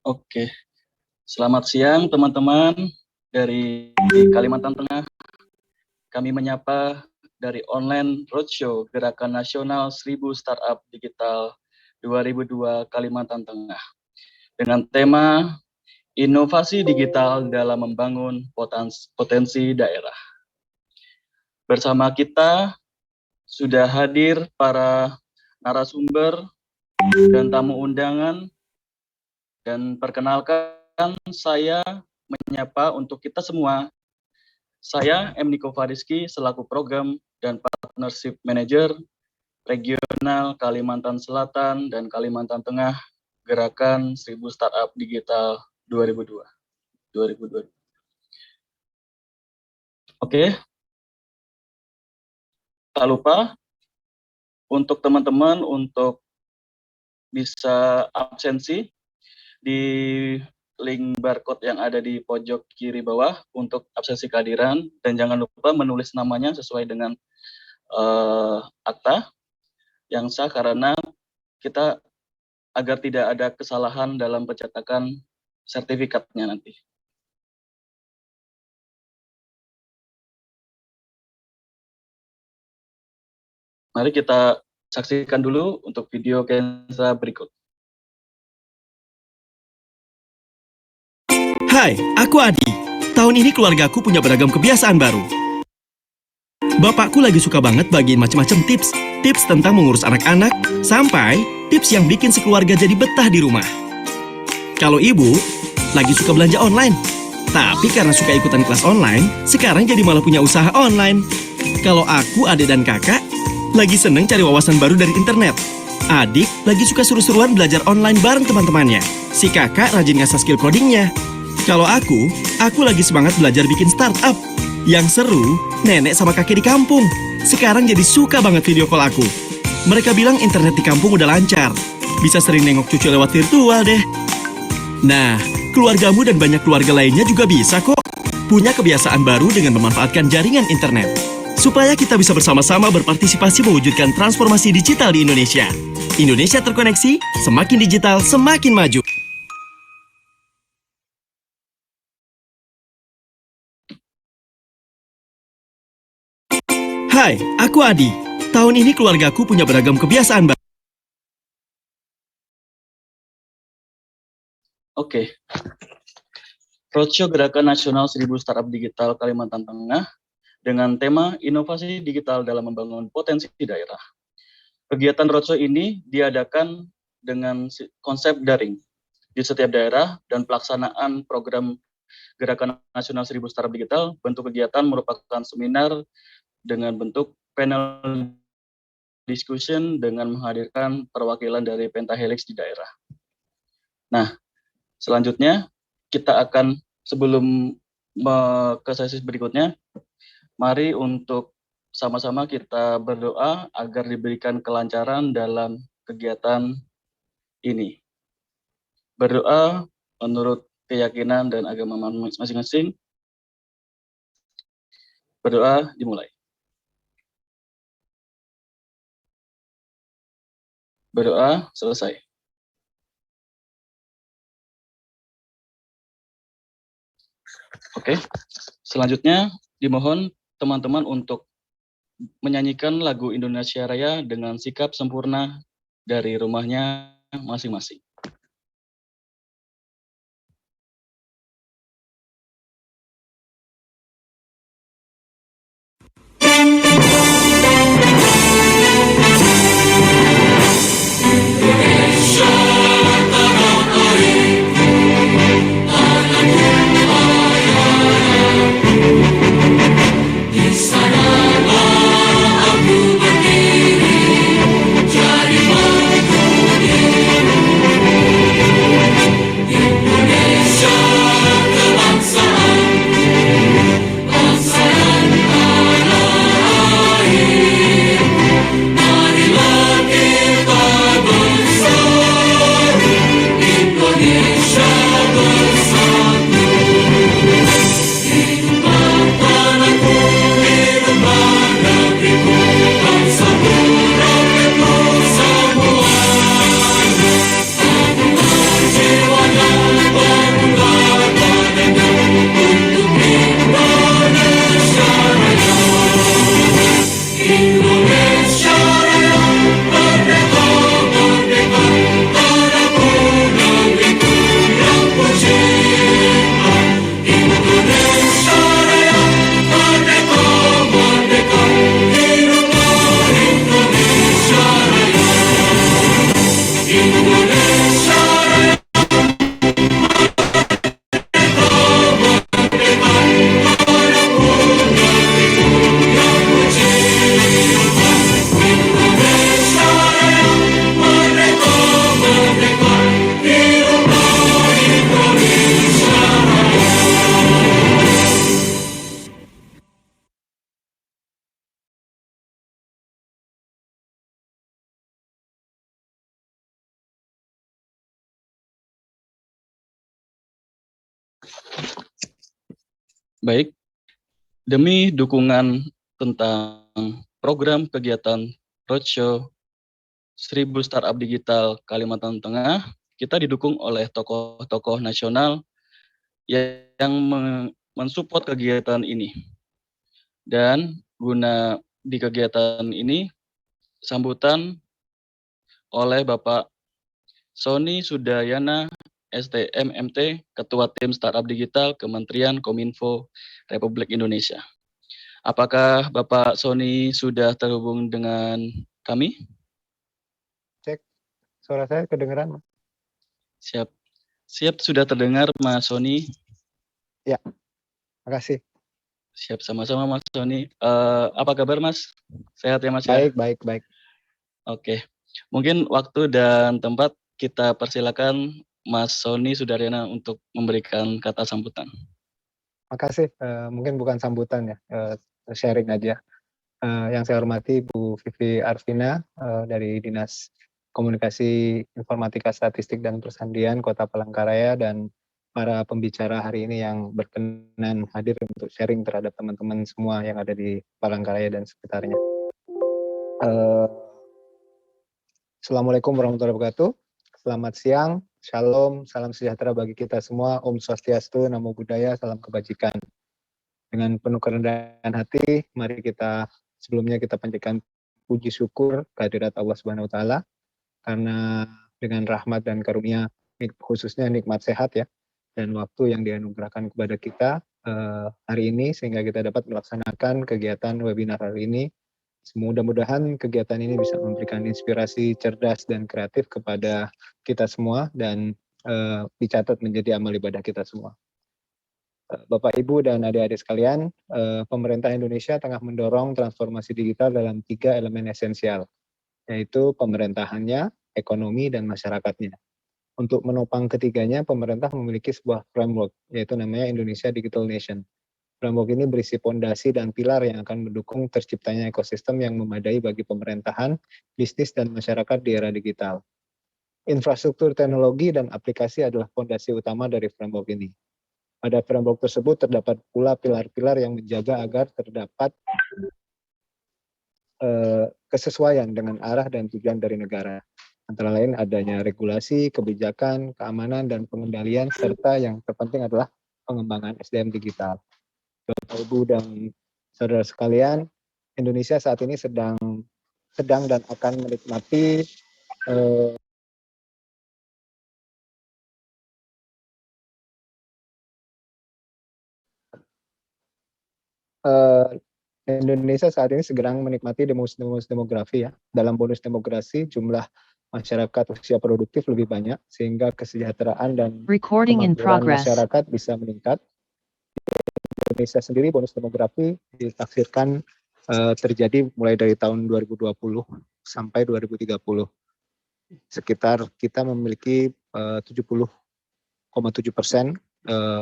Oke, selamat siang teman-teman dari Kalimantan Tengah. Kami menyapa dari online roadshow Gerakan Nasional 1000 Startup Digital 2002 Kalimantan Tengah dengan tema Inovasi Digital dalam Membangun Potensi Daerah. Bersama kita sudah hadir para narasumber dan tamu undangan, dan perkenalkan saya menyapa untuk kita semua. Saya M. Niko Fariski selaku Program dan Partnership Manager Regional Kalimantan Selatan dan Kalimantan Tengah Gerakan 1000 Startup Digital 2002. Oke, tak lupa untuk teman-teman untuk bisa absensi di link barcode yang ada di pojok kiri bawah untuk absensi kehadiran, dan jangan lupa menulis namanya sesuai dengan akta yang sah, karena kita agar tidak ada kesalahan dalam pencetakan sertifikatnya nanti. Mari kita saksikan dulu untuk video Kenza berikut. Hai, aku Adi. Tahun ini keluargaku punya beragam kebiasaan baru. Bapakku lagi suka banget bagiin macam-macam tips. Tips tentang mengurus anak-anak, sampai tips yang bikin si keluarga jadi betah di rumah. Kalau ibu, lagi suka belanja online. Tapi karena suka ikutan kelas online, sekarang jadi malah punya usaha online. Kalau aku, adik dan kakak, lagi seneng cari wawasan baru dari internet. Adik lagi suka seru-seruan belajar online bareng teman-temannya. Si kakak rajin ngasah skill codingnya. Kalau aku lagi semangat belajar bikin startup. Yang seru, nenek sama kakek di kampung. Sekarang jadi suka banget video call aku. Mereka bilang internet di kampung udah lancar. Bisa sering nengok cucu lewat virtual deh. Nah, keluargamu dan banyak keluarga lainnya juga bisa kok punya kebiasaan baru dengan memanfaatkan jaringan internet. Supaya kita bisa bersama-sama berpartisipasi mewujudkan transformasi digital di Indonesia. Indonesia terkoneksi, semakin digital, semakin maju. Hai, aku Adi. Tahun ini keluargaku punya beragam kebiasaan baru. Oke. Roadshow Gerakan Nasional 1000 Startup Digital Kalimantan Tengah dengan tema Inovasi Digital dalam Membangun Potensi Daerah. Kegiatan roadshow ini diadakan dengan konsep daring di setiap daerah dan pelaksanaan program Gerakan Nasional 1000 Startup Digital. Bentuk kegiatan merupakan seminar dengan bentuk panel discussion dengan menghadirkan perwakilan dari Pentahelix di daerah. Nah, selanjutnya kita akan sebelum ke sesi berikutnya, mari untuk sama-sama kita berdoa agar diberikan kelancaran dalam kegiatan ini. Berdoa menurut keyakinan dan agama masing-masing. Berdoa dimulai. Berdoa selesai. Oke, selanjutnya dimohon teman-teman untuk menyanyikan lagu Indonesia Raya dengan sikap sempurna dari rumahnya masing-masing. Baik, demi dukungan tentang program kegiatan Roadshow 1000 Startup Digital Kalimantan Tengah, kita didukung oleh tokoh-tokoh nasional yang mensupport kegiatan ini. Dan guna di kegiatan ini, sambutan oleh Bapak Sony Sudayana, STM MT, Ketua Tim Startup Digital Kementerian Kominfo Republik Indonesia. Apakah Bapak Sony sudah terhubung dengan kami? Cek, suara saya kedengeran? Siap. Siap, sudah terdengar Mas Sony. Ya, makasih. Siap, sama-sama Mas Sony. Apa kabar Mas? Sehat ya Mas ya? Baik. Oke. Mungkin waktu dan tempat kita persilakan Mas Sony Sudaryana untuk memberikan kata sambutan. Makasih. Mungkin bukan sambutan ya, sharing aja. Yang saya hormati Bu Vivi Arvina dari Dinas Komunikasi Informatika Statistik dan Persandian Kota Palangkaraya dan para pembicara hari ini yang berkenan hadir untuk sharing terhadap teman-teman semua yang ada di Palangkaraya dan sekitarnya. Assalamualaikum warahmatullahi wabarakatuh. Selamat siang, shalom, salam sejahtera bagi kita semua. Om Swastiastu, Namo Buddhaya, salam kebajikan. Dengan penuh kerendahan hati, mari kita sebelumnya kita panjatkan puji syukur kehadirat Allah Subhanahu wa taala karena dengan rahmat dan karunia khususnya nikmat sehat ya dan waktu yang dianugerahkan kepada kita hari ini sehingga kita dapat melaksanakan kegiatan webinar hari ini. Mudah-mudahan kegiatan ini bisa memberikan inspirasi cerdas dan kreatif kepada kita semua dan dicatat menjadi amal ibadah kita semua. Bapak, Ibu, dan adik-adik sekalian, pemerintah Indonesia tengah mendorong transformasi digital dalam 3 elemen esensial, yaitu pemerintahannya, ekonomi, dan masyarakatnya. Untuk menopang ketiganya, pemerintah memiliki sebuah framework, yaitu namanya Indonesia Digital Nation. Framework ini berisi pondasi dan pilar yang akan mendukung terciptanya ekosistem yang memadai bagi pemerintahan, bisnis, dan masyarakat di era digital. Infrastruktur teknologi dan aplikasi adalah pondasi utama dari framework ini. Pada framework tersebut terdapat pula pilar-pilar yang menjaga agar terdapat kesesuaian dengan arah dan tujuan dari negara. Antara lain adanya regulasi, kebijakan, keamanan, dan pengendalian, serta yang terpenting adalah pengembangan SDM digital. Bapak, Ibu, dan saudara sekalian, Indonesia saat ini sedang dan akan menikmati Indonesia saat ini sedang menikmati bonus demografi ya. Dalam bonus demografi jumlah masyarakat usia produktif lebih banyak sehingga kesejahteraan dan kemakmuran masyarakat bisa meningkat. Di Indonesia sendiri bonus demografi ditaksirkan terjadi mulai dari tahun 2020 sampai 2030. Sekitar kita memiliki 70,7%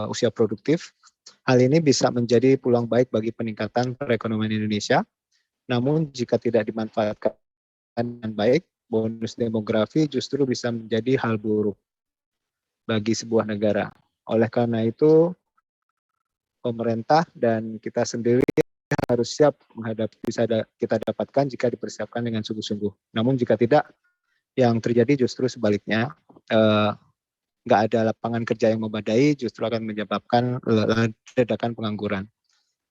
usia produktif. Hal ini bisa menjadi peluang baik bagi peningkatan perekonomian Indonesia. Namun jika tidak dimanfaatkan dengan baik, bonus demografi justru bisa menjadi hal buruk bagi sebuah negara. Oleh karena itu, pemerintah dan kita sendiri harus siap menghadapi bisa kita dapatkan jika dipersiapkan dengan sungguh-sungguh. Namun jika tidak, yang terjadi justru sebaliknya, nggak ada lapangan kerja yang memadai, justru akan menyebabkan ledakan pengangguran.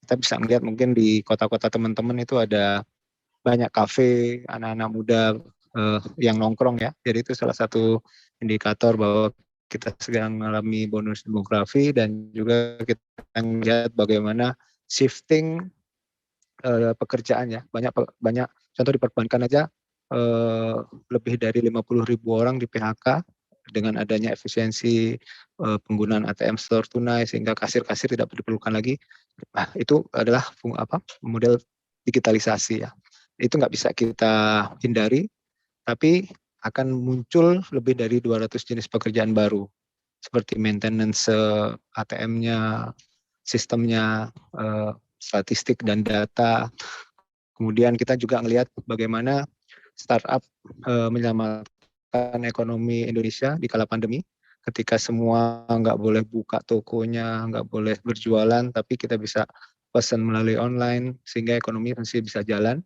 Kita bisa melihat mungkin di kota-kota teman-teman itu ada banyak kafe, anak-anak muda yang nongkrong ya. Jadi itu salah satu indikator bahwa kita sedang mengalami bonus demografi dan juga kita melihat bagaimana shifting pekerjaan ya. Banyak contoh di perbankan aja lebih dari 50.000 orang di PHK dengan adanya efisiensi penggunaan ATM store tunai sehingga kasir-kasir tidak diperlukan lagi. Nah, itu adalah model digitalisasi ya. Itu nggak bisa kita hindari, tapi akan muncul lebih dari 200 jenis pekerjaan baru seperti maintenance ATM-nya, sistemnya, statistik dan data. Kemudian kita juga melihat bagaimana startup menyelamatkan ekonomi Indonesia di kala pandemi. Ketika semua nggak boleh buka tokonya, nggak boleh berjualan, tapi kita bisa pesan melalui online sehingga ekonomi masih bisa jalan.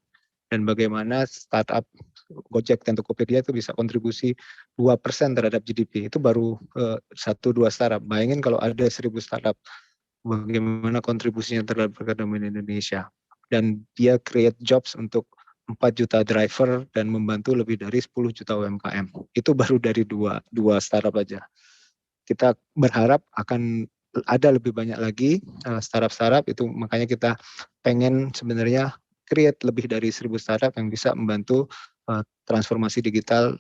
Dan bagaimana startup Gojek dan Tokopedia itu bisa kontribusi 2% terhadap GDP. Itu baru 1-2 startup. Bayangin kalau ada 1.000 startup, bagaimana kontribusinya terhadap perekonomian Indonesia. Dan dia create jobs untuk 4 juta driver dan membantu lebih dari 10 juta UMKM. Itu baru dari dua startup aja. Kita berharap akan ada lebih banyak lagi startup-startup, itu makanya kita pengen sebenarnya create lebih dari 1.000 startup yang bisa membantu transformasi digital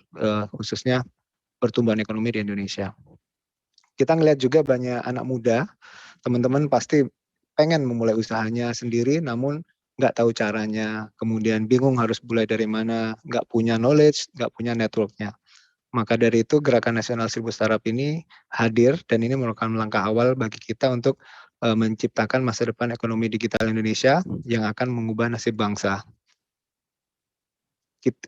khususnya pertumbuhan ekonomi di Indonesia. Kita ngelihat juga banyak anak muda, teman-teman pasti pengen memulai usahanya sendiri namun nggak tahu caranya, kemudian bingung harus mulai dari mana, nggak punya knowledge, nggak punya networknya. Maka dari itu Gerakan Nasional 1.000 Startup ini hadir dan ini merupakan langkah awal bagi kita untuk menciptakan masa depan ekonomi digital Indonesia yang akan mengubah nasib bangsa.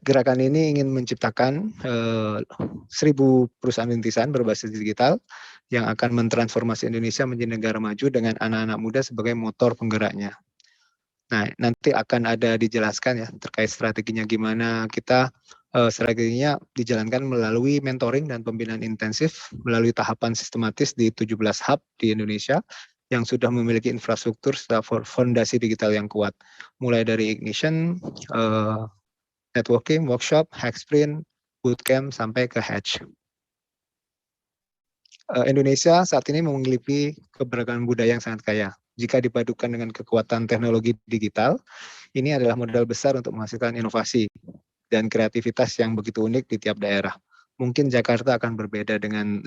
Gerakan ini ingin menciptakan 1.000 perusahaan rintisan berbasis digital yang akan mentransformasi Indonesia menjadi negara maju dengan anak-anak muda sebagai motor penggeraknya. Nah, nanti akan ada dijelaskan ya terkait strateginya gimana. Kita strateginya dijalankan melalui mentoring dan pembinaan intensif melalui tahapan sistematis di 17 hub di Indonesia yang sudah memiliki infrastruktur fondasi digital yang kuat. Mulai dari ignition, networking, workshop, hack sprint, bootcamp, sampai ke hatch. Indonesia saat ini memiliki keberagaman budaya yang sangat kaya. Jika dipadukan dengan kekuatan teknologi digital, ini adalah modal besar untuk menghasilkan inovasi dan kreativitas yang begitu unik di tiap daerah. Mungkin Jakarta akan berbeda dengan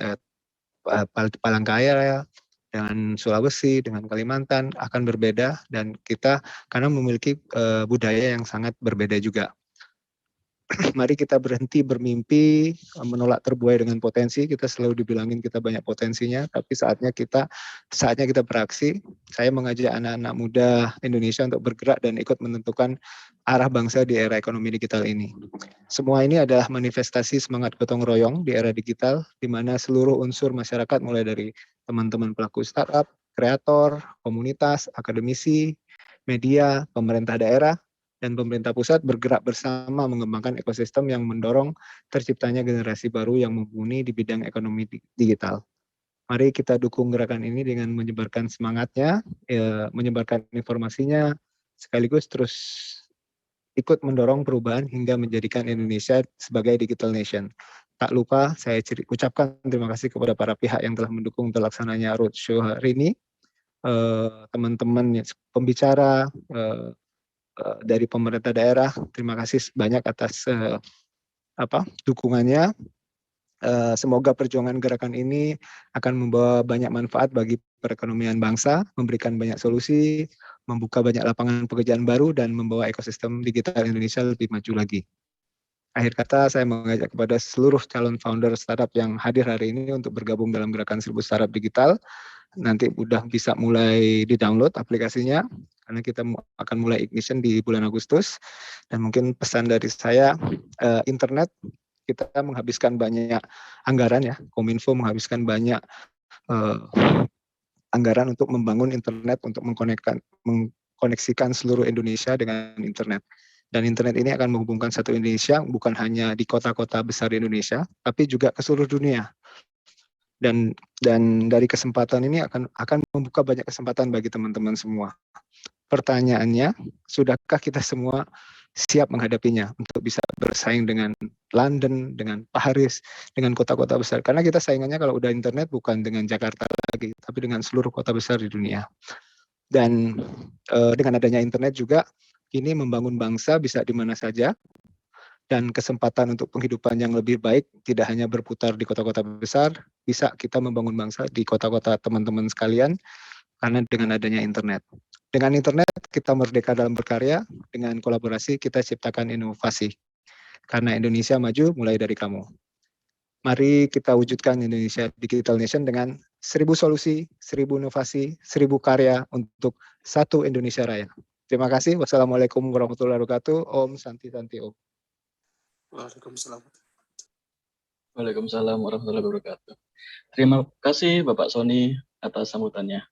Palangkaraya, dengan Sulawesi, dengan Kalimantan akan berbeda dan kita karena memiliki budaya yang sangat berbeda juga. Mari kita berhenti bermimpi, menolak terbuai dengan potensi. Kita selalu dibilangin kita banyak potensinya, tapi saatnya kita beraksi. Saya mengajak anak-anak muda Indonesia untuk bergerak dan ikut menentukan arah bangsa di era ekonomi digital ini. Semua ini adalah manifestasi semangat gotong royong di era digital, di mana seluruh unsur masyarakat mulai dari teman-teman pelaku startup, kreator, komunitas, akademisi, media, pemerintah daerah, dan pemerintah pusat bergerak bersama mengembangkan ekosistem yang mendorong terciptanya generasi baru yang mumpuni di bidang ekonomi digital. Mari kita dukung gerakan ini dengan menyebarkan semangatnya, menyebarkan informasinya, sekaligus terus ikut mendorong perubahan hingga menjadikan Indonesia sebagai digital nation. Tak lupa saya ucapkan terima kasih kepada para pihak yang telah mendukung terlaksananya roadshow hari ini, teman-teman pembicara, dari pemerintah daerah, terima kasih banyak atas dukungannya. Semoga perjuangan gerakan ini akan membawa banyak manfaat bagi perekonomian bangsa, memberikan banyak solusi, membuka banyak lapangan pekerjaan baru, dan membawa ekosistem digital Indonesia lebih maju lagi. Akhir kata, saya mengajak kepada seluruh calon founder startup yang hadir hari ini untuk bergabung dalam gerakan 1.000 Startup Digital. Nanti udah bisa mulai di-download aplikasinya, karena kita akan mulai ignition di bulan Agustus. Dan mungkin pesan dari saya, internet, kita menghabiskan banyak anggaran ya, Kominfo menghabiskan banyak anggaran untuk membangun internet, untuk mengkoneksikan seluruh Indonesia dengan internet. Dan internet ini akan menghubungkan satu Indonesia, bukan hanya di kota-kota besar di Indonesia, tapi juga ke seluruh dunia. Dan dari kesempatan ini akan membuka banyak kesempatan bagi teman-teman semua. Pertanyaannya, sudahkah kita semua siap menghadapinya untuk bisa bersaing dengan London, dengan Paris, dengan kota-kota besar? Karena kita saingannya kalau udah internet bukan dengan Jakarta lagi, tapi dengan seluruh kota besar di dunia. Dan dengan adanya internet juga, ini membangun bangsa bisa di mana saja, dan kesempatan untuk penghidupan yang lebih baik tidak hanya berputar di kota-kota besar, bisa kita membangun bangsa di kota-kota teman-teman sekalian, karena dengan adanya internet. Dengan internet kita merdeka dalam berkarya, dengan kolaborasi kita ciptakan inovasi. Karena Indonesia maju mulai dari kamu. Mari kita wujudkan Indonesia Digital Nation dengan 1.000 solusi, 1.000 inovasi, 1.000 karya untuk satu Indonesia Raya. Terima kasih. Wassalamualaikum warahmatullahi wabarakatuh. Om Santi Santi Om. Waalaikumsalam. Waalaikumsalam warahmatullahi wabarakatuh. Terima kasih Bapak Sony atas sambutannya.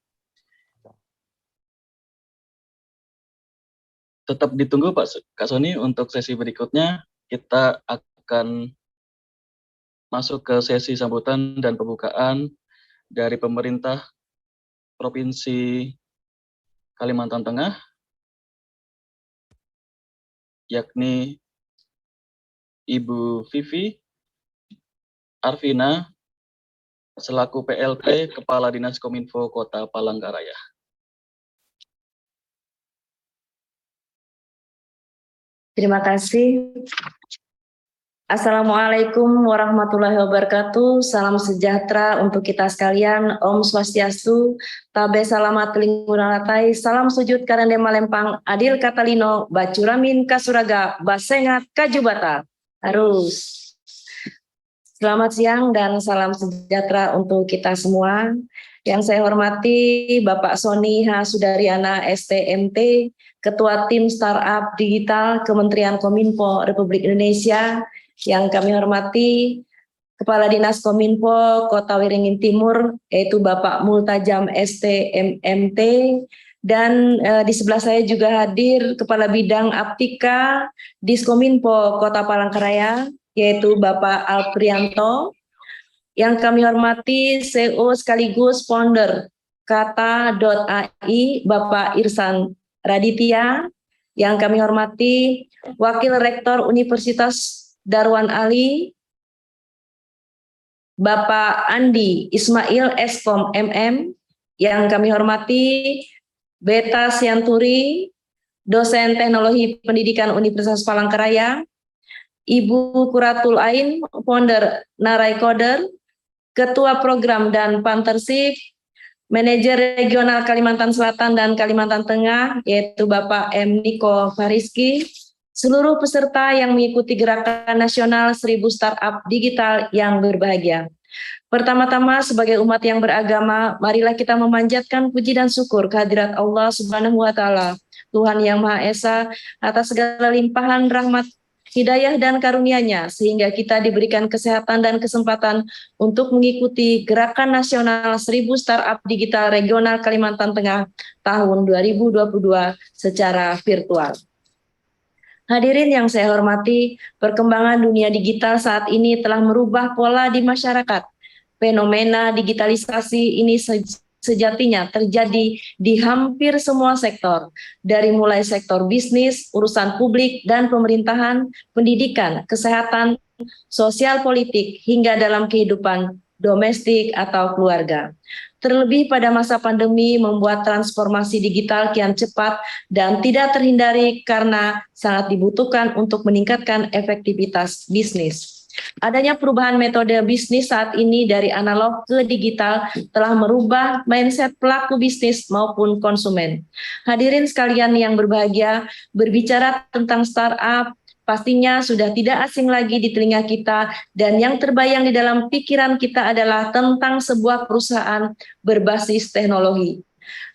Tetap ditunggu Kak Sony untuk sesi berikutnya. Kita akan masuk ke sesi sambutan dan pembukaan dari pemerintah Provinsi Kalimantan Tengah, yakni Ibu Vivi Arvina selaku PLT Kepala Dinas Kominfo Kota Palangkaraya. Terima kasih. Assalamualaikum warahmatullahi wabarakatuh. Salam sejahtera untuk kita sekalian. Om Swastiastu, Tabe Salamat Lingkunalatai, Salam Sujud Karende Malempang, Adil Katalino, Bacuramin Kasuraga, Basengat Kajubata. Harus. Selamat siang dan salam sejahtera untuk kita semua. Yang saya hormati Bapak Sony H. Sudaryana, STMT, Ketua Tim Startup Digital Kementerian Kominfo Republik Indonesia. Yang kami hormati Kepala Dinas Kominfo Kota Waringin Timur, yaitu Bapak Multajam STMMT, dan di sebelah saya juga hadir Kepala Bidang Aptika Diskominfo Kota Palangkaraya, yaitu Bapak Alprianto. Yang kami hormati CEO sekaligus founder Kata.ai, Bapak Irsan Raditya. Yang kami hormati Wakil Rektor Universitas Darwan Ali, Bapak Andi Ismail Eskom MM. Yang kami hormati Beta Sianturi, dosen Teknologi Pendidikan Universitas Palangkaraya, Ibu Kuratul Ain, founder Narai Coder, Ketua Program dan Partnership, Manajer Regional Kalimantan Selatan dan Kalimantan Tengah, yaitu Bapak M. Niko Fariski, seluruh peserta yang mengikuti Gerakan Nasional 1000 Startup Digital yang berbahagia. Pertama-tama sebagai umat yang beragama, marilah kita memanjatkan puji dan syukur kehadirat Allah Subhanahu wa Ta'ala, Tuhan yang Maha Esa, atas segala limpahan rahmat, hidayah dan karunia-Nya, sehingga kita diberikan kesehatan dan kesempatan untuk mengikuti Gerakan Nasional 1000 Startup Digital Regional Kalimantan Tengah tahun 2022 secara virtual. Hadirin yang saya hormati, perkembangan dunia digital saat ini telah merubah pola di masyarakat. Fenomena digitalisasi ini sejatinya terjadi di hampir semua sektor, dari mulai sektor bisnis, urusan publik dan pemerintahan, pendidikan, kesehatan, sosial politik, hingga dalam kehidupan domestik atau keluarga. Terlebih pada masa pandemi membuat transformasi digital kian cepat dan tidak terhindari karena sangat dibutuhkan untuk meningkatkan efektivitas bisnis. Adanya perubahan metode bisnis saat ini dari analog ke digital telah merubah mindset pelaku bisnis maupun konsumen. Hadirin sekalian yang berbahagia, berbicara tentang startup, pastinya sudah tidak asing lagi di telinga kita, dan yang terbayang di dalam pikiran kita adalah tentang sebuah perusahaan berbasis teknologi.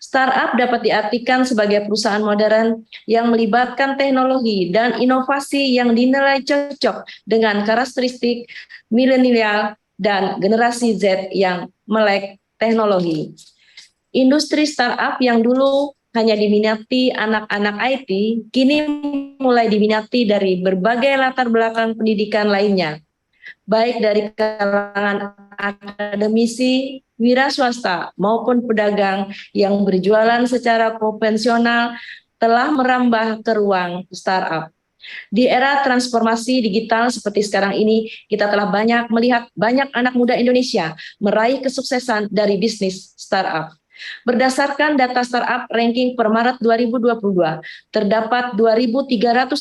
Startup dapat diartikan sebagai perusahaan modern yang melibatkan teknologi dan inovasi yang dinilai cocok dengan karakteristik milenial dan generasi Z yang melek teknologi. Industri startup yang dulu hanya diminati anak-anak IT, kini mulai diminati dari berbagai latar belakang pendidikan lainnya, baik dari kalangan akademisi, wira swasta, maupun pedagang yang berjualan secara konvensional telah merambah ke ruang startup. Di era transformasi digital seperti sekarang ini, kita telah banyak melihat banyak anak muda Indonesia meraih kesuksesan dari bisnis startup. Berdasarkan data startup ranking per Maret 2022, terdapat 2.331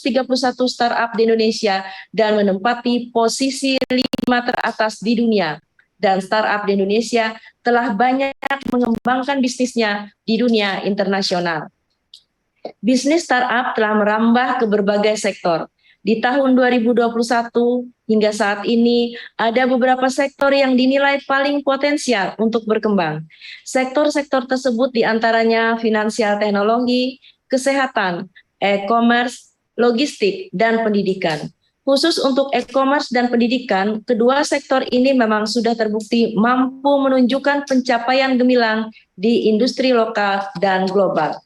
startup di Indonesia dan menempati posisi 5 teratas di dunia. Dan startup di Indonesia telah banyak mengembangkan bisnisnya di dunia internasional. Bisnis startup telah merambah ke berbagai sektor. Di tahun 2021 hingga saat ini ada beberapa sektor yang dinilai paling potensial untuk berkembang. Sektor-sektor tersebut diantaranya finansial teknologi, kesehatan, e-commerce, logistik, dan pendidikan. Khusus untuk e-commerce dan pendidikan, kedua sektor ini memang sudah terbukti mampu menunjukkan pencapaian gemilang di industri lokal dan global.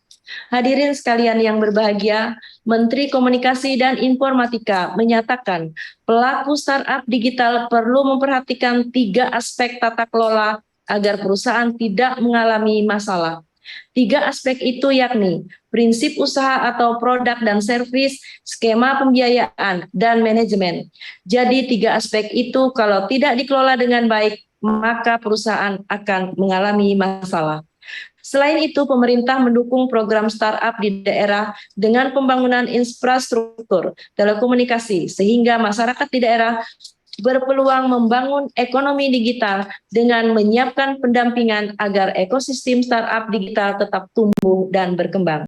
Hadirin sekalian yang berbahagia, Menteri Komunikasi dan Informatika menyatakan pelaku startup digital perlu memperhatikan 3 aspek tata kelola agar perusahaan tidak mengalami masalah. Tiga aspek itu yakni prinsip usaha atau produk dan servis, skema pembiayaan, dan manajemen. Jadi tiga aspek itu kalau tidak dikelola dengan baik, maka perusahaan akan mengalami masalah. Selain itu, pemerintah mendukung program startup di daerah dengan pembangunan infrastruktur telekomunikasi, sehingga masyarakat di daerah berpeluang membangun ekonomi digital dengan menyiapkan pendampingan agar ekosistem startup digital tetap tumbuh dan berkembang.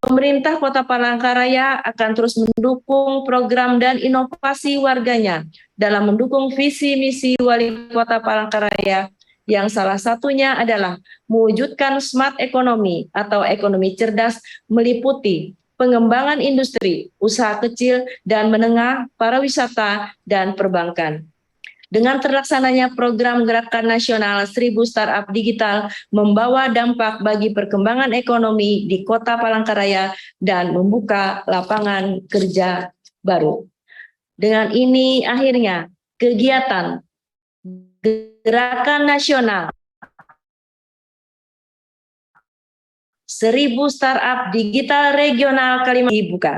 Pemerintah Kota Palangkaraya akan terus mendukung program dan inovasi warganya dalam mendukung visi misi Wali Kota Palangkaraya yang salah satunya adalah mewujudkan smart ekonomi atau ekonomi cerdas meliputi pengembangan industri, usaha kecil dan menengah, pariwisata, dan perbankan. Dengan terlaksananya program Gerakan Nasional 1000 Startup Digital membawa dampak bagi perkembangan ekonomi di Kota Palangkaraya dan membuka lapangan kerja baru. Dengan ini akhirnya kegiatan Gerakan Nasional 1000 Startup Digital Regional Kalimantan dibuka.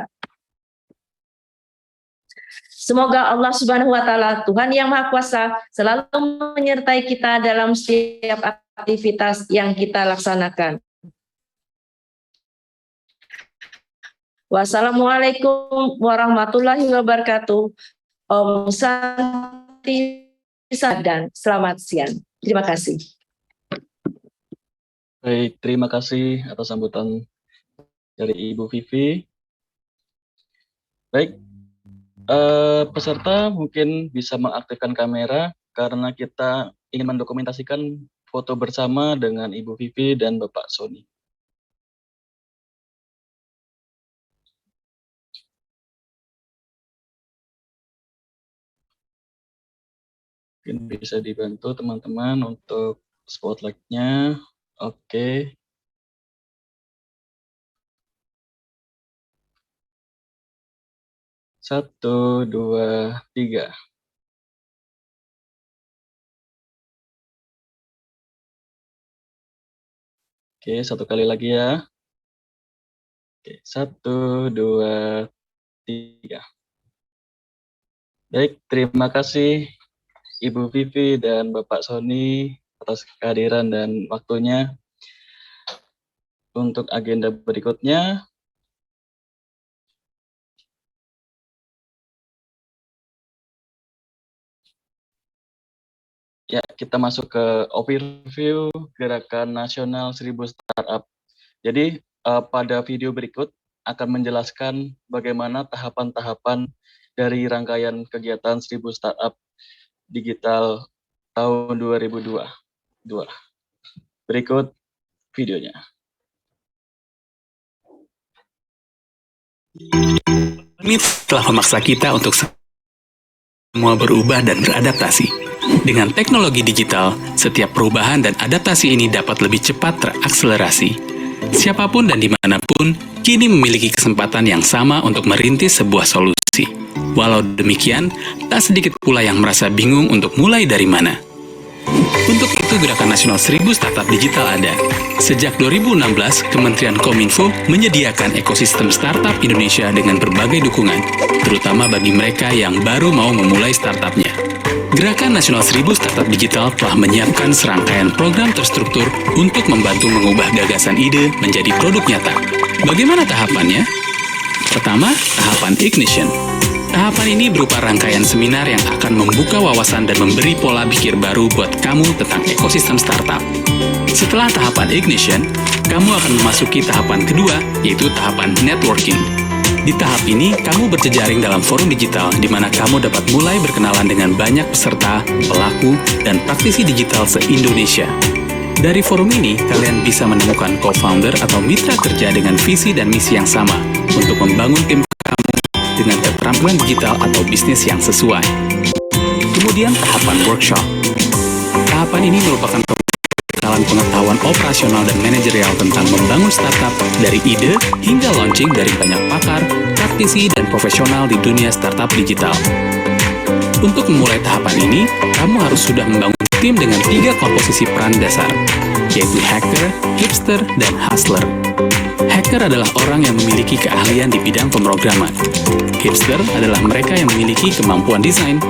Semoga Allah Subhanahu wa Ta'ala, Tuhan Yang Maha Kuasa, selalu menyertai kita dalam setiap aktivitas yang kita laksanakan. Wassalamualaikum warahmatullahi wabarakatuh. Om Santi dan selamat siang. Terima kasih. Baik, terima kasih atas sambutan dari Ibu Vivi. Baik, peserta mungkin bisa mengaktifkan kamera karena kita ingin mendokumentasikan foto bersama dengan Ibu Vivi dan Bapak Sony. Mungkin bisa dibantu teman-teman untuk spotlight-nya. Oke. Satu, dua, tiga. Oke, satu kali lagi ya. Oke, satu, dua, tiga. Baik, terima kasih Ibu Vivi dan Bapak Sony atas kehadiran dan waktunya. Untuk agenda berikutnya, ya, kita masuk ke overview Gerakan Nasional 1000 Startup. Jadi pada video berikut akan menjelaskan bagaimana tahapan-tahapan dari rangkaian kegiatan 1000 Startup Digital tahun 2022. Berikut videonya. Ini telah memaksa kita untuk semua berubah dan beradaptasi. Dengan teknologi digital, setiap perubahan dan adaptasi ini dapat lebih cepat terakselerasi. Siapapun dan dimanapun kini memiliki kesempatan yang sama untuk merintis sebuah solusi. Walau demikian, tak sedikit pula yang merasa bingung untuk mulai dari mana. Untuk itu, Gerakan Nasional 1000 Startup Digital ada. Sejak 2016, Kementerian Kominfo menyediakan ekosistem startup Indonesia dengan berbagai dukungan, terutama bagi mereka yang baru mau memulai startupnya. Gerakan Nasional 1000 Startup Digital telah menyiapkan serangkaian program terstruktur untuk membantu mengubah gagasan ide menjadi produk nyata. Bagaimana tahapannya? Pertama, tahapan Ignition. Tahapan ini berupa rangkaian seminar yang akan membuka wawasan dan memberi pola pikir baru buat kamu tentang ekosistem startup. Setelah tahapan Ignition, kamu akan memasuki tahapan kedua, yaitu tahapan Networking. Di tahap ini, kamu berjejaring dalam forum digital di mana kamu dapat mulai berkenalan dengan banyak peserta, pelaku, dan praktisi digital se-Indonesia. Dari forum ini, kalian bisa menemukan co-founder atau mitra kerja dengan visi dan misi yang sama untuk membangun tim kamu dengan keterampilan digital atau bisnis yang sesuai. Kemudian tahapan workshop. Tahapan ini merupakan pembekalan pengetahuan operasional dan manajerial tentang membangun startup dari ide hingga launching dari banyak pakar, praktisi, dan profesional di dunia startup digital. Untuk memulai tahapan ini, kamu harus sudah membangun tim dengan 3 komposisi peran dasar. yaitu hacker, hipster, dan hustler. Hacker adalah orang yang memiliki keahlian di bidang pemrograman. Hipster adalah mereka yang memiliki kemampuan desain.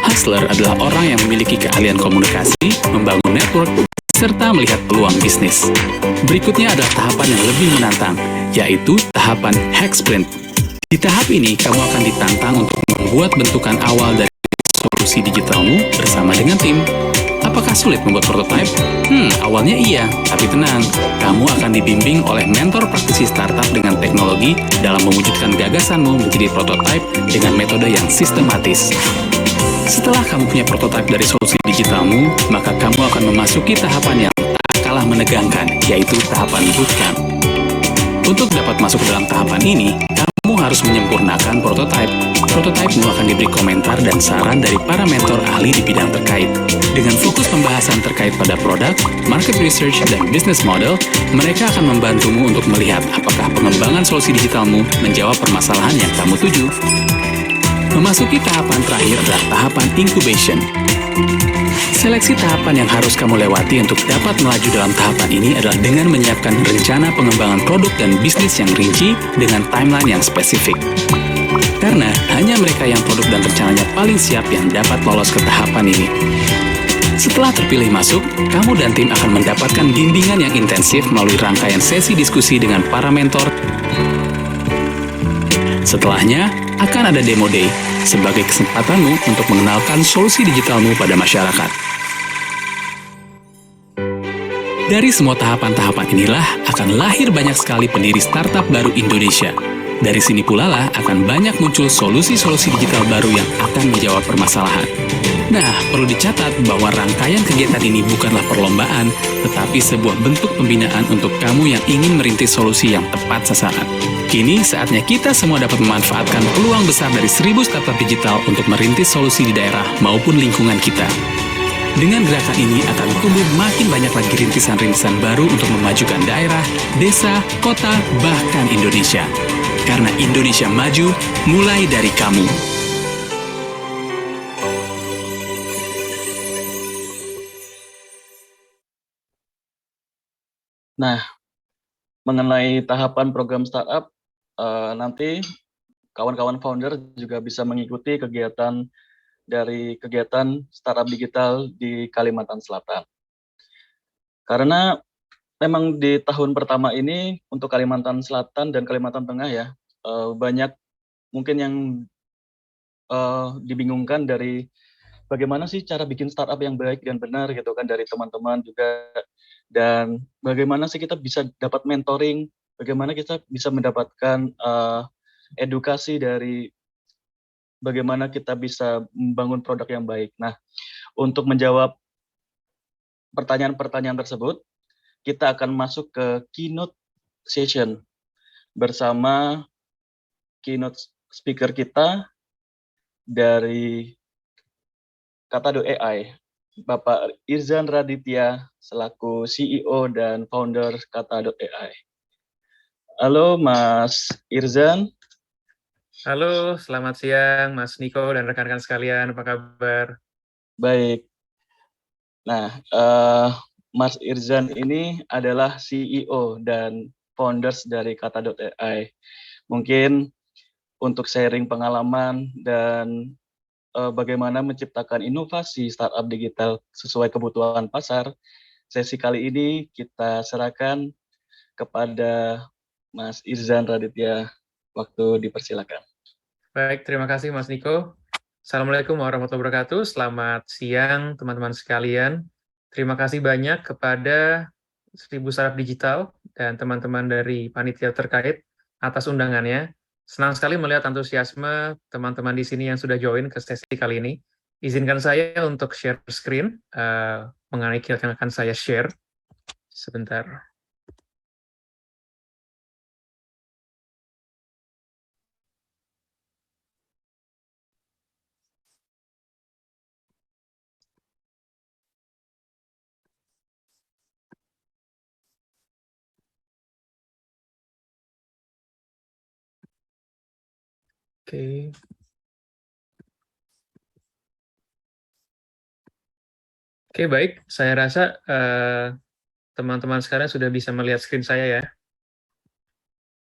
Hustler adalah orang yang memiliki keahlian komunikasi, membangun network, serta melihat peluang bisnis. Berikutnya adalah tahapan yang lebih menantang, yaitu tahapan hack sprint. Di tahap ini, kamu akan ditantang untuk membuat bentukan awal dari solusi digitalmu bersama dengan tim. Apakah sulit membuat prototipe? Awalnya iya, tapi tenang. Kamu akan dibimbing oleh mentor praktisi startup dengan teknologi dalam mewujudkan gagasanmu menjadi prototipe dengan metode yang sistematis. Setelah kamu punya prototipe dari solusi digitalmu, maka kamu akan memasuki tahapan yang tak kalah menegangkan, yaitu tahapan bootcamp. Untuk dapat masuk ke dalam tahapan ini, kamu harus menyempurnakan prototipe. Prototipemu akan diberi komentar dan saran dari para mentor ahli di bidang terkait. Dengan fokus pembahasan terkait pada produk, market research, dan business model, mereka akan membantumu untuk melihat apakah pengembangan solusi digitalmu menjawab permasalahan yang kamu tuju. Memasuki tahapan terakhir adalah tahapan incubation. Seleksi tahapan yang harus kamu lewati untuk dapat melaju dalam tahapan ini adalah dengan menyiapkan rencana pengembangan produk dan bisnis yang rinci dengan timeline yang spesifik. Karena hanya mereka yang produk dan rencananya paling siap yang dapat lolos ke tahapan ini. Setelah terpilih masuk, kamu dan tim akan mendapatkan bimbingan yang intensif melalui rangkaian sesi diskusi dengan para mentor. Setelahnya, akan ada demo day sebagai kesempatanmu untuk mengenalkan solusi digitalmu pada masyarakat. Dari semua tahapan-tahapan inilah akan lahir banyak sekali pendiri startup baru Indonesia. Dari sini pula lah akan banyak muncul solusi-solusi digital baru yang akan menjawab permasalahan. Nah, perlu dicatat bahwa rangkaian kegiatan ini bukanlah perlombaan, tetapi sebuah bentuk pembinaan untuk kamu yang ingin merintis solusi yang tepat sasaran. Kini saatnya kita semua dapat memanfaatkan peluang besar dari 1000 startup digital untuk merintis solusi di daerah maupun lingkungan kita. Dengan gerakan ini akan tumbuh makin banyak lagi rintisan-rintisan baru untuk memajukan daerah, desa, kota, bahkan Indonesia. Karena Indonesia maju, mulai dari kamu. Nah, mengenai tahapan program startup, nanti kawan-kawan founder juga bisa mengikuti kegiatan startup digital di Kalimantan Selatan. Karena memang di tahun pertama ini untuk Kalimantan Selatan dan Kalimantan Tengah ya, banyak mungkin yang dibingungkan dari bagaimana sih cara bikin startup yang baik dan benar gitu kan dari teman-teman juga, dan bagaimana sih kita bisa dapat mentoring, bagaimana kita bisa mendapatkan edukasi dari bagaimana kita bisa membangun produk yang baik. Nah, untuk menjawab pertanyaan-pertanyaan tersebut, kita akan masuk ke keynote session bersama keynote speaker kita dari Kata.ai, Bapak Irzan Raditya selaku CEO dan founder Kata.ai. Halo Mas Irzan. Halo, selamat siang Mas Niko dan rekan-rekan sekalian, apa kabar? Baik. Nah, Mas Irzan ini adalah CEO dan founders dari Kata.ai. Mungkin untuk sharing pengalaman dan bagaimana menciptakan inovasi startup digital sesuai kebutuhan pasar, sesi kali ini kita serahkan kepada Mas Irzan Raditya. Waktu dipersilakan. Baik, terima kasih Mas Niko. Assalamualaikum warahmatullahi wabarakatuh. Selamat siang teman-teman sekalian. Terima kasih banyak kepada 1000 Startup Digital dan teman-teman dari panitia terkait atas undangannya. Senang sekali melihat antusiasme teman-teman di sini yang sudah join ke sesi kali ini. Izinkan saya untuk share screen mengenai yang akan saya share. Sebentar. Oke. Oke, baik. Saya rasa teman-teman sekalian sudah bisa melihat screen saya ya.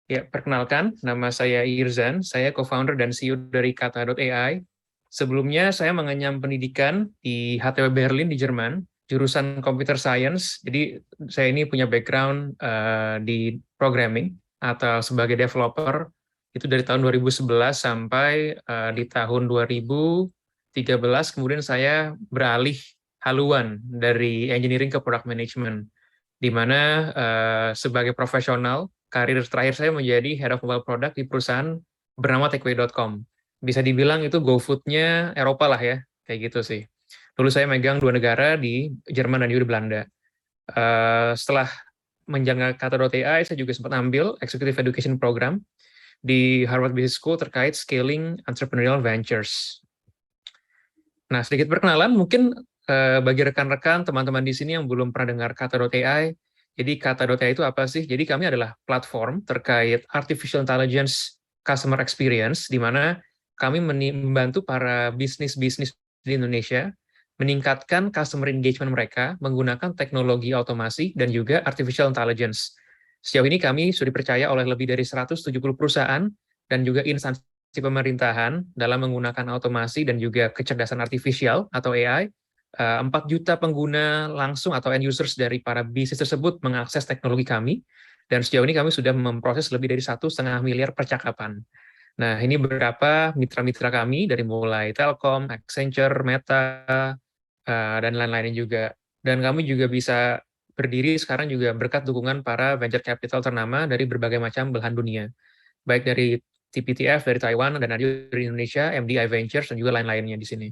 Ya, perkenalkan, nama saya Irzan, saya co-founder dan CEO dari Kata.ai. Sebelumnya saya mengenyam pendidikan di HTW Berlin di Jerman, jurusan Computer Science. Jadi saya ini punya background di programming atau sebagai developer itu dari tahun 2011 sampai di tahun 2013. Kemudian saya beralih haluan dari engineering ke product management, di mana sebagai profesional, karir terakhir saya menjadi Head of Mobile Product di perusahaan bernama Takeaway.com. Bisa dibilang itu GoFood-nya Eropa lah ya, kayak gitu sih. Dulu saya megang 2 negara di Jerman dan juga di Belanda. Setelah menjalankan Kata.ai, saya juga sempat ambil Executive Education Program di Harvard Business School terkait scaling entrepreneurial ventures. Nah, sedikit perkenalan, mungkin bagi rekan-rekan, teman-teman di sini yang belum pernah dengar Kata.ai, jadi Kata.ai itu apa sih? Jadi kami adalah platform terkait artificial intelligence customer experience, di mana kami membantu para bisnis-bisnis di Indonesia meningkatkan customer engagement mereka menggunakan teknologi otomasi dan juga artificial intelligence. Sejauh ini kami sudah dipercaya oleh lebih dari 170 perusahaan dan juga instansi pemerintahan dalam menggunakan otomasi dan juga kecerdasan artifisial atau AI. 4 juta pengguna langsung atau end users dari para bisnis tersebut mengakses teknologi kami, dan sejauh ini kami sudah memproses lebih dari 1,5 miliar percakapan. Nah, ini beberapa mitra-mitra kami dari mulai Telkom, Accenture, Meta, dan lain-lainnya juga. Dan kami juga bisa berdiri sekarang juga berkat dukungan para venture capital ternama dari berbagai macam belahan dunia, baik dari TPTF dari Taiwan dan ada dari Indonesia, MDI Ventures, dan juga lain-lainnya di sini.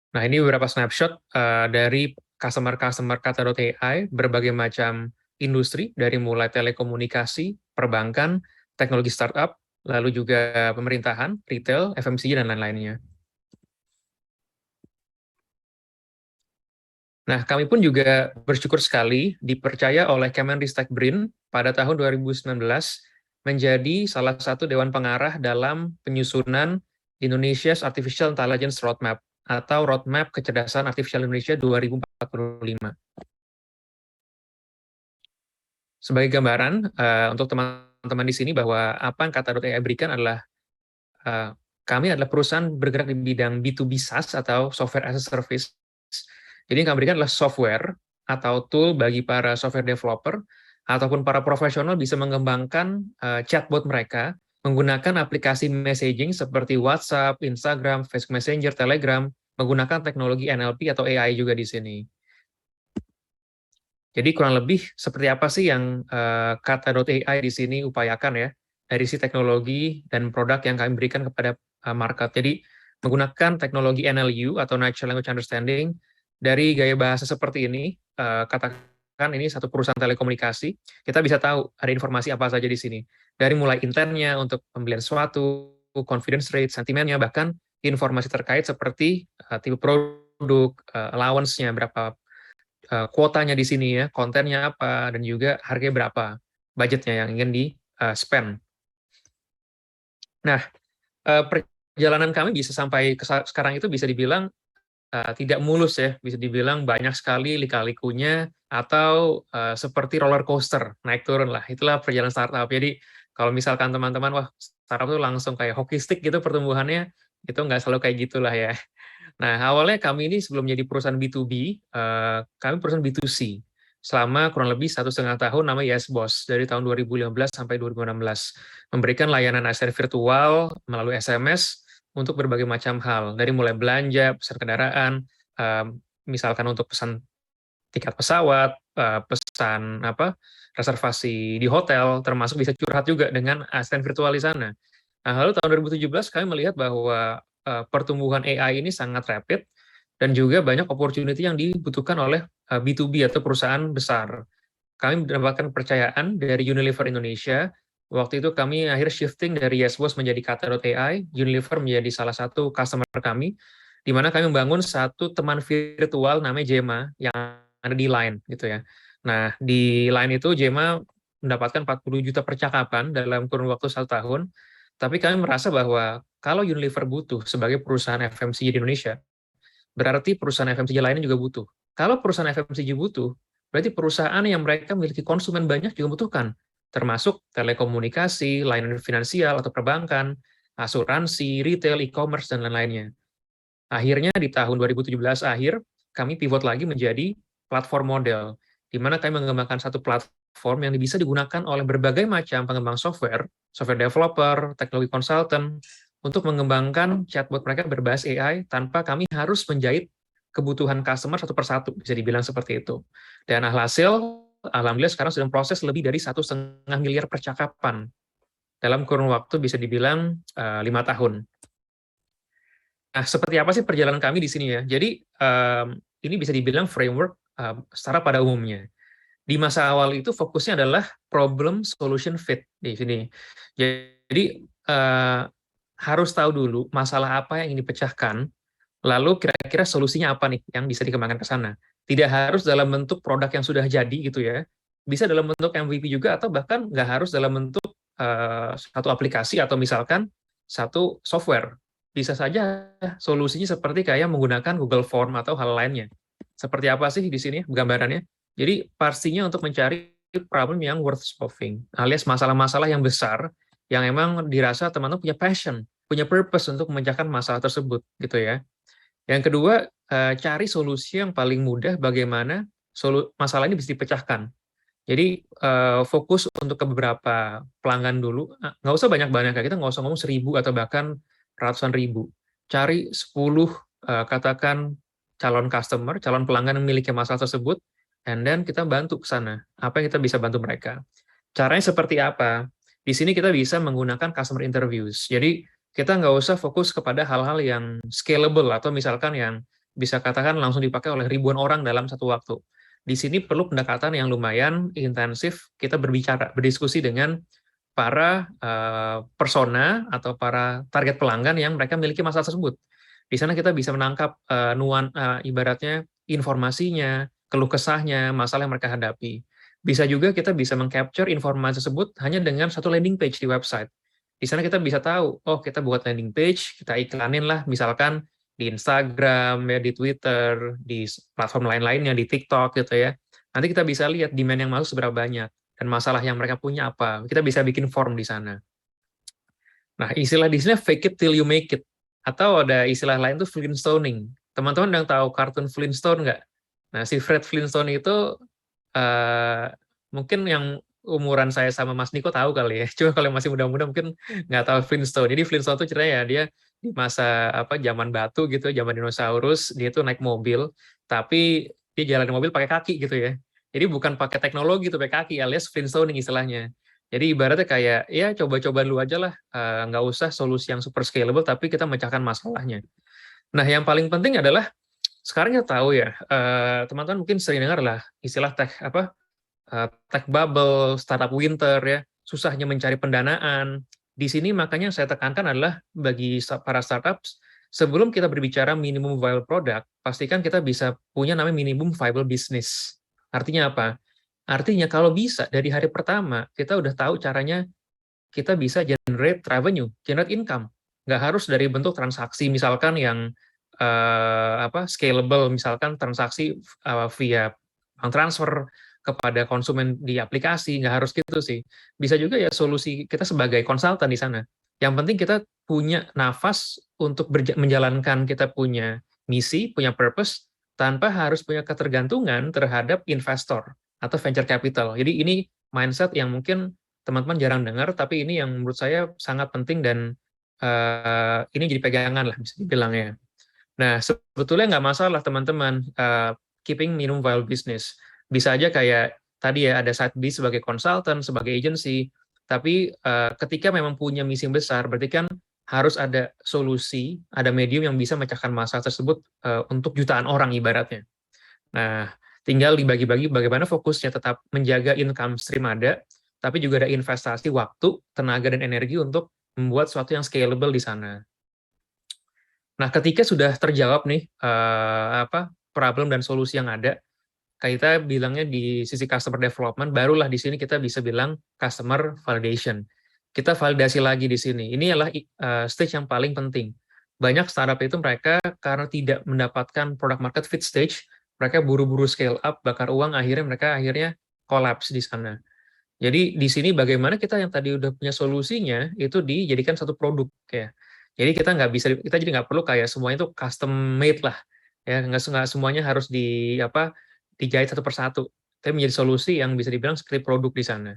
Nah, ini beberapa snapshot dari customer-customer Kata.ai, berbagai macam industri, dari mulai telekomunikasi, perbankan, teknologi startup, lalu juga pemerintahan, retail, FMCG, dan lain-lainnya. Nah, kami pun juga bersyukur sekali dipercaya oleh Kemenristek BRIN pada tahun 2019 menjadi salah satu Dewan Pengarah dalam penyusunan Indonesia's Artificial Intelligence Roadmap atau Roadmap Kecerdasan Artifisial Indonesia 2045. Sebagai gambaran, untuk teman-teman di sini bahwa apa yang Kata.ai berikan adalah kami adalah perusahaan bergerak di bidang B2B SaaS atau Software as a Service. Jadi yang kami berikan adalah software atau tool bagi para software developer ataupun para profesional bisa mengembangkan chatbot mereka menggunakan aplikasi messaging seperti WhatsApp, Instagram, Facebook Messenger, Telegram, menggunakan teknologi NLP atau AI juga di sini. Jadi kurang lebih seperti apa sih yang Kata.ai di sini upayakan ya, dari sisi teknologi dan produk yang kami berikan kepada market. Jadi menggunakan teknologi NLU atau Natural Language Understanding, dari gaya bahasa seperti ini, katakan ini satu perusahaan telekomunikasi, kita bisa tahu ada informasi apa saja di sini. Dari mulai intentnya untuk pembelian sesuatu, confidence rate, sentimennya, bahkan informasi terkait seperti tipe produk, allowance-nya, berapa kuotanya di sini ya, kontennya apa, dan juga harganya berapa, budgetnya yang ingin di-spend. Nah, perjalanan kami bisa sampai sekarang itu bisa dibilang tidak mulus ya, bisa dibilang banyak sekali lika-likunya, atau seperti roller coaster, naik turun lah, itulah perjalanan startup. Jadi kalau misalkan teman-teman, wah startup itu langsung kayak hockey stick gitu pertumbuhannya, itu nggak selalu kayak gitulah ya. Nah, awalnya kami ini sebelum menjadi perusahaan B2B, kami perusahaan B2C. Selama kurang lebih 1,5 tahun namanya YesBoss, dari tahun 2015 sampai 2016. Memberikan layanan ASR virtual melalui SMS untuk berbagai macam hal, dari mulai belanja, pesan kendaraan, misalkan untuk pesan tiket pesawat, pesan reservasi di hotel, termasuk bisa curhat juga dengan asisten virtual di sana. Nah, lalu tahun 2017 kami melihat bahwa pertumbuhan AI ini sangat rapid dan juga banyak opportunity yang dibutuhkan oleh B2B atau perusahaan besar. Kami mendapatkan kepercayaan dari Unilever Indonesia. Waktu itu kami akhirnya shifting dari YesBoss menjadi Kata.ai. Unilever menjadi salah satu customer kami, di mana kami membangun satu teman virtual namanya Jema yang ada di Line gitu ya. Nah, di Line itu Jema mendapatkan 40 juta percakapan dalam kurun waktu 1 tahun. Tapi kami merasa bahwa kalau Unilever butuh sebagai perusahaan FMCG di Indonesia, berarti perusahaan FMCG lainnya juga butuh. Kalau perusahaan FMCG butuh, berarti perusahaan yang mereka memiliki konsumen banyak juga butuhkan, termasuk telekomunikasi, layanan finansial atau perbankan, asuransi, retail, e-commerce, dan lain-lainnya. Akhirnya di tahun 2017 akhir, kami pivot lagi menjadi platform model, di mana kami mengembangkan satu platform yang bisa digunakan oleh berbagai macam pengembang software, software developer, teknologi consultant, untuk mengembangkan chatbot mereka berbasis AI tanpa kami harus menjahit kebutuhan customer satu persatu, bisa dibilang seperti itu. Dan alhasil, alhamdulillah sekarang sudah proses lebih dari 1,5 miliar percakapan dalam kurun waktu bisa dibilang 5 tahun. Nah, seperti apa sih perjalanan kami di sini ya? Jadi, ini bisa dibilang framework secara pada umumnya. Di masa awal itu fokusnya adalah problem solution fit di sini. Jadi, harus tahu dulu masalah apa yang ingin dipecahkan, lalu kira-kira solusinya apa nih yang bisa dikembangkan ke sana. Tidak harus dalam bentuk produk yang sudah jadi gitu ya. Bisa dalam bentuk MVP juga, atau bahkan nggak harus dalam bentuk satu aplikasi atau misalkan satu software. Bisa saja solusinya seperti kayak menggunakan Google Form atau hal lainnya. Seperti apa sih di sini gambarannya? Jadi pastinya untuk mencari problem yang worth solving, alias masalah-masalah yang besar yang emang dirasa teman-teman punya passion, punya purpose untuk memecahkan masalah tersebut gitu ya. Yang kedua, cari solusi yang paling mudah bagaimana masalah ini bisa dipecahkan. Jadi fokus untuk ke beberapa pelanggan dulu, nggak usah banyak-banyak, kita nggak usah ngomong 1.000 atau bahkan ratusan ribu. Cari 10 katakan calon customer, calon pelanggan yang memiliki masalah tersebut, and then kita bantu ke sana. Apa yang kita bisa bantu mereka? Caranya seperti apa? Di sini kita bisa menggunakan customer interviews. Jadi kita nggak usah fokus kepada hal-hal yang scalable atau misalkan yang bisa katakan langsung dipakai oleh ribuan orang dalam satu waktu. Di sini perlu pendekatan yang lumayan intensif, kita berbicara, berdiskusi dengan para persona atau para target pelanggan yang mereka memiliki masalah tersebut. Di sana kita bisa menangkap ibaratnya informasinya, keluh kesahnya, masalah yang mereka hadapi. Bisa juga kita bisa meng-capture informasi tersebut hanya dengan satu landing page di website. Di sana kita bisa tahu, oh kita buat landing page, kita iklanin lah, misalkan di Instagram, ya, di Twitter, di platform lain-lainnya, di TikTok gitu ya. Nanti kita bisa lihat demand yang masuk seberapa banyak, dan masalah yang mereka punya apa. Kita bisa bikin form di sana. Nah, istilah di sini fake it till you make it. Atau ada istilah lain tuh Flintstoning. Teman-teman yang tahu kartun Flintstone nggak? Nah, si Fred Flintstone itu mungkin yang umuran saya sama Mas Niko tahu kali ya. Cuma kalau yang masih muda-muda mungkin nggak tahu Flintstone. Jadi Flintstone itu ceritanya ya dia di masa zaman batu gitu, zaman dinosaurus, dia tuh naik mobil, tapi dia jalan mobil pakai kaki gitu ya. Jadi bukan pakai teknologi tuh, pakai kaki, alias Flintstoning istilahnya. Jadi ibaratnya kayak ya coba-coba dulu aja lah, nggak usah solusi yang super scalable, tapi kita memecahkan masalahnya. Nah, yang paling penting adalah sekarang kita tahu ya, teman-teman mungkin sering dengar lah istilah tech bubble, startup winter ya, susahnya mencari pendanaan. Di sini makanya saya tekankan adalah bagi para startups, sebelum kita berbicara minimum viable product, pastikan kita bisa punya namanya minimum viable business. Artinya apa? Artinya kalau bisa dari hari pertama kita udah tahu caranya kita bisa generate revenue, generate income. Nggak harus dari bentuk transaksi misalkan yang scalable, misalkan transaksi via bank transfer kepada konsumen di aplikasi, nggak harus gitu sih. Bisa juga ya solusi kita sebagai konsultan di sana. Yang penting kita punya nafas untuk menjalankan kita punya misi, punya purpose, tanpa harus punya ketergantungan terhadap investor atau venture capital. Jadi ini mindset yang mungkin teman-teman jarang dengar, tapi ini yang menurut saya sangat penting dan ini jadi pegangan lah bisa dibilangnya. Nah, sebetulnya nggak masalah teman-teman keeping minimum viable business. Bisa aja kayak tadi ya ada side B sebagai consultant, sebagai agency, tapi ketika memang punya misi yang besar, berarti kan harus ada solusi, ada medium yang bisa memecahkan masalah tersebut untuk jutaan orang ibaratnya. Nah, tinggal dibagi-bagi bagaimana fokusnya tetap menjaga income stream ada, tapi juga ada investasi waktu, tenaga, dan energi untuk membuat sesuatu yang scalable di sana. Nah, ketika sudah terjawab nih problem dan solusi yang ada, kita bilangnya di sisi customer development, barulah di sini kita bisa bilang customer validation. Kita validasi lagi di sini. Ini adalah stage yang paling penting. Banyak startup itu mereka karena tidak mendapatkan product market fit stage, mereka buru-buru scale up, bakar uang, akhirnya collapse di sana. Jadi di sini bagaimana kita yang tadi udah punya solusinya itu dijadikan satu produk ya. Jadi kita jadi nggak perlu kayak semuanya itu custom made lah ya, nggak semuanya harus dijahit satu persatu. Tapi menjadi solusi yang bisa dibilang seperti produk di sana.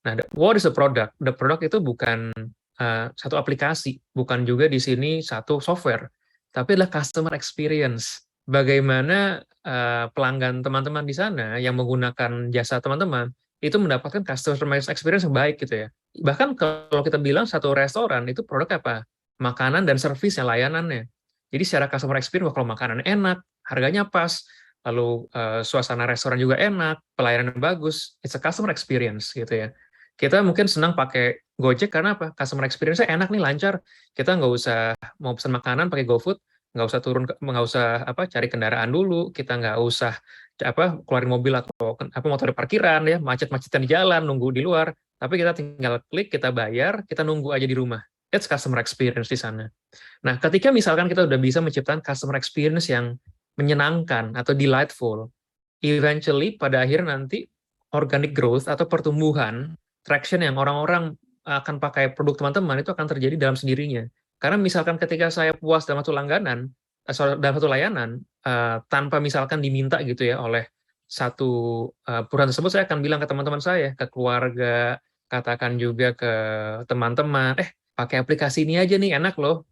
Nah, what is the product? The product itu bukan satu aplikasi, bukan juga di sini satu software, tapi adalah customer experience. Bagaimana pelanggan teman-teman di sana yang menggunakan jasa teman-teman itu mendapatkan customer experience yang baik gitu ya. Bahkan kalau kita bilang satu restoran itu produk apa? Makanan dan servis yang layanannya. Jadi secara customer experience, kalau makanan enak, harganya pas, lalu suasana restoran juga enak, pelayanan bagus, it's a customer experience gitu ya. Kita mungkin senang pakai Gojek karena apa? Customer experience-nya enak nih, lancar. Kita nggak usah mau pesan makanan pakai GoFood, nggak usah cari kendaraan dulu, kita nggak usah keluarin mobil atau motor di parkiran ya, macet-macetan di jalan, nunggu di luar. Tapi kita tinggal klik, kita bayar, kita nunggu aja di rumah. It's customer experience di sana. Nah, ketika misalkan kita udah bisa menciptakan customer experience yang menyenangkan atau delightful, eventually pada akhirnya nanti organic growth atau pertumbuhan, traction yang orang-orang akan pakai produk teman-teman itu akan terjadi dalam sendirinya. Karena misalkan ketika saya puas dalam satu langganan, dalam satu layanan, tanpa misalkan diminta gitu ya oleh satu perusahaan tersebut, saya akan bilang ke teman-teman saya, ke keluarga, katakan juga ke teman-teman, pakai aplikasi ini aja nih, enak loh.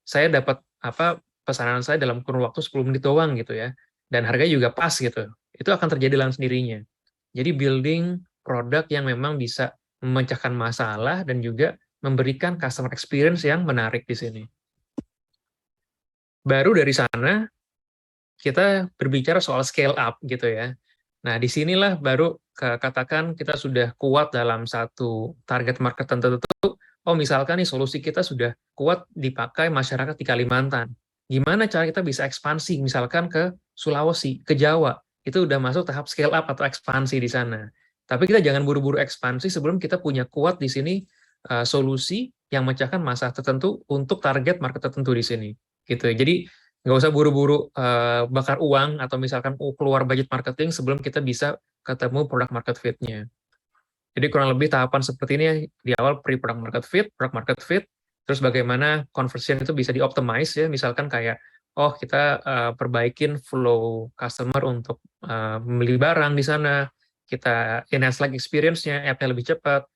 Saya dapat pesanan saya dalam kurun waktu 10 menit doang gitu ya. Dan harganya juga pas gitu. Itu akan terjadi dalam sendirinya. Jadi building produk yang memang bisa memecahkan masalah dan juga memberikan customer experience yang menarik di sini. Baru dari sana kita berbicara soal scale up gitu ya. Nah, disinilah baru katakan kita sudah kuat dalam satu target market tertentu. Oh, misalkan nih solusi kita sudah kuat dipakai masyarakat di Kalimantan. Gimana cara kita bisa ekspansi misalkan ke Sulawesi, ke Jawa? Itu udah masuk tahap scale up atau ekspansi di sana. Tapi kita jangan buru-buru ekspansi sebelum kita punya kuat di sini solusi yang memecahkan masalah tertentu untuk target market tertentu di sini. Gitu ya. Jadi nggak usah buru-buru bakar uang atau misalkan keluar budget marketing sebelum kita bisa ketemu product market fit-nya. Jadi kurang lebih tahapan seperti ini di awal pre-product market fit, product market fit, terus bagaimana conversion itu bisa di-optimize ya, misalkan kayak kita perbaikin flow customer untuk membeli barang di sana, kita enhance lagi experience-nya, app-nya lebih cepat.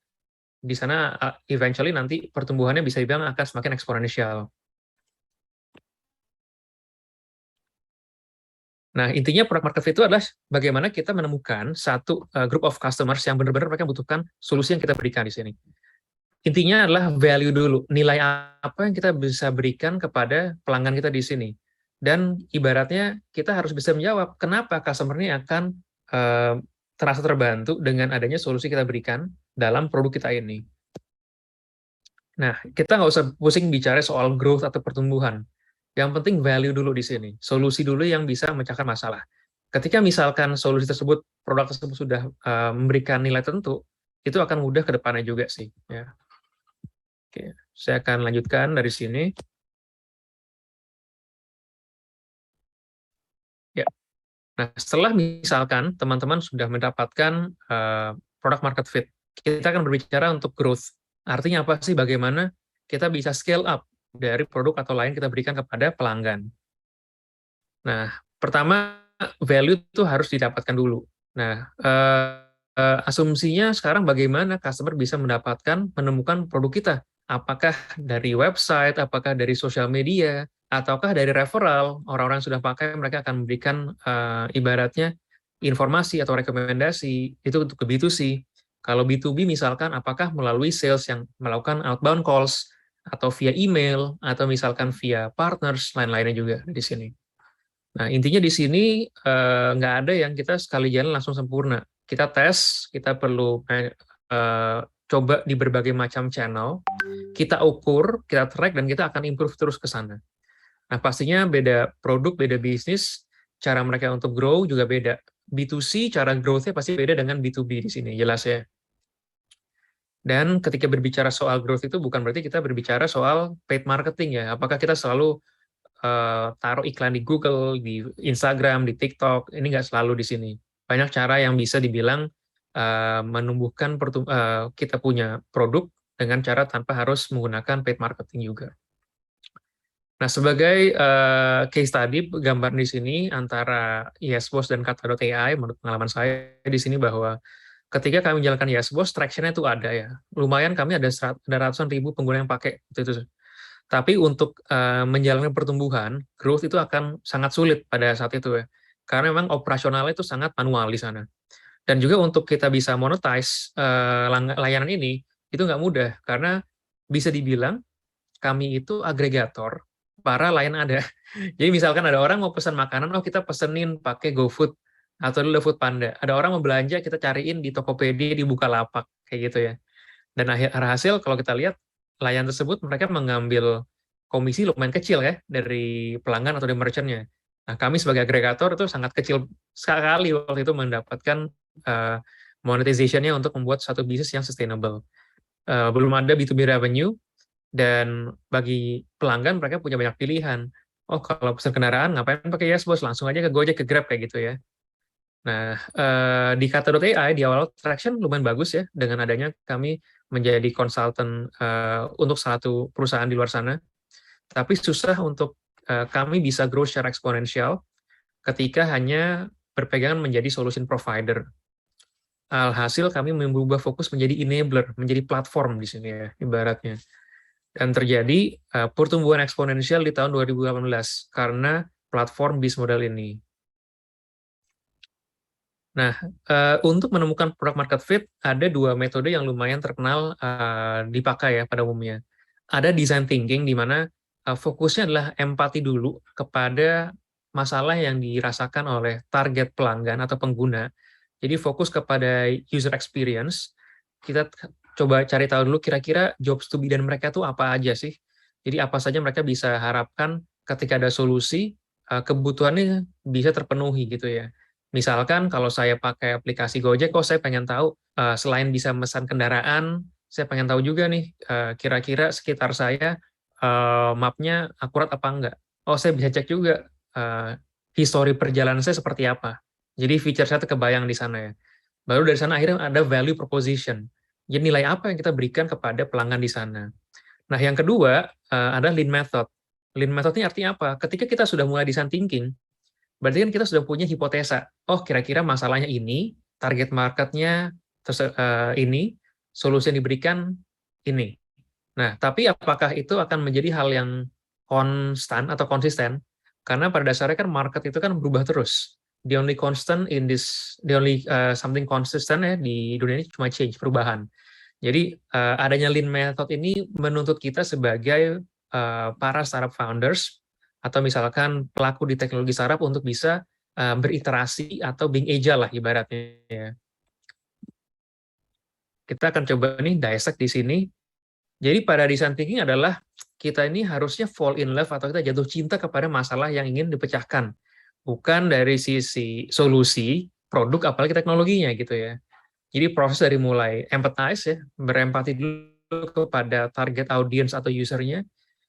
Di sana eventually nanti pertumbuhannya bisa dibilang akan semakin eksponensial. Nah, intinya product market fit itu adalah bagaimana kita menemukan satu group of customers yang benar-benar mereka butuhkan solusi yang kita berikan di sini. Intinya adalah value dulu, nilai apa yang kita bisa berikan kepada pelanggan kita di sini. Dan ibaratnya kita harus bisa menjawab kenapa customer ini akan terasa terbantu dengan adanya solusi kita berikan dalam produk kita ini. Nah, kita nggak usah pusing bicara soal growth atau pertumbuhan. Yang penting value dulu di sini, solusi dulu yang bisa memecahkan masalah. Ketika misalkan solusi tersebut, produk tersebut sudah memberikan nilai tertentu, itu akan mudah ke depannya juga sih. Ya. Oke, saya akan lanjutkan dari sini. Ya. Nah, setelah misalkan teman-teman sudah mendapatkan product market fit, kita akan berbicara untuk growth. Artinya apa sih? Bagaimana kita bisa scale up dari produk atau lain kita berikan kepada pelanggan. Nah, pertama value itu harus didapatkan dulu. Nah, asumsinya sekarang bagaimana customer bisa menemukan produk kita? Apakah dari website, apakah dari sosial media, ataukah dari referral, orang-orang yang sudah pakai mereka akan memberikan ibaratnya informasi atau rekomendasi, itu untuk ke B2C. Kalau B2B misalkan apakah melalui sales yang melakukan outbound calls, atau via email, atau misalkan via partners, lain-lainnya juga di sini. Nah, intinya di sini nggak ada yang kita sekali jalan langsung sempurna. Kita tes, kita perlu coba di berbagai macam channel, kita ukur, kita track, dan kita akan improve terus ke sana. Nah, pastinya beda produk, beda bisnis, cara mereka untuk grow juga beda. B2C, cara growth-nya pasti beda dengan B2B di sini, jelas ya. Dan ketika berbicara soal growth itu bukan berarti kita berbicara soal paid marketing ya. Apakah kita selalu taruh iklan di Google, di Instagram, di TikTok, ini nggak selalu di sini. Banyak cara yang bisa dibilang menumbuhkan kita punya produk dengan cara tanpa harus menggunakan paid marketing juga. Nah, sebagai case study, gambar di sini antara YesBoss dan Kata.ai, menurut pengalaman saya di sini bahwa ketika kami menjalankan YesBoss, traction-nya itu ada ya. Lumayan kami ada ratusan ribu pengguna yang pakai itu. Tapi untuk menjalankan pertumbuhan, growth itu akan sangat sulit pada saat itu ya. Karena memang operasionalnya itu sangat manual di sana. Dan juga untuk kita bisa monetize layanan ini, itu nggak mudah. Karena bisa dibilang kami itu agregator para layanan ada. Jadi misalkan ada orang mau pesan makanan, oh kita pesenin pakai GoFood atau dulu Foodpanda. Ada orang mau belanja, kita cariin di Tokopedia, di Bukalapak, kayak gitu ya. Dan hasil kalau kita lihat, layanan tersebut mereka mengambil komisi lumayan kecil ya dari pelanggan atau dari merchant-nya. Nah, kami sebagai agregator itu sangat kecil sekali waktu itu mendapatkan monetization-nya untuk membuat satu bisnis yang sustainable. Belum ada B2B revenue, dan bagi pelanggan mereka punya banyak pilihan. Oh, kalau pesan kendaraan ngapain pakai YesBoss? Langsung aja ke Gojek, ke Grab kayak gitu ya. Nah, di Kata.ai di awal traction lumayan bagus ya, dengan adanya kami menjadi konsultan untuk satu perusahaan di luar sana. Tapi susah untuk kami bisa grow secara eksponensial ketika hanya berpegangan menjadi solution provider. Alhasil kami berubah fokus menjadi enabler, menjadi platform di sini ya, ibaratnya. Dan terjadi pertumbuhan eksponensial di tahun 2018 karena platform bisnis model ini. Nah, untuk menemukan product market fit, ada dua metode yang lumayan terkenal dipakai ya pada umumnya. Ada design thinking, di mana fokusnya adalah empati dulu kepada masalah yang dirasakan oleh target pelanggan atau pengguna. Jadi fokus kepada user experience, kita coba cari tahu dulu kira-kira jobs to be dan mereka tuh apa aja sih. Jadi apa saja mereka bisa harapkan ketika ada solusi, kebutuhannya bisa terpenuhi gitu ya. Misalkan kalau saya pakai aplikasi Gojek, kok saya pengen tahu selain bisa memesan kendaraan, saya pengen tahu juga nih kira-kira sekitar saya mapnya akurat apa enggak. Oh, saya bisa cek juga histori perjalanan saya seperti apa. Jadi feature saya kebayang di sana ya. Baru dari sana akhirnya ada value proposition. Jadi nilai apa yang kita berikan kepada pelanggan di sana. Nah, yang kedua ada lean method. Lean method ini artinya apa? Ketika kita sudah mulai design thinking, berarti kan kita sudah punya hipotesa. Oh, kira-kira masalahnya ini, target marketnya ini, solusi yang diberikan ini. Nah, tapi apakah itu akan menjadi hal yang konstan atau konsisten? Karena pada dasarnya kan market itu kan berubah terus. The only constant in this, the only something consistent ya di dunia ini cuma change, perubahan. Jadi adanya lean method ini menuntut kita sebagai para startup founders atau misalkan pelaku di teknologi startup untuk bisa beriterasi atau being agile lah ibaratnya. Ya. Kita akan coba nih dissect di sini. Jadi pada design thinking adalah kita ini harusnya fall in love atau kita jatuh cinta kepada masalah yang ingin dipecahkan. Bukan dari sisi solusi, produk, apalagi teknologinya gitu ya. Jadi proses dari mulai empathize ya, berempati dulu kepada target audience atau usernya,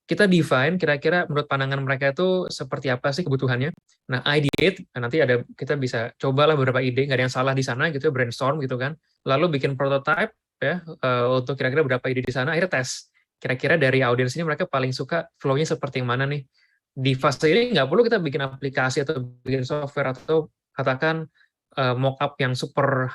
kita define kira-kira menurut pandangan mereka itu seperti apa sih kebutuhannya. Nah, ideate, nanti ada kita bisa cobalah beberapa ide, nggak ada yang salah di sana gitu, brainstorm gitu kan. Lalu bikin prototype ya untuk kira-kira berapa ide di sana, akhirnya tes. Kira-kira dari audiens ini mereka paling suka flow-nya seperti yang mana nih. Di fase ini nggak perlu kita bikin aplikasi atau bikin software atau katakan mockup yang super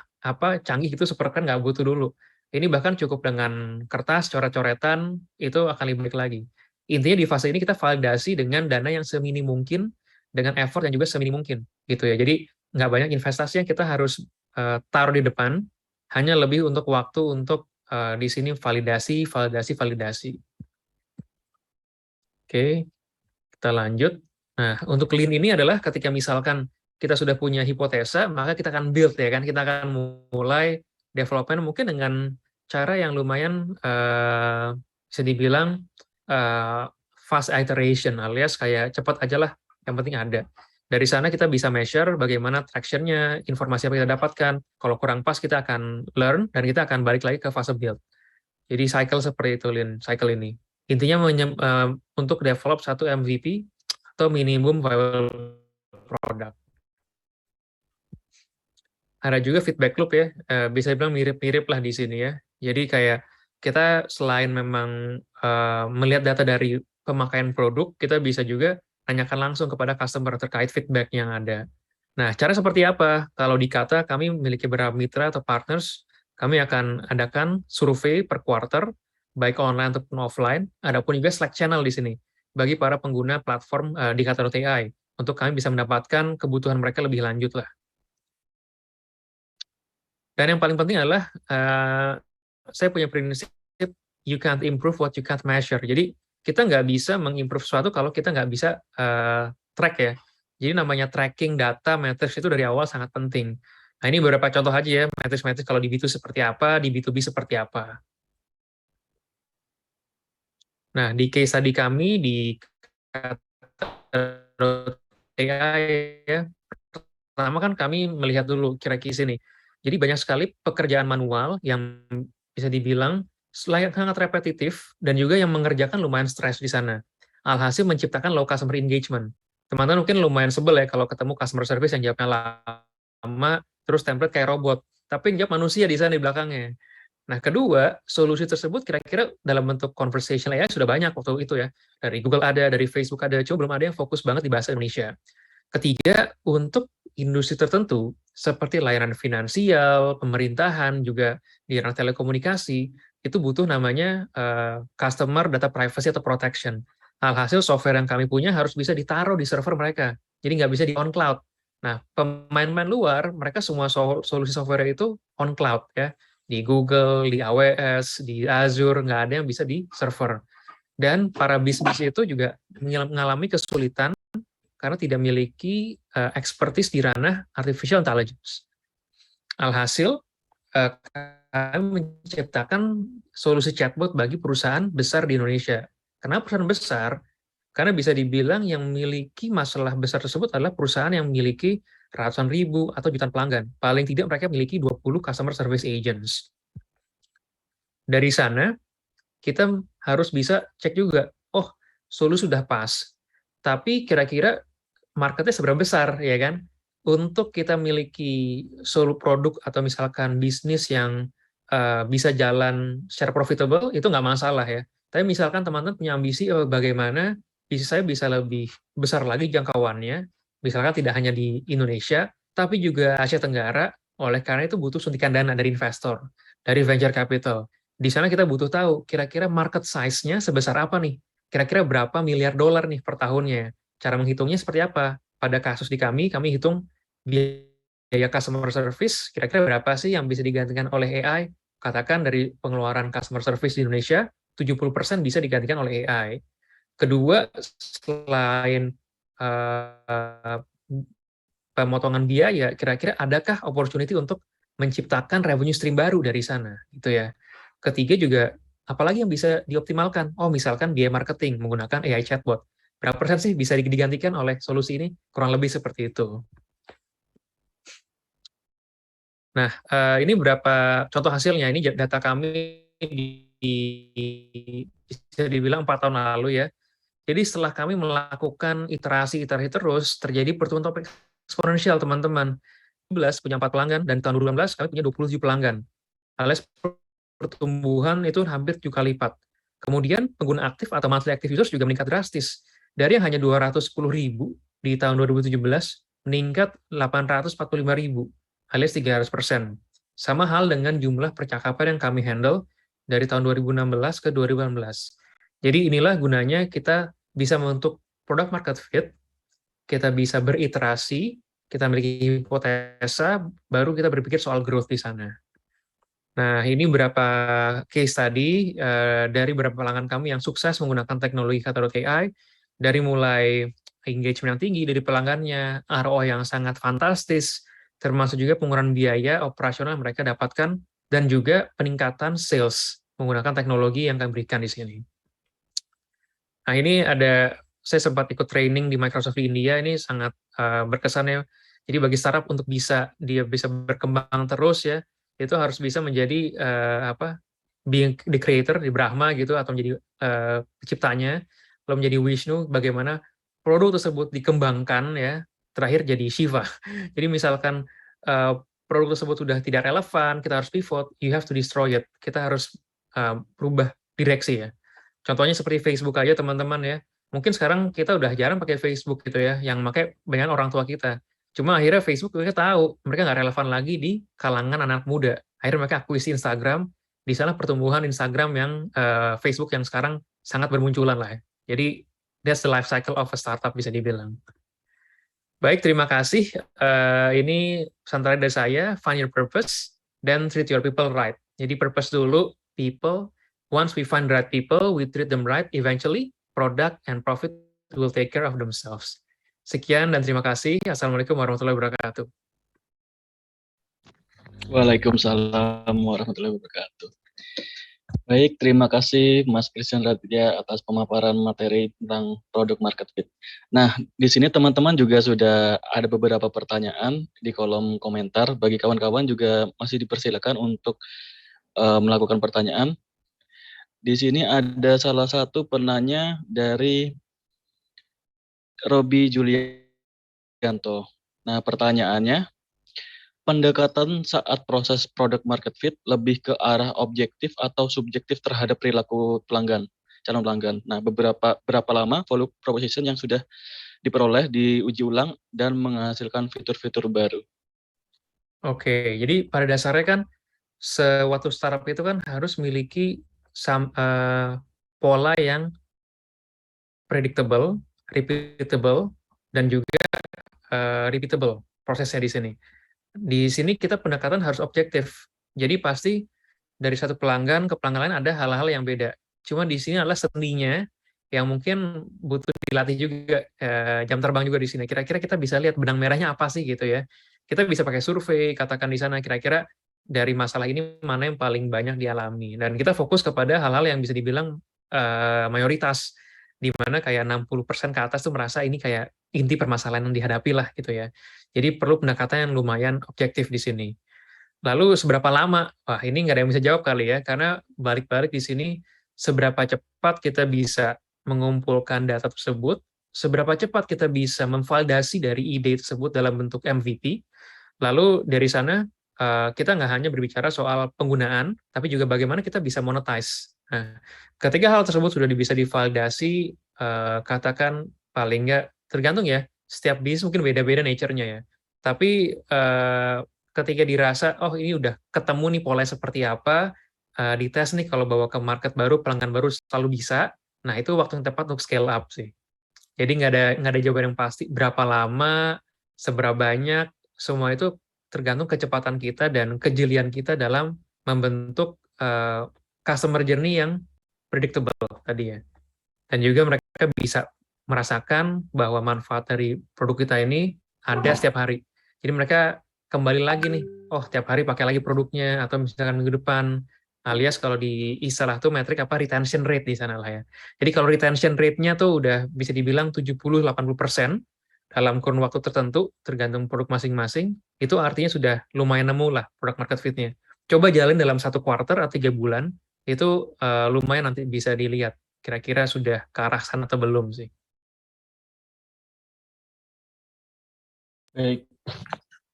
canggih itu super kan nggak butuh dulu. Ini bahkan cukup dengan kertas, coret-coretan itu akan lebih baik lagi. Intinya di fase ini kita validasi dengan dana yang semini mungkin, dengan effort yang juga semini mungkin, gitu ya. Jadi nggak banyak investasi yang kita harus taruh di depan, hanya lebih untuk waktu untuk di sini validasi. Oke, kita lanjut. Nah, untuk lean ini adalah ketika misalkan kita sudah punya hipotesa, maka kita akan build ya kan, kita akan mulai development mungkin dengan cara yang lumayan bisa dibilang fast iteration, alias kayak cepat aja lah, yang penting ada. Dari sana kita bisa measure bagaimana traction-nya, informasi apa yang kita dapatkan. Kalau kurang pas kita akan learn, dan kita akan balik lagi ke fase build. Jadi cycle seperti itu, Lin, cycle ini. Intinya untuk develop satu MVP, atau minimum viable product. Ada juga feedback loop ya, bisa dibilang mirip-mirip lah di sini ya. Jadi kayak kita selain memang melihat data dari pemakaian produk, kita bisa juga tanyakan langsung kepada customer terkait feedback yang ada. Nah, cara seperti apa? Kalau di Kata, kami memiliki beberapa mitra atau partners, kami akan adakan survei per quarter, baik online ataupun offline, adapun juga Slack channel di sini, bagi para pengguna platform di Kata.ai, untuk kami bisa mendapatkan kebutuhan mereka lebih lanjut lah. Dan yang paling penting adalah saya punya prinsip you can't improve what you can't measure. Jadi kita nggak bisa mengimprove sesuatu kalau kita nggak bisa track ya. Jadi namanya tracking data metrics itu dari awal sangat penting. Nah ini beberapa contoh aja ya, metrics kalau di B2 seperti apa, di B2B seperti apa. Nah di case study kami di AI ya, pertama kan kami melihat dulu kira-kira sini. Jadi banyak sekali pekerjaan manual yang bisa dibilang sangat repetitif dan juga yang mengerjakan lumayan stres di sana. Alhasil menciptakan low customer engagement. Teman-teman mungkin lumayan sebel ya kalau ketemu customer service yang jawabnya lama, terus template kayak robot. Tapi yang jawab manusia di sana di belakangnya. Nah, kedua, solusi tersebut kira-kira dalam bentuk conversational AI sudah banyak waktu itu ya. Dari Google ada, dari Facebook ada, cuma belum ada yang fokus banget di bahasa Indonesia. Ketiga, untuk industri tertentu, seperti layanan finansial, pemerintahan, juga di ranah telekomunikasi, itu butuh namanya customer data privacy atau protection. Alhasil software yang kami punya harus bisa ditaruh di server mereka, jadi nggak bisa di on cloud. Nah, pemain-pemain luar, mereka semua solusi software itu on cloud, ya, di Google, di AWS, di Azure, nggak ada yang bisa di server. Dan para bisnis itu juga mengalami kesulitan karena tidak memiliki expertise di ranah artificial intelligence. Alhasil, kami menciptakan solusi chatbot bagi perusahaan besar di Indonesia. Kenapa perusahaan besar? Karena bisa dibilang yang memiliki masalah besar tersebut adalah perusahaan yang memiliki ratusan ribu atau jutaan pelanggan. Paling tidak mereka memiliki 20 customer service agents. Dari sana, kita harus bisa cek juga, oh, solusi sudah pas, tapi kira-kira marketnya seberapa besar, ya kan? Untuk kita miliki solu produk atau misalkan bisnis yang bisa jalan secara profitable, itu nggak masalah ya. Tapi misalkan teman-teman punya ambisi, bagaimana bisnis saya bisa lebih besar lagi jangkauannya, misalkan tidak hanya di Indonesia, tapi juga Asia Tenggara, oleh karena itu butuh suntikan dana dari investor, dari venture capital. Di sana kita butuh tahu, kira-kira market size-nya sebesar apa nih? Kira-kira berapa miliar dolar nih per tahunnya? Cara menghitungnya seperti apa? Pada kasus di kami hitung biaya customer service, kira-kira berapa sih yang bisa digantikan oleh AI? Katakan dari pengeluaran customer service di Indonesia, 70% bisa digantikan oleh AI. Kedua, selain pemotongan biaya, kira-kira adakah opportunity untuk menciptakan revenue stream baru dari sana? Gitu ya. Ketiga juga, apalagi yang bisa dioptimalkan? Oh, misalkan biaya marketing menggunakan AI chatbot. Berapa persen sih bisa digantikan oleh solusi ini? Kurang lebih seperti itu. Nah, ini beberapa contoh hasilnya. Ini data kami bisa dibilang 4 tahun lalu ya. Jadi setelah kami melakukan iterasi terus, terjadi pertumbuhan eksponensial, teman-teman. 2012 punya 4 pelanggan, dan tahun 2016 kami punya 27 pelanggan. Alias pertumbuhan itu hampir 7 kali lipat. Kemudian pengguna aktif atau monthly active users juga meningkat drastis. Dari yang hanya 210.000 di tahun 2017, meningkat 845.000, alias 300%. Sama hal dengan jumlah percakapan yang kami handle dari tahun 2016 ke 2018. Jadi inilah gunanya kita bisa membentuk product market fit, kita bisa beriterasi, kita memiliki hipotesa, baru kita berpikir soal growth di sana. Nah, ini beberapa case study dari beberapa pelanggan kami yang sukses menggunakan teknologi Kata.ai, dari mulai engagement yang tinggi dari pelanggannya, ROI yang sangat fantastis, termasuk juga pengurangan biaya operasional yang mereka dapatkan, dan juga peningkatan sales menggunakan teknologi yang kami berikan di sini. Nah, ini saya sempat ikut training di Microsoft di India, ini sangat berkesan ya. Jadi bagi startup untuk dia bisa berkembang terus ya, itu harus bisa menjadi being the creator di Brahma gitu, atau menjadi penciptanya, lalu menjadi Vishnu, bagaimana produk tersebut dikembangkan ya, terakhir jadi Shiva. Jadi misalkan produk tersebut sudah tidak relevan, kita harus pivot, you have to destroy it. Kita harus berubah direksi ya. Contohnya seperti Facebook aja teman-teman ya. Mungkin sekarang kita udah jarang pakai Facebook gitu ya, yang pakai banyak orang tua kita. Cuma akhirnya Facebook mereka tahu, mereka nggak relevan lagi di kalangan anak muda. Akhirnya mereka akuisi Instagram, di sana pertumbuhan Instagram yang Facebook yang sekarang sangat bermunculan lah ya. Jadi that's the life cycle of a startup bisa dibilang. Baik, terima kasih. Ini pesan terakhir dari saya, find your purpose, then treat your people right. Jadi purpose dulu, people. Once we find the right people, we treat them right, eventually product and profit will take care of themselves. Sekian dan terima kasih. Assalamualaikum warahmatullahi wabarakatuh. Waalaikumsalam warahmatullahi wabarakatuh. Baik, terima kasih Mas Christian Raditya atas pemaparan materi tentang product market fit. Nah, di sini teman-teman juga sudah ada beberapa pertanyaan di kolom komentar. Bagi kawan-kawan juga masih dipersilakan untuk melakukan pertanyaan. Di sini ada salah satu penanya dari Robi Julianto. Nah, pertanyaannya, pendekatan saat proses product market fit lebih ke arah objektif atau subjektif terhadap perilaku pelanggan, calon pelanggan. Nah, berapa lama value proposition yang sudah diperoleh, diuji ulang, dan menghasilkan fitur-fitur baru? Oke, jadi pada dasarnya kan suatu startup itu kan harus memiliki pola yang predictable, repeatable, dan juga repeatable prosesnya di sini. Di sini kita pendekatan harus objektif. Jadi pasti dari satu pelanggan ke pelanggan lain ada hal-hal yang beda. Cuma di sini adalah seninya yang mungkin butuh dilatih juga, jam terbang juga di sini. Kira-kira kita bisa lihat benang merahnya apa sih gitu ya. Kita bisa pakai survei, katakan di sana kira-kira dari masalah ini mana yang paling banyak dialami. Dan kita fokus kepada hal-hal yang bisa dibilang mayoritas, di mana kayak 60% ke atas tuh merasa ini kayak inti permasalahan yang dihadapi lah gitu ya. Jadi perlu pendekatan yang lumayan objektif di sini. Lalu seberapa lama? Wah, ini nggak ada yang bisa jawab kali ya, karena balik-balik di sini seberapa cepat kita bisa mengumpulkan data tersebut, seberapa cepat kita bisa memvalidasi dari ide tersebut dalam bentuk MVP. Lalu dari sana kita nggak hanya berbicara soal penggunaan, tapi juga bagaimana kita bisa monetize. Nah, ketika hal tersebut sudah bisa divalidasi, katakan paling nggak, tergantung ya, setiap bisnis mungkin beda-beda nature-nya ya. Tapi ketika dirasa, oh ini udah ketemu nih pola seperti apa, dites nih kalau bawa ke market baru, pelanggan baru selalu bisa, nah itu waktu yang tepat untuk scale up sih. Jadi nggak ada jawaban yang pasti, berapa lama, seberapa banyak, semua itu tergantung kecepatan kita dan kejelian kita dalam membentuk customer journey yang predictable tadi ya. Dan juga mereka bisa merasakan bahwa manfaat dari produk kita ini ada setiap hari. Jadi mereka kembali lagi nih, oh tiap hari pakai lagi produknya, atau misalkan minggu depan, alias kalau di istilah tuh metrik apa, retention rate di sana lah ya. Jadi kalau retention rate-nya tuh udah bisa dibilang 70-80% dalam kurun waktu tertentu, tergantung produk masing-masing, itu artinya sudah lumayan nemu lah produk market fit-nya. Coba jalin dalam 1 kuarter atau 3 bulan, itu lumayan nanti bisa dilihat kira-kira sudah ke arah sana atau belum sih. Baik,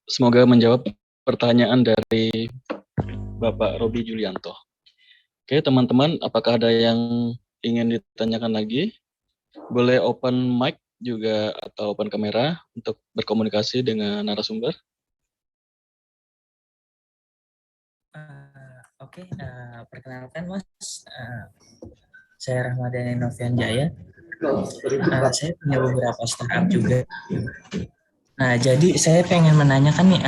semoga menjawab pertanyaan dari Bapak Robi Julianto. Oke, teman-teman, apakah ada yang ingin ditanyakan lagi? Boleh open mic juga atau open kamera untuk berkomunikasi dengan narasumber. Oke, perkenalkan Mas, saya Rahmadani Novian Jaya. Saya punya beberapa startup juga. Nah, jadi saya pengen menanyakan nih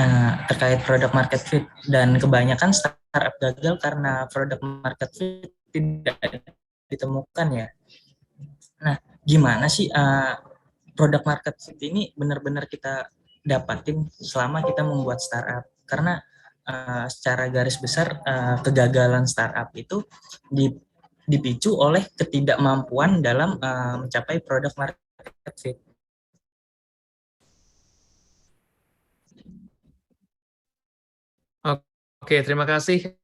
terkait product market fit, dan kebanyakan startup gagal karena product market fit tidak ditemukan ya. Nah, gimana sih product market fit ini benar-benar kita dapatin selama kita membuat startup? Karena secara garis besar kegagalan startup itu dipicu oleh ketidakmampuan dalam mencapai product market fit. Oke, terima kasih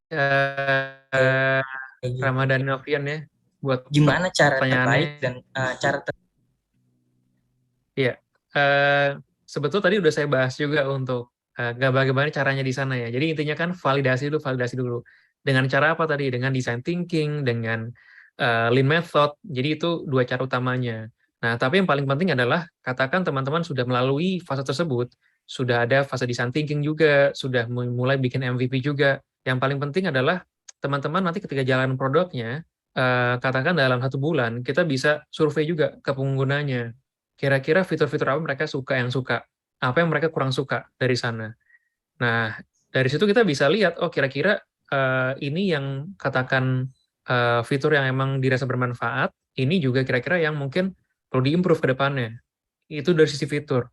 Ramadhan Novian ya buat gimana cara pertanyaannya. terbaik dan cara Iya, sebetulnya tadi udah saya bahas juga untuk bagaimana caranya di sana ya. Jadi intinya kan validasi dulu. Dengan cara apa tadi? Dengan design thinking, dengan lean method. Jadi itu dua cara utamanya. Nah, tapi yang paling penting adalah katakan teman-teman sudah melalui fase tersebut, sudah ada fase design thinking juga, sudah mulai bikin MVP juga. Yang paling penting adalah teman-teman nanti ketika jalan produknya, katakan dalam 1 bulan, kita bisa survei juga ke penggunanya. Kira-kira fitur-fitur apa mereka suka, apa yang mereka kurang suka dari sana. Nah, dari situ kita bisa lihat, oh kira-kira ini yang katakan fitur yang emang dirasa bermanfaat, ini juga kira-kira yang mungkin perlu diimprove ke depannya. Itu dari sisi fitur.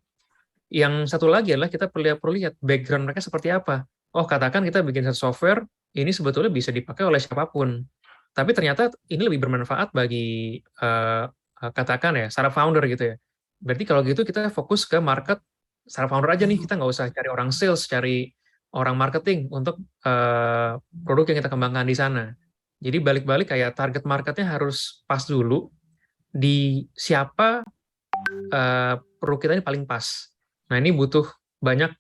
Yang satu lagi adalah kita perlu lihat background mereka seperti apa. Oh, katakan kita bikin satu software, ini sebetulnya bisa dipakai oleh siapapun. Tapi ternyata ini lebih bermanfaat bagi katakan ya, startup founder gitu ya. Berarti kalau gitu kita fokus ke market startup founder aja nih, kita nggak usah cari orang sales, cari orang marketing untuk produk yang kita kembangkan di sana. Jadi balik-balik kayak target marketnya harus pas dulu, di siapa produk kita ini paling pas. Nah ini butuh banyak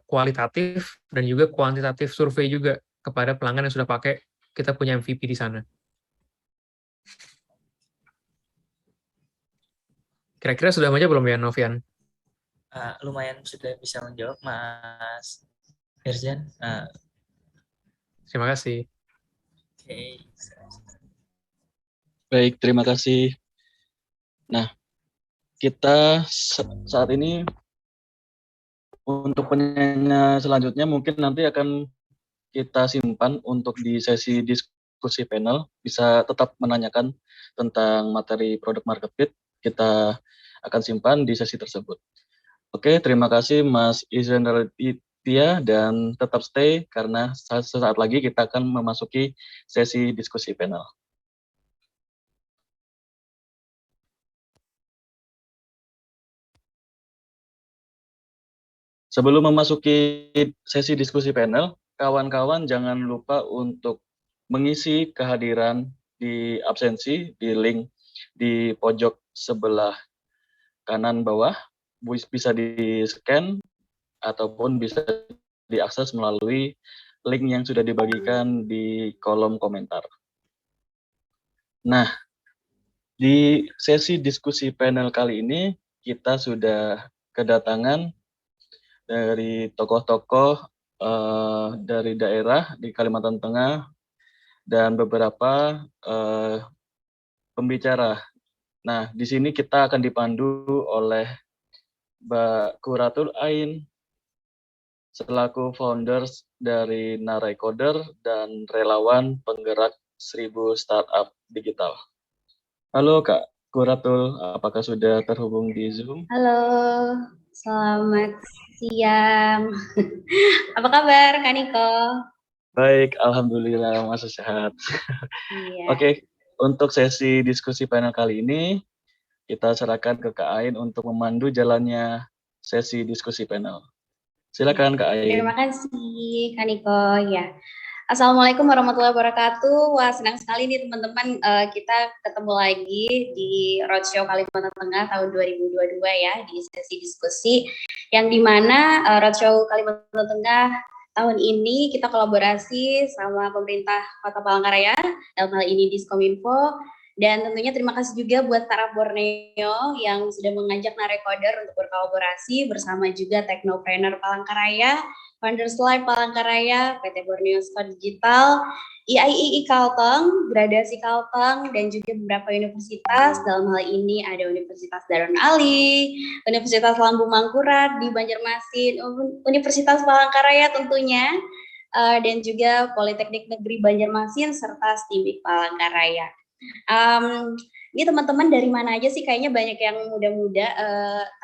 kualitatif dan juga kuantitatif survei juga kepada pelanggan yang sudah pakai kita punya MVP di sana. Kira-kira sudah aja belum ya, Novian? Lumayan sudah bisa menjawab, Mas Firjan. Terima kasih. Oke. Baik, terima kasih. Nah, kita saat ini untuk penanya selanjutnya mungkin nanti akan kita simpan untuk di sesi diskusi panel. Bisa tetap menanyakan tentang materi produk market fit, kita akan simpan di sesi tersebut. Oke, terima kasih Mas Izran Raditya dan tetap stay karena sesaat lagi kita akan memasuki sesi diskusi panel. Sebelum memasuki sesi diskusi panel, kawan-kawan jangan lupa untuk mengisi kehadiran di absensi di link di pojok sebelah kanan bawah, bisa di-scan ataupun bisa diakses melalui link yang sudah dibagikan di kolom komentar. Nah, di sesi diskusi panel kali ini kita sudah kedatangan dari tokoh-tokoh dari daerah di Kalimantan Tengah dan beberapa pembicara. Nah, di sini kita akan dipandu oleh Mbak Quratul Ain selaku founders dari Narecoder dan relawan penggerak 1000 startup digital. Halo Kak Quratul, apakah sudah terhubung di Zoom? Halo, selamat siang. Apa kabar Kak Niko? Baik, alhamdulillah masih sehat. Iya. Oke, untuk sesi diskusi panel kali ini kita serahkan ke Kak Ain untuk memandu jalannya sesi diskusi panel. Silakan Kak Ain. Terima kasih Kak Niko. Ya. Assalamualaikum warahmatullahi wabarakatuh. Wah, senang sekali nih teman-teman, kita ketemu lagi di Roadshow Kalimantan Tengah tahun 2022 ya, di sesi diskusi yang dimana Roadshow Kalimantan Tengah tahun ini kita kolaborasi sama pemerintah Kota Palangkaraya, dalam hal ini Diskominfo, dan tentunya terima kasih juga buat startup Borneo yang sudah mengajak Narecoder untuk berkolaborasi bersama juga Teknopreneur Palangkaraya, Founders Live Palangkaraya, PT Borneo Squad Digital, IAII Kalteng, Gradasi Kalteng, dan juga beberapa universitas. Dalam hal ini ada Universitas Darun Ali, Universitas Lambung Mangkurat di Banjarmasin, Universitas Palangkaraya tentunya, dan juga Politeknik Negeri Banjarmasin, serta STIMIK Palangkaraya. Ini teman-teman dari mana aja sih? Kayaknya banyak yang muda-muda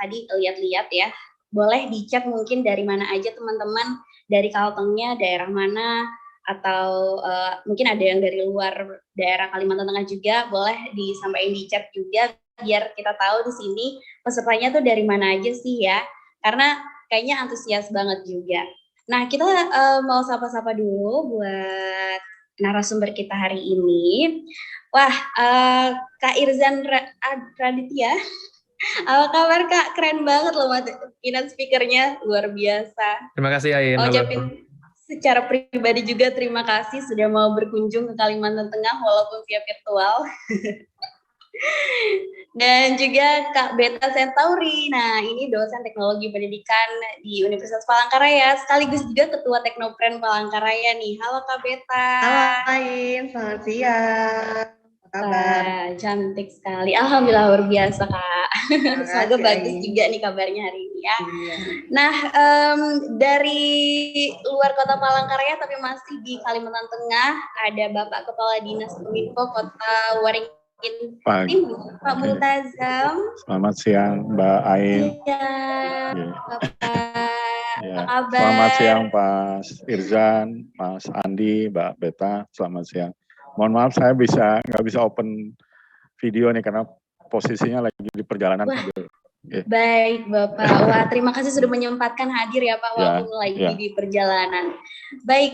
tadi lihat-lihat ya. Boleh dicek mungkin dari mana aja teman-teman, dari Kaltengnya, daerah mana, atau mungkin ada yang dari luar daerah Kalimantan Tengah juga, boleh disampaikan di chat juga, biar kita tahu di sini pesertanya tuh dari mana aja sih ya, karena kayaknya antusias banget juga. Nah, kita mau sapa-sapa dulu buat narasumber kita hari ini. Wah, Kak Irzan Raditya, Apa kabar Kak? Keren banget loh keynote speaker-nya, luar biasa. Terima kasih Ain. Mau Halo. ucapin secara pribadi juga terima kasih sudah mau berkunjung ke Kalimantan Tengah walaupun via virtual. Dan juga Kak Beta Centauri. Nah, ini dosen teknologi pendidikan di Universitas Palangkaraya, sekaligus juga ketua Teknopren Palangkaraya nih. Halo Kak Beta. Halo Ain, selamat siang. Apa kabar? Wah, cantik sekali. Alhamdulillah luar biasa Kak. Semoga Makasih, bagus Ain. juga nih kabarnya hari ini ya. Iya. Nah, dari luar kota Palangkaraya tapi masih di Kalimantan Tengah, ada Bapak Kepala Dinas Kominfo Kota Waringin Timur, Pak Multazam. Selamat siang, Mbak Ain. Iya, Bapak. Ya. Apa kabar? Selamat siang, Pak Irzan, Mas Andi, Mbak Beta. Selamat siang. Mohon maaf, saya nggak bisa open video nih karena posisinya lagi di perjalanan. Wah, baik Bapak. Wah, terima kasih sudah menyempatkan hadir ya Pak, walaupun lagi di perjalanan. Baik,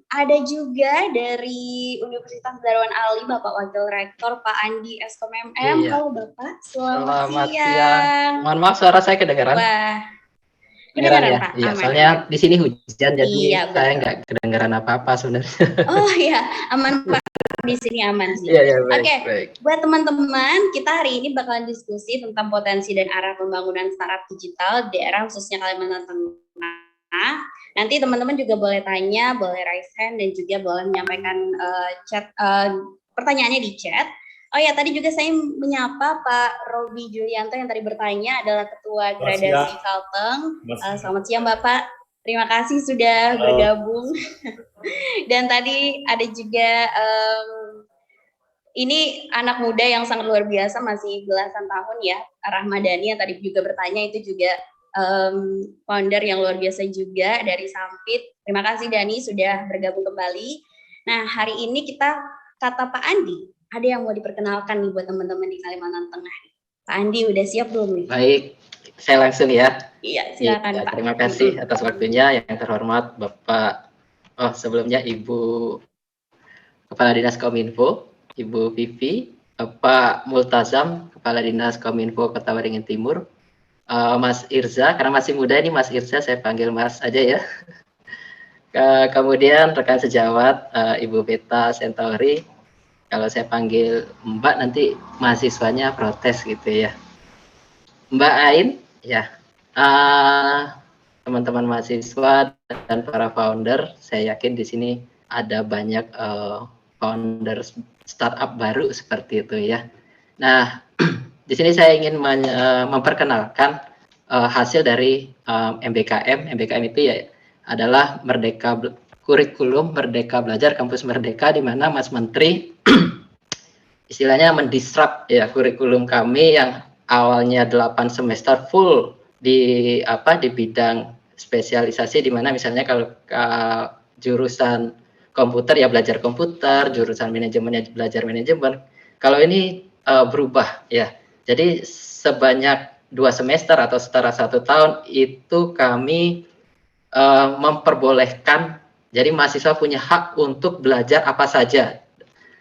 ada juga dari Universitas Darwan Ali, Bapak Wakil Rektor Pak Andi Eskom MM. Iya. Halo Bapak, selamat siang. Siang. Mohon maaf suara saya kedengaran. Wah, Kedengaran ya? Pak. Iya, Aman. soalnya di sini hujan jadi Iya, saya nggak kedengaran apa-apa sebenarnya. Oh iya, aman Pak. Di sini aman sih. Iya, baik, Oke, baik. buat teman-teman, kita hari ini bakalan diskusi tentang potensi dan arah pembangunan startup digital daerah khususnya Kalimantan Tengah. Nanti teman-teman juga boleh tanya, boleh raise hand, dan juga boleh menyampaikan pertanyaannya di chat. Oh ya, tadi juga saya menyapa Pak Robi Julianto yang tadi bertanya, adalah Ketua Gradasi Kalteng. Selamat siang Bapak, terima kasih sudah bergabung. Dan tadi ada juga ini anak muda yang sangat luar biasa, masih belasan tahun ya, Rahmadani yang tadi juga bertanya, itu juga founder yang luar biasa juga dari Sampit. Terima kasih Dani sudah bergabung kembali. Nah, hari ini kita, kata Pak Andi, ada yang mau diperkenalkan nih buat teman-teman di Kalimantan Tengah. Pak Andi udah siap belum nih? Baik, saya langsung ya. Iya, silakan ya, Pak. Terima kasih atas waktunya yang terhormat Bapak. Sebelumnya Ibu Kepala Dinas Kominfo, Ibu Vivi, Pak Multazam, Kepala Dinas Kominfo Kota Waringin Timur, Mas Irza, karena masih muda ini Mas Irza, saya panggil Mas aja ya. Kemudian rekan sejawat Ibu Beta Centauri, kalau saya panggil Mbak nanti mahasiswanya protes gitu ya. Mbak Ain, ya, teman-teman mahasiswa dan para founder, saya yakin di sini ada banyak founder startup baru seperti itu ya. Nah, di sini saya ingin memperkenalkan hasil dari MBKM. MBKM itu ya adalah kurikulum Merdeka Belajar Kampus Merdeka, di mana Mas Menteri istilahnya mendisrupt ya kurikulum kami yang awalnya 8 semester full di bidang spesialisasi, di mana misalnya kalau jurusan komputer ya belajar komputer, jurusan manajemen ya belajar manajemen. Kalau ini berubah ya. Jadi sebanyak 2 semester atau setara 1 tahun itu kami memperbolehkan, jadi mahasiswa punya hak untuk belajar apa saja.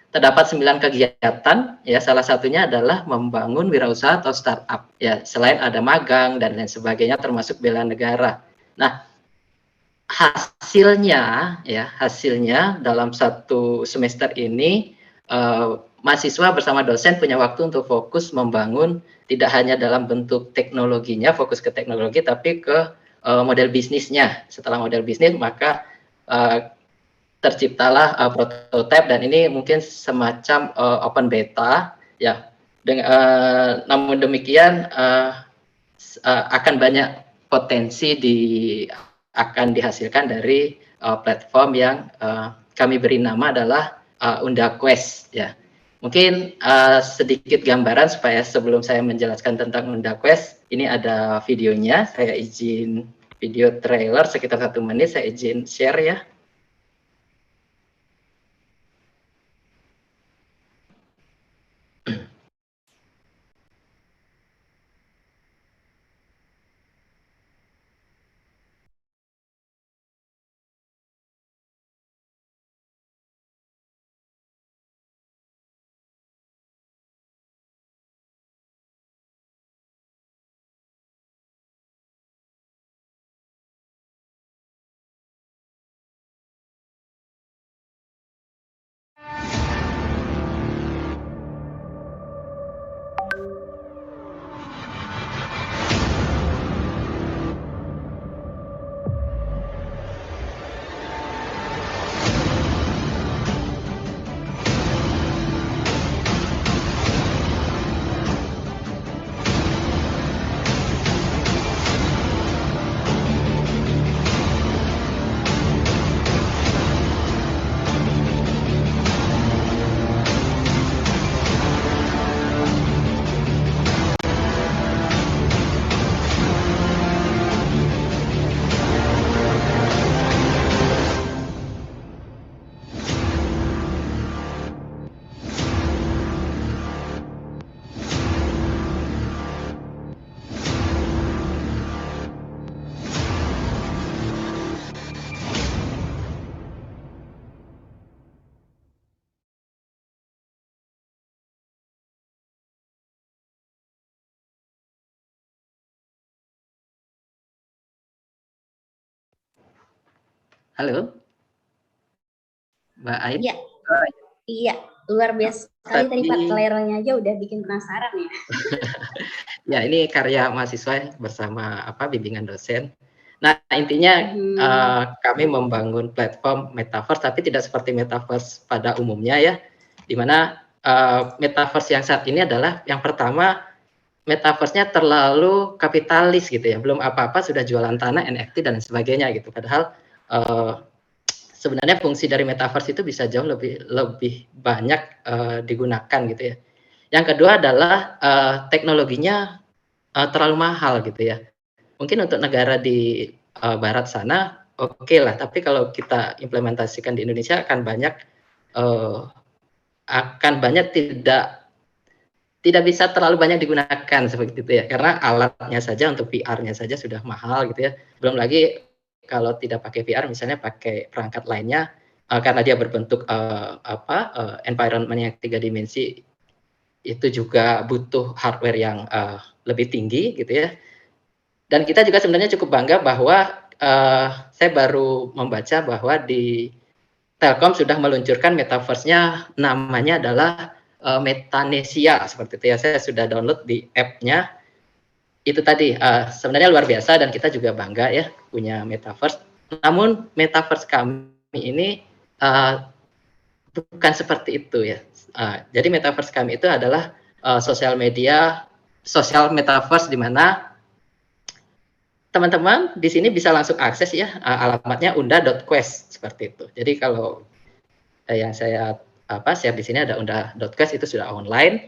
Terdapat 9 kegiatan, ya salah satunya adalah membangun wirausaha atau startup. Ya, selain ada magang dan lain sebagainya, termasuk bela negara. Nah, hasilnya dalam 1 semester ini mahasiswa bersama dosen punya waktu untuk fokus membangun, tidak hanya dalam bentuk teknologinya, fokus ke teknologi, tapi ke model bisnisnya. Setelah model bisnis, maka terciptalah prototipe, dan ini mungkin semacam open beta ya. Namun demikian akan banyak potensi akan dihasilkan dari platform yang kami beri nama adalah UndaQuest ya. Mungkin sedikit gambaran supaya sebelum saya menjelaskan tentang UndaQuest, ini ada videonya. Saya izin video trailer sekitar 1 menit, saya izin share ya. Halo, Mbak Ain? Iya, iya, luar biasa sekali tadi Pak, layarnya aja udah bikin penasaran ya. Ya, ini karya mahasiswa bersama bimbingan dosen. Nah, intinya kami membangun platform metaverse, tapi tidak seperti metaverse pada umumnya ya, di mana metaverse yang saat ini adalah yang pertama, metaverse-nya terlalu kapitalis gitu ya, belum apa-apa sudah jualan tanah, NFT dan sebagainya gitu. Padahal sebenarnya fungsi dari metaverse itu bisa jauh lebih banyak digunakan gitu ya. Yang kedua adalah teknologinya terlalu mahal gitu ya. Mungkin untuk negara di barat sana oke lah, tapi kalau kita implementasikan di Indonesia akan banyak tidak bisa terlalu banyak digunakan seperti itu ya, karena alatnya saja untuk VR-nya saja sudah mahal gitu ya. Belum lagi kalau tidak pakai VR, misalnya pakai perangkat lainnya, karena dia berbentuk environment yang 3 dimensi, itu juga butuh hardware yang lebih tinggi gitu ya. Dan kita juga sebenarnya cukup bangga bahwa saya baru membaca bahwa di Telkom sudah meluncurkan metaverse-nya, namanya adalah Metanesia seperti itu ya. Saya sudah download di app-nya. Itu tadi sebenarnya luar biasa dan kita juga bangga ya punya metaverse. Namun metaverse kami ini bukan seperti itu ya. Jadi metaverse kami itu adalah sosial metaverse di mana teman-teman di sini bisa langsung akses ya, alamatnya unda.quest seperti itu. Jadi kalau yang saya share di sini ada unda.quest, itu sudah online.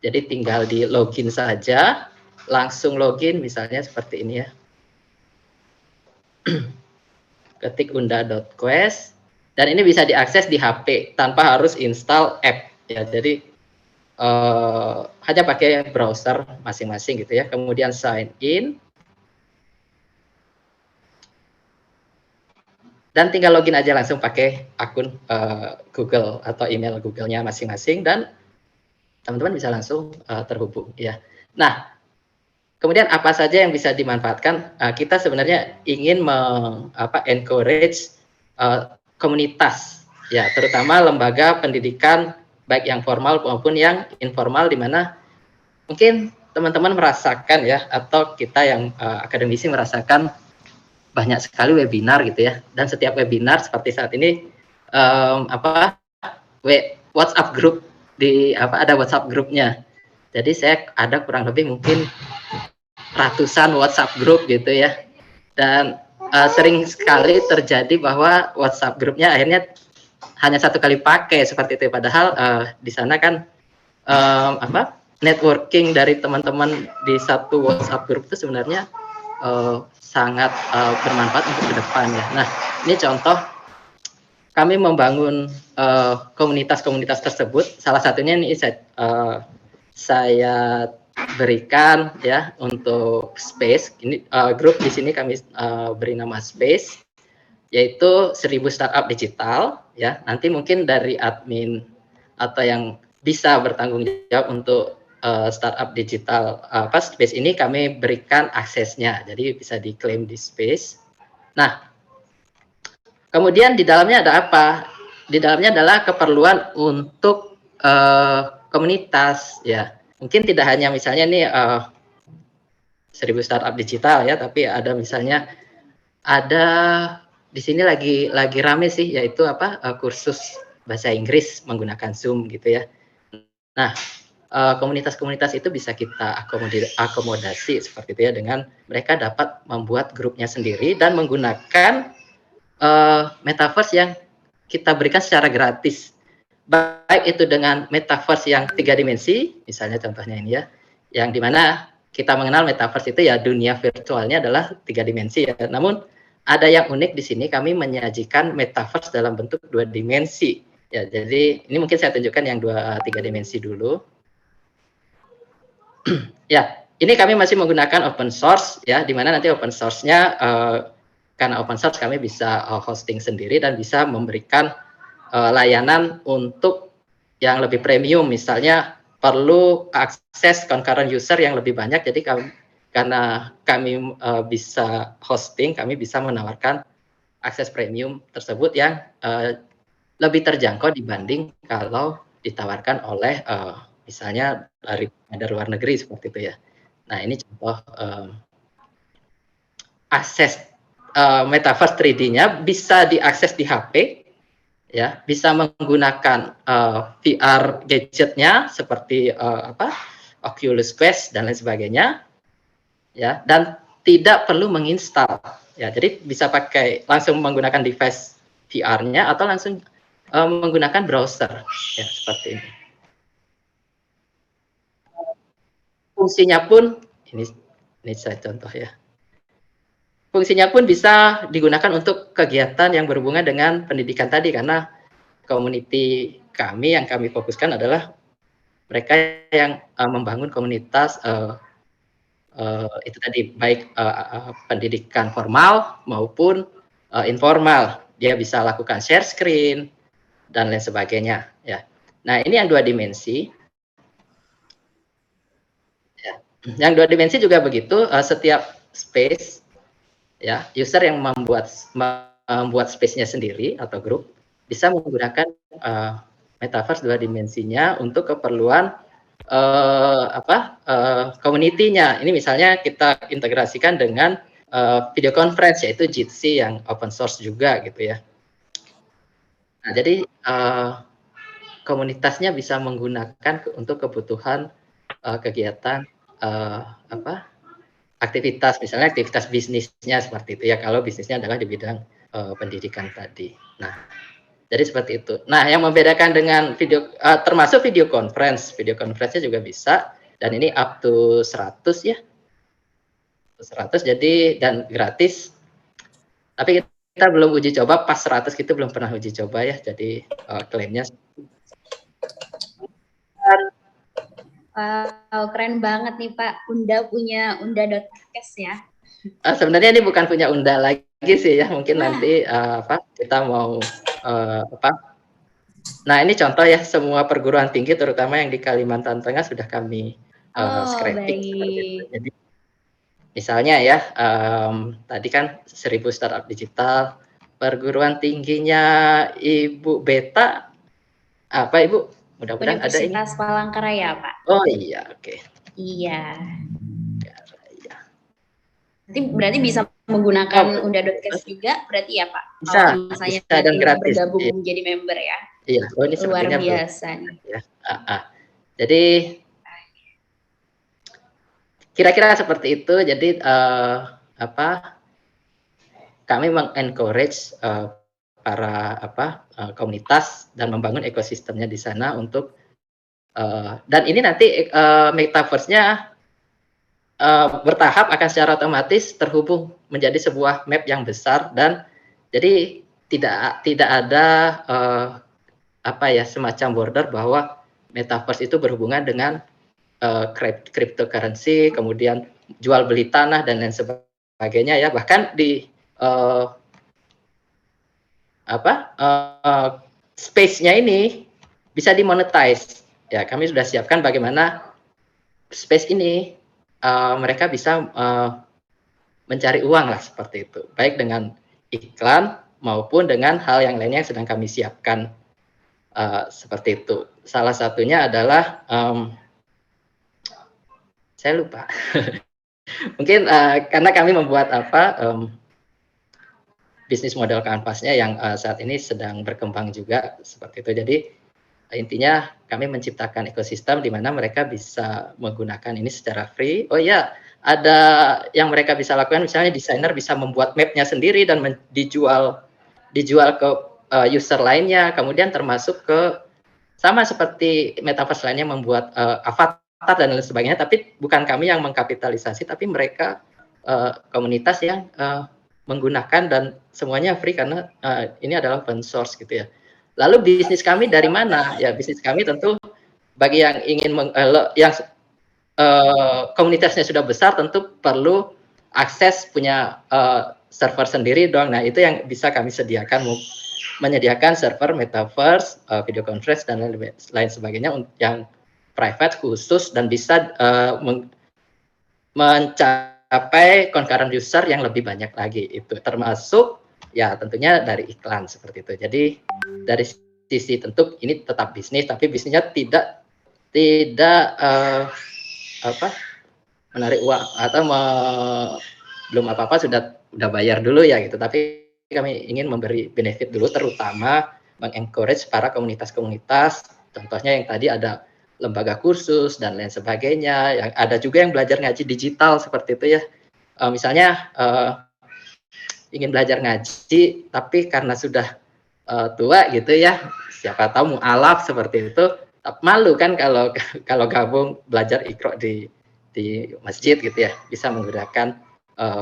Jadi tinggal di login saja, langsung login misalnya seperti ini ya. Ketik unda.quest dan ini bisa diakses di HP tanpa harus install app ya. Jadi hanya pakai browser masing-masing gitu ya. Kemudian sign in. Dan tinggal login aja langsung pakai akun Google atau email Google-nya masing-masing dan teman-teman bisa langsung terhubung ya. Nah, kemudian apa saja yang bisa dimanfaatkan? Kita sebenarnya ingin encourage komunitas ya, terutama lembaga pendidikan baik yang formal maupun yang informal, di mana mungkin teman-teman merasakan ya, atau kita yang akademisi merasakan banyak sekali webinar gitu ya, dan setiap webinar seperti saat ini WhatsApp group ada WhatsApp grupnya. Jadi saya ada kurang lebih mungkin ratusan WhatsApp group gitu ya, dan sering sekali terjadi bahwa WhatsApp grupnya akhirnya hanya satu kali pakai seperti itu, padahal di sana kan networking dari teman-teman di satu WhatsApp group itu sebenarnya sangat bermanfaat untuk ke depan ya. Nah, ini contoh kami membangun komunitas-komunitas tersebut. Salah satunya ini saya berikan ya untuk Space. Ini grup di sini kami beri nama Space, yaitu 1000 startup digital ya. Nanti mungkin dari admin atau yang bisa bertanggung jawab untuk startup digital Space ini kami berikan aksesnya, jadi bisa diklaim di Space. Nah, kemudian di dalamnya ada apa? Di dalamnya adalah keperluan untuk komunitas ya. Mungkin tidak hanya misalnya nih 1000 startup digital ya, tapi ada misalnya di sini lagi rame sih, yaitu kursus bahasa Inggris menggunakan Zoom gitu ya. Nah, komunitas-komunitas itu bisa kita akomodasi seperti itu ya, dengan mereka dapat membuat grupnya sendiri dan menggunakan metaverse yang kita berikan secara gratis, baik itu dengan metaverse yang 3 dimensi, misalnya contohnya ini ya, yang dimana kita mengenal metaverse itu ya dunia virtualnya adalah 3 dimensi ya. Namun ada yang unik di sini, kami menyajikan metaverse dalam bentuk 2 dimensi ya. Jadi ini mungkin saya tunjukkan yang 3 dimensi dulu. Ya, ini kami masih menggunakan open source ya, di mana nanti open source-nya karena open source kami bisa hosting sendiri dan bisa memberikan layanan untuk yang lebih premium, misalnya perlu akses concurrent user yang lebih banyak. Jadi karena kami bisa hosting, kami bisa menawarkan akses premium tersebut yang lebih terjangkau dibanding kalau ditawarkan oleh misalnya dari luar negeri seperti itu ya. Nah ini contoh akses metaverse 3D-nya bisa diakses di HP, ya, bisa menggunakan VR gadgetnya seperti Oculus Quest dan lain sebagainya, ya, dan tidak perlu menginstal, ya, jadi bisa pakai langsung menggunakan device VR-nya atau langsung menggunakan browser, ya, seperti ini. Fungsinya pun ini saya contoh ya. Fungsinya pun bisa digunakan untuk kegiatan yang berhubungan dengan pendidikan tadi, karena community kami yang kami fokuskan adalah mereka yang membangun komunitas itu tadi, baik pendidikan formal maupun informal. Dia bisa lakukan share screen dan lain sebagainya, ya. Nah, ini yang 2 dimensi. Ya. Yang 2 dimensi juga begitu, setiap space, ya, user yang membuat space-nya sendiri atau grup bisa menggunakan metaverse 2 dimensinya untuk keperluan community-nya. Ini misalnya kita integrasikan dengan video conference, yaitu Jitsi yang open source juga gitu ya. Nah, jadi komunitasnya bisa menggunakan untuk kebutuhan kegiatan aktivitas, misalnya aktivitas bisnisnya seperti itu ya, kalau bisnisnya adalah di bidang pendidikan tadi. Nah, jadi seperti itu. Nah, yang membedakan dengan video, termasuk video conference-nya juga bisa, dan ini up to 100 ya, 100 jadi, dan gratis. Tapi kita belum uji coba, pas 100 kita belum pernah uji coba ya, jadi klaimnya. Wow, keren banget nih Pak. Unda punya unda.cash ya. Sebenarnya ini bukan punya Unda lagi sih ya, mungkin nanti kita mau nah ini contoh ya, semua perguruan tinggi terutama yang di Kalimantan Tengah sudah kami scraping seperti itu. Jadi misalnya ya, tadi kan 1000 startup digital, perguruan tingginya Ibu Beta apa Ibu? Mudah-mudahan ada ini. Universitas Palangkaraya Pak. Oh iya, oke. Iya. Berarti bisa menggunakan unda.cash juga berarti ya Pak? Bisa, misalnya bisa dan gratis. bergabung menjadi member ya. Iya, oh ini luar sepertinya biasa nih. Ya. Jadi kira-kira seperti itu. Jadi kami mengencourage para komunitas dan membangun ekosistemnya di sana untuk dan ini nanti metaverse-nya bertahap akan secara otomatis terhubung menjadi sebuah map yang besar, dan jadi tidak ada semacam border bahwa metaverse itu berhubungan dengan cryptocurrency, kemudian jual beli tanah dan lain sebagainya ya. Bahkan di space-nya ini bisa dimonetize. Ya, kami sudah siapkan bagaimana space ini mereka bisa mencari uang lah seperti itu, baik dengan iklan maupun dengan hal yang lainnya yang sedang kami siapkan seperti itu. Salah satunya adalah saya lupa, mungkin karena kami membuat bisnis model kanvasnya yang saat ini sedang berkembang juga seperti itu. Jadi intinya kami menciptakan ekosistem di mana mereka bisa menggunakan ini secara free. Oh ya, ada yang mereka bisa lakukan, misalnya desainer bisa membuat mapnya sendiri dan dijual ke user lainnya. Kemudian termasuk ke sama seperti metaverse lainnya membuat avatar dan lain sebagainya. Tapi bukan kami yang mengkapitalisasi, tapi mereka komunitas yang menggunakan, dan semuanya free karena ini adalah open source gitu ya. Lalu bisnis kami dari mana? Ya, bisnis kami tentu bagi yang ingin komunitasnya sudah besar tentu perlu akses punya server sendiri dong. Nah, itu yang bisa kami sediakan, menyediakan server metaverse, video conference dan lain sebagainya yang private khusus dan bisa mencapai concurrent user yang lebih banyak lagi. Itu termasuk Ya tentunya dari iklan seperti itu. Jadi dari sisi tentu ini tetap bisnis, tapi bisnisnya tidak menarik uang atau belum apa-apa sudah bayar dulu ya gitu. Tapi kami ingin memberi benefit dulu, terutama mengencourage para komunitas-komunitas. Contohnya yang tadi ada lembaga kursus dan lain sebagainya. Yang ada juga yang belajar ngaji digital seperti itu ya. Misalnya ingin belajar ngaji, tapi karena sudah tua gitu ya, siapa tahu mualaf seperti itu, malu kan kalau gabung belajar Iqra di masjid gitu ya, bisa menggunakan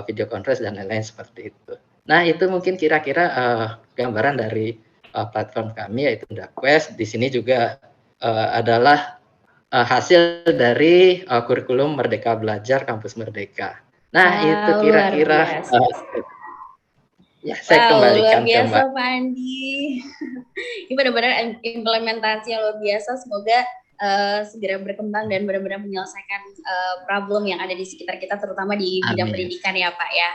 video conference dan lain-lain seperti itu. Nah itu mungkin kira-kira gambaran dari platform kami yaitu Ndaquest. Di sini juga adalah hasil dari kurikulum Merdeka Belajar Kampus Merdeka. Nah itu kira-kira ya saya kembalikan luar biasa ke Mbak. Pak Andi. Ini benar-benar implementasi yang luar biasa. Semoga segera berkembang dan benar-benar menyelesaikan problem yang ada di sekitar kita, terutama di bidang pendidikan ya Pak ya.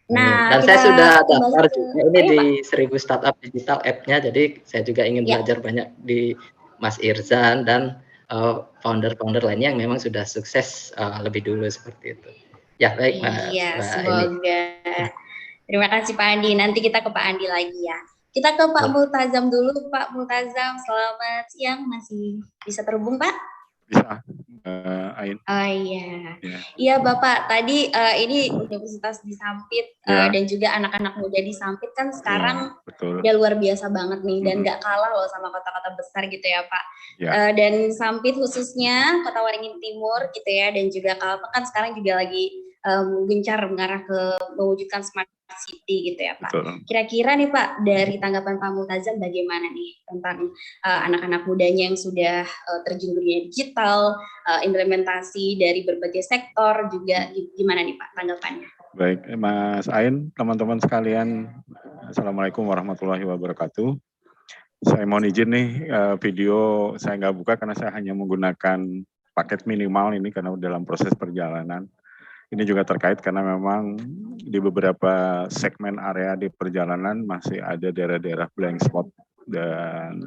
Nah, dan saya sudah daftar juga ini ya, di 1000 Startup Digital App-nya, jadi saya juga ingin belajar banyak di Mas Irzan dan founder-founder lainnya yang memang sudah sukses lebih dulu seperti itu. Ya baik Mas. Iya, semoga. Terima kasih Pak Andi. Nanti kita ke Pak Andi lagi ya. Kita ke Pak Multazam dulu. Pak Multazam, selamat siang. Masih bisa terhubung Pak? Bisa, Ain. Oh iya. Iya Bapak, tadi ini Universitas di Sampit dan juga anak-anak muda di Sampit kan sekarang udah luar biasa banget nih, dan nggak kalah loh sama kota-kota besar gitu ya Pak. Dan Sampit khususnya Kota Waringin Timur gitu ya, dan juga Kalteng kan sekarang juga lagi gencar mengarah ke mewujudkan smart city gitu ya Pak. Kira-kira nih Pak, dari tanggapan Pak Multazam bagaimana nih tentang anak-anak mudanya yang sudah terjun dunia digital, implementasi dari berbagai sektor juga, gimana nih Pak tanggapannya? Baik, Mas Ain, teman-teman sekalian, Assalamualaikum warahmatullahi wabarakatuh. Saya mohon izin nih, video saya nggak buka karena saya hanya menggunakan paket minimal ini karena dalam proses perjalanan. Ini juga terkait karena memang di beberapa segmen area di perjalanan masih ada daerah-daerah blank spot dan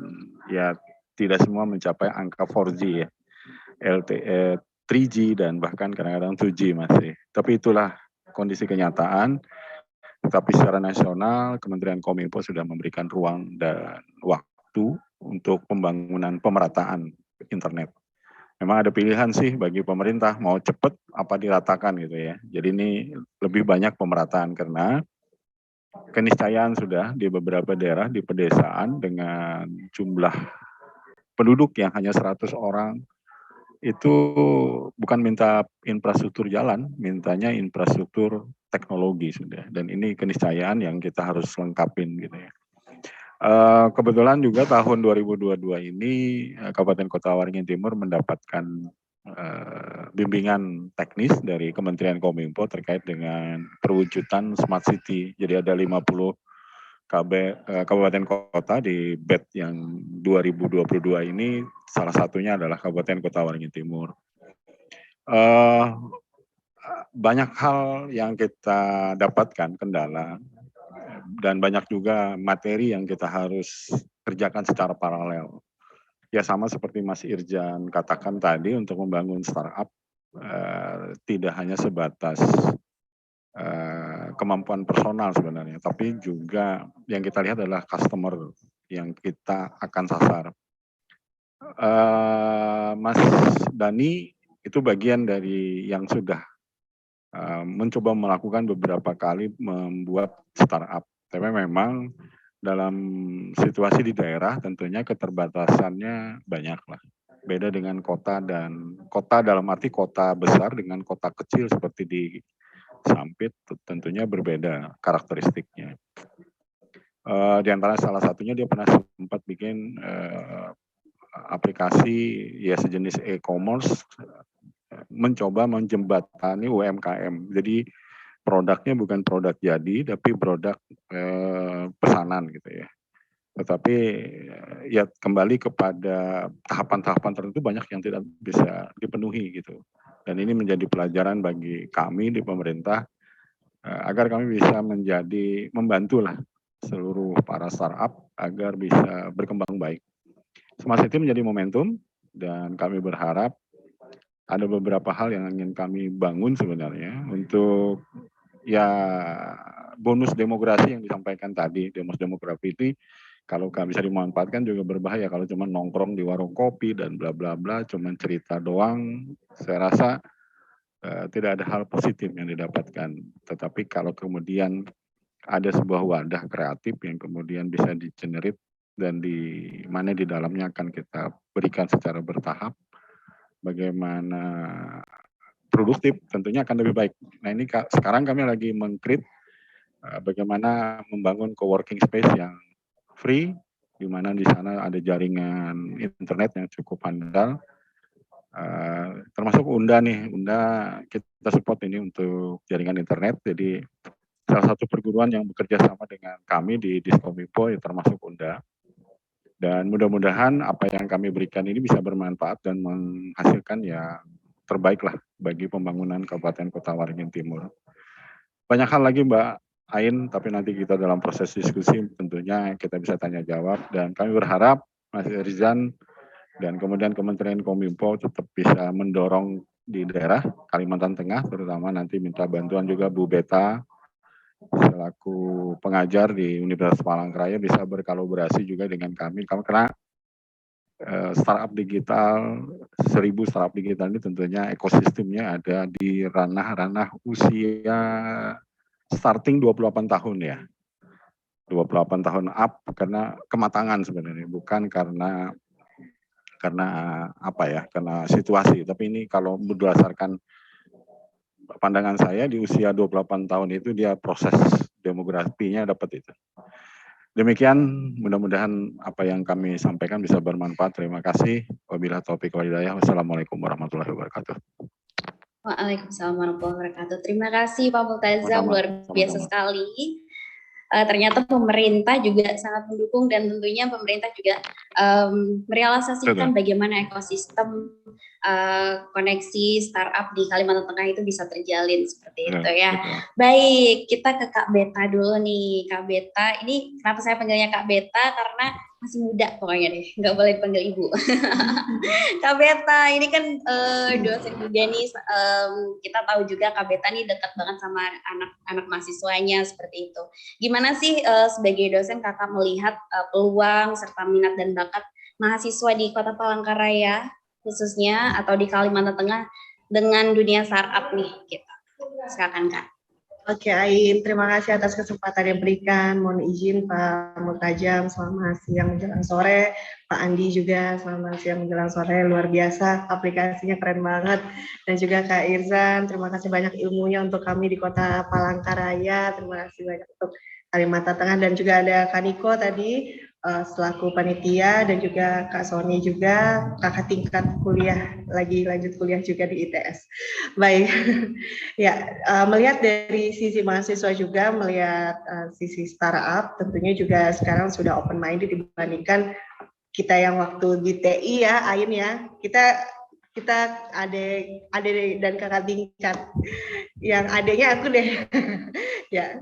ya tidak semua mencapai angka 4G ya, LTE 3G dan bahkan kadang-kadang 2G masih. Tapi itulah kondisi kenyataan. Tapi secara nasional Kementerian Kominfo sudah memberikan ruang dan waktu untuk pembangunan pemerataan internet. Memang ada pilihan sih bagi pemerintah mau cepat apa diratakan gitu ya. Jadi ini lebih banyak pemerataan karena keniscayaan sudah di beberapa daerah di pedesaan dengan jumlah penduduk yang hanya 100 orang itu bukan minta infrastruktur jalan, mintanya infrastruktur teknologi sudah. Dan ini keniscayaan yang kita harus lengkapin gitu ya. Kebetulan juga tahun 2022 ini Kabupaten Kota Waringin Timur mendapatkan bimbingan teknis dari Kementerian Kominfo terkait dengan perwujudan Smart City. Jadi ada 50 kabupaten kota di BET yang 2022 ini, salah satunya adalah Kabupaten Kota Waringin Timur. Banyak hal yang kita dapatkan kendala, dan banyak juga materi yang kita harus kerjakan secara paralel. Ya sama seperti Mas Irzan katakan tadi, untuk membangun startup tidak hanya sebatas kemampuan personal sebenarnya, tapi juga yang kita lihat adalah customer yang kita akan sasar. Mas Dani itu bagian dari yang sudah mencoba melakukan beberapa kali membuat startup. Tapi memang dalam situasi di daerah tentunya keterbatasannya banyak lah. Beda dengan kota, dan kota dalam arti kota besar dengan kota kecil seperti di Sampit tentunya berbeda karakteristiknya. Di antara salah satunya dia pernah sempat bikin aplikasi ya sejenis e-commerce, mencoba menjembatani UMKM. Jadi produknya bukan produk jadi, tapi produk pesanan gitu ya. Tetapi ya kembali kepada tahapan-tahapan tertentu banyak yang tidak bisa dipenuhi gitu. Dan ini menjadi pelajaran bagi kami di pemerintah agar kami bisa membantulah seluruh para startup agar bisa berkembang baik. Smart City menjadi momentum dan kami berharap ada beberapa hal yang ingin kami bangun sebenarnya untuk ya bonus demografi yang disampaikan tadi. Bonus demografi itu kalau nggak bisa dimanfaatkan juga berbahaya kalau cuma nongkrong di warung kopi dan bla bla bla, cuma cerita doang. Saya rasa tidak ada hal positif yang didapatkan. Tetapi kalau kemudian ada sebuah wadah kreatif yang kemudian bisa di-generate dan di mana di dalamnya akan kita berikan secara bertahap, bagaimana produktif tentunya akan lebih baik. Nah ini sekarang kami lagi meng-create bagaimana membangun co-working space yang free, di mana di sana ada jaringan internet yang cukup handal, termasuk Unda nih. Unda kita support ini untuk jaringan internet, jadi salah satu perguruan yang bekerja sama dengan kami di Diskominfo ya termasuk Unda. Dan mudah-mudahan apa yang kami berikan ini bisa bermanfaat dan menghasilkan yang terbaik lah bagi pembangunan Kabupaten Kota Waringin Timur. Banyak hal lagi Mbak Ain, tapi nanti kita dalam proses diskusi tentunya kita bisa tanya jawab, dan kami berharap Mas Irzan dan kemudian Kementerian Kominfo tetap bisa mendorong di daerah Kalimantan Tengah, terutama nanti minta bantuan juga Bu Beta selaku pengajar di Universitas Palangkaraya bisa berkolaborasi juga dengan kami karena startup digital, 1000 startup digital ini tentunya ekosistemnya ada di ranah-ranah usia starting 28 tahun ya. 28 tahun up karena kematangan sebenarnya, bukan karena apa ya, karena situasi. Tapi ini kalau berdasarkan pandangan saya di usia 28 tahun itu dia proses demografinya dapat itu. Demikian, mudah-mudahan apa yang kami sampaikan bisa bermanfaat. Terima kasih. Wabillahi taufiq wal hidayah. Wassalamualaikum warahmatullahi wabarakatuh. Waalaikumsalam warahmatullahi wabarakatuh. Terima kasih Pak Multazam, luar biasa sekali. Ternyata pemerintah juga sangat mendukung dan tentunya pemerintah juga merealisasikan bagaimana ekosistem koneksi startup di Kalimantan Tengah itu bisa terjalin seperti itu ya. Baik, kita ke Kak Beta dulu nih. Kak Beta, ini kenapa saya panggilnya Kak Beta? Karena masih muda pokoknya deh, nggak boleh dipanggil ibu. Kak Beta, ini kan dosen juga nih, kita tahu juga Kak Beta nih dekat banget sama anak-anak mahasiswanya seperti itu. Gimana sih sebagai dosen kakak melihat peluang serta minat dan bakat mahasiswa di Kota Palangkaraya khususnya atau di Kalimantan Tengah dengan dunia startup nih gitu. Silakan Kak. Oke Ain, terima kasih atas kesempatan yang diberikan. Mohon izin Pak Multazam, selamat siang menjelang sore. Pak Andi juga selamat siang menjelang sore. Luar biasa, aplikasinya keren banget. Dan juga Kak Irzan, terima kasih banyak ilmunya untuk kami di Kota Palangkaraya. Terima kasih banyak untuk Kalimantan Tengah, dan juga ada Kak Niko tadi selaku panitia, dan juga Kak Sony juga kakak tingkat kuliah, lagi lanjut kuliah juga di ITS. Baik, ya melihat dari sisi mahasiswa juga, melihat sisi startup, tentunya juga sekarang sudah open minded dibandingkan kita yang waktu di TI ya, Ain ya, kita adek dan kakak tingkat, yang adeknya aku deh, ya.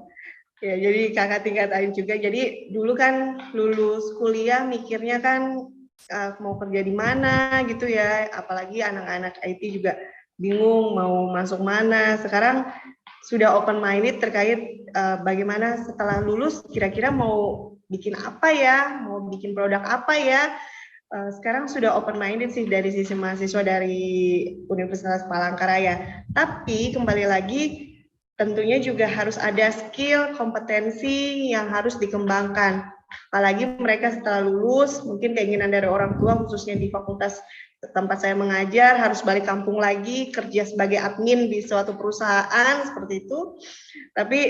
Ya, jadi kakak tingkat Ain juga. Jadi dulu kan lulus kuliah mikirnya kan mau kerja di mana gitu ya. Apalagi anak-anak IT juga bingung mau masuk mana. Sekarang sudah open minded terkait bagaimana setelah lulus kira-kira mau bikin apa ya, mau bikin produk apa ya. Sekarang sudah open minded sih dari sisi mahasiswa dari Universitas Palangkaraya. Tapi kembali lagi, tentunya juga harus ada skill, kompetensi yang harus dikembangkan. Apalagi mereka setelah lulus, mungkin keinginan dari orang tua, khususnya di fakultas tempat saya mengajar, harus balik kampung lagi, kerja sebagai admin di suatu perusahaan, seperti itu. Tapi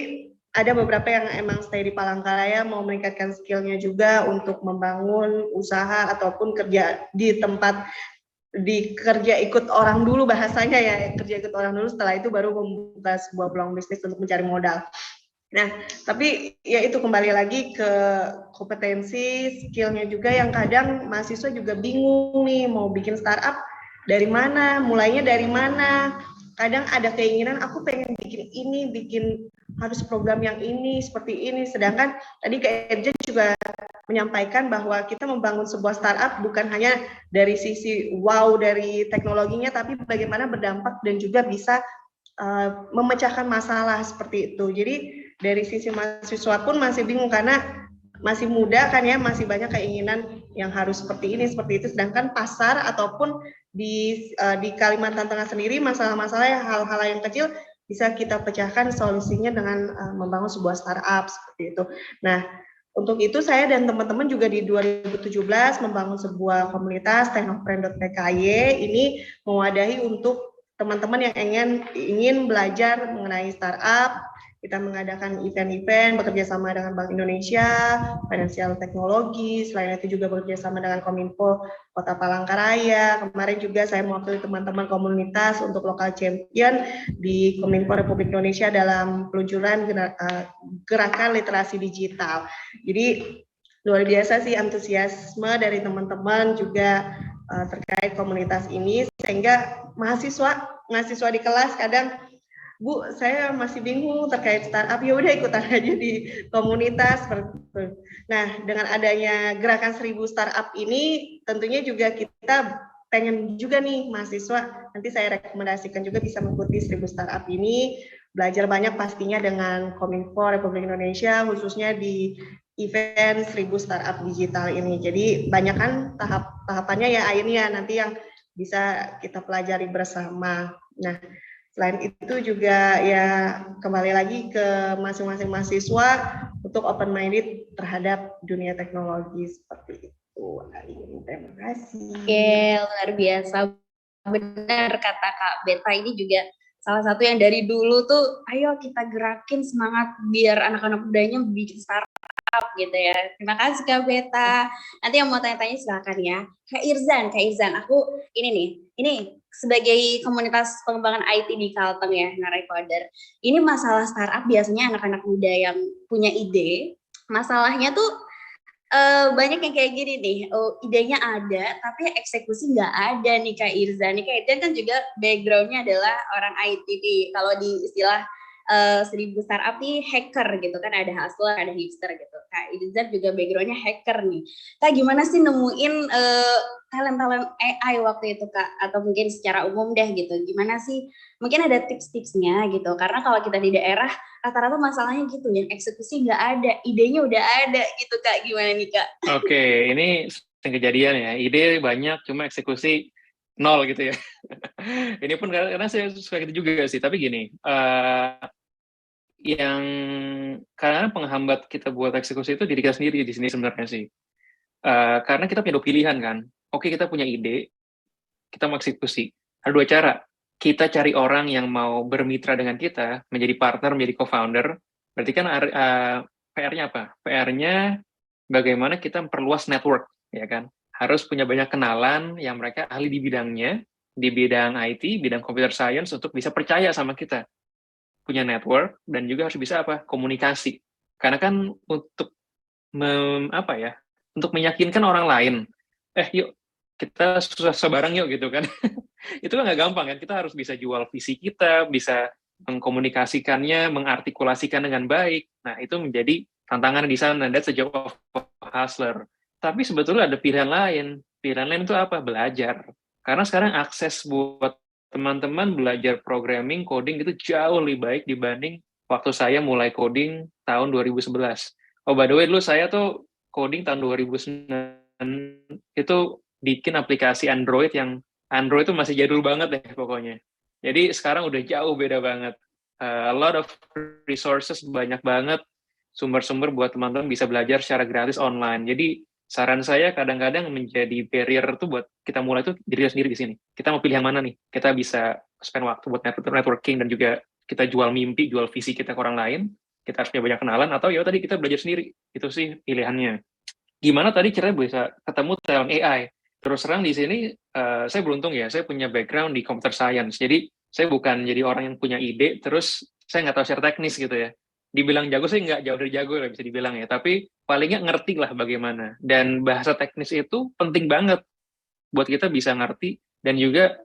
ada beberapa yang emang stay di Palangkaraya, mau meningkatkan skillnya juga untuk membangun usaha ataupun kerja di tempat, kerja ikut orang dulu bahasanya ya, kerja ikut orang dulu, setelah itu baru membuka sebuah peluang bisnis untuk mencari modal. Nah, tapi ya itu kembali lagi ke kompetensi, skillnya juga yang kadang mahasiswa juga bingung nih mau bikin startup dari mana, mulainya dari mana. kadang ada keinginan aku pengen bikin ini, bikin harus program yang ini, seperti ini. Sedangkan tadi Kak Irjen juga menyampaikan bahwa kita membangun sebuah startup bukan hanya dari sisi wow dari teknologinya, tapi bagaimana berdampak dan juga bisa memecahkan masalah seperti itu. Jadi dari sisi mahasiswa pun masih bingung karena masih muda kan ya, masih banyak keinginan yang harus seperti ini, seperti itu. Sedangkan pasar ataupun di Kalimantan Tengah sendiri masalah-masalah yang hal-hal yang kecil bisa kita pecahkan solusinya dengan membangun sebuah startup seperti itu. Nah, untuk itu saya dan teman-teman juga di 2017 membangun sebuah komunitas teknofriend.pky ini mewadahi untuk teman-teman yang ingin belajar mengenai startup. Kita mengadakan event-event bekerja sama dengan Bank Indonesia, Financial Teknologi, selain itu juga bekerja sama dengan Kominfo Kota Palangkaraya. Kemarin juga saya mewakili teman-teman komunitas untuk lokal champion di Kominfo Republik Indonesia dalam peluncuran gerakan literasi digital. Jadi luar biasa sih antusiasme dari teman-teman juga terkait komunitas ini, sehingga mahasiswa di kelas kadang, Bu, saya masih bingung terkait startup, ya udah ikutan aja di komunitas seperti itu. Nah, dengan adanya gerakan 1000 startup ini, tentunya juga kita pengen juga nih mahasiswa, nanti saya rekomendasikan juga bisa mengikuti 1000 startup ini, belajar banyak pastinya dengan Kominfo Republik Indonesia, khususnya di event 1000 startup digital ini. Jadi banyak kan tahapannya ya akhirnya nanti yang bisa kita pelajari bersama. Nah, selain itu juga ya kembali lagi ke masing-masing mahasiswa untuk open minded terhadap dunia teknologi seperti itu. Terima kasih. Oke, luar biasa. Benar kata Kak Beta, ini juga salah satu yang dari dulu tuh ayo kita gerakin semangat biar anak-anak mudanya bikin startup gitu ya. Terima kasih Kak Beta. Nanti yang mau tanya-tanya silakan ya. Kak Irzan, aku ini sebagai komunitas pengembangan IT di Kalteng ya, Narecoder. Ini masalah startup biasanya anak-anak muda yang punya ide, masalahnya tuh banyak yang kayak gini nih, idenya ada, tapi eksekusi nggak ada nih Kak Irzan. Kak Irzan kan juga background-nya adalah orang IT nih, kalau di istilah 1000 startup nih hacker gitu kan, ada hustler, ada hipster gitu. Kak Irzan juga background-nya hacker nih. Kak, gimana sih nemuin talent-talent AI waktu itu Kak? Atau mungkin secara umum deh gitu, gimana sih? Mungkin ada tips-tipsnya gitu, karena kalau kita di daerah rata-rata masalahnya gitu ya, eksekusi nggak ada, idenya udah ada gitu Kak, gimana nih Kak? Oke, ini sering kejadian ya, ide banyak cuma eksekusi nol gitu ya. Ini pun karena saya suka gitu juga sih, tapi gini, yang karena penghambat kita buat eksekusi itu diri kita sendiri di sini sebenarnya sih. Karena kita punya dua pilihan kan. Oke, kita punya ide, kita mau eksekusi. Ada dua cara. Kita cari orang yang mau bermitra dengan kita, menjadi partner, menjadi co-founder. Berarti kan PR-nya apa? PR-nya bagaimana kita memperluas network, ya kan? Harus punya banyak kenalan yang mereka ahli di bidangnya, di bidang IT, bidang computer science, untuk bisa percaya sama kita. Punya network, dan juga harus bisa apa? Komunikasi. Karena kan untuk untuk meyakinkan orang lain, yuk kita susah bareng yuk gitu kan. Itu kan nggak gampang kan, kita harus bisa jual visi kita, bisa mengkomunikasikannya, mengartikulasikan dengan baik. Nah, itu menjadi tantangan di sana. That's the job of hustler. Tapi sebetulnya ada pilihan lain. Pilihan lain itu apa? Belajar. Karena sekarang akses buat teman-teman belajar programming, coding itu jauh lebih baik dibanding waktu saya mulai coding tahun 2011. Oh, by the way, dulu saya tuh coding tahun 2009 itu bikin aplikasi Android yang Android itu masih jadul banget deh pokoknya. Jadi sekarang udah jauh beda banget. A lot of resources, banyak banget sumber-sumber buat teman-teman bisa belajar secara gratis online. Jadi saran saya kadang-kadang menjadi barrier tuh buat kita mulai tuh diri sendiri di sini. Kita mau pilih yang mana nih? Kita bisa spend waktu buat networking dan juga kita jual mimpi, jual visi kita ke orang lain. Kita harus punya banyak kenalan, atau ya tadi kita belajar sendiri. Itu sih pilihannya. Gimana tadi caranya bisa ketemu talent AI? Terus terang di sini saya beruntung ya, saya punya background di computer science. Jadi saya bukan jadi orang yang punya ide, terus saya nggak tahu secara teknis gitu ya. Dibilang jago sih nggak jauh dari jago lah bisa dibilang ya. Tapi palingnya ngerti lah bagaimana. Dan bahasa teknis itu penting banget buat kita bisa ngerti, dan juga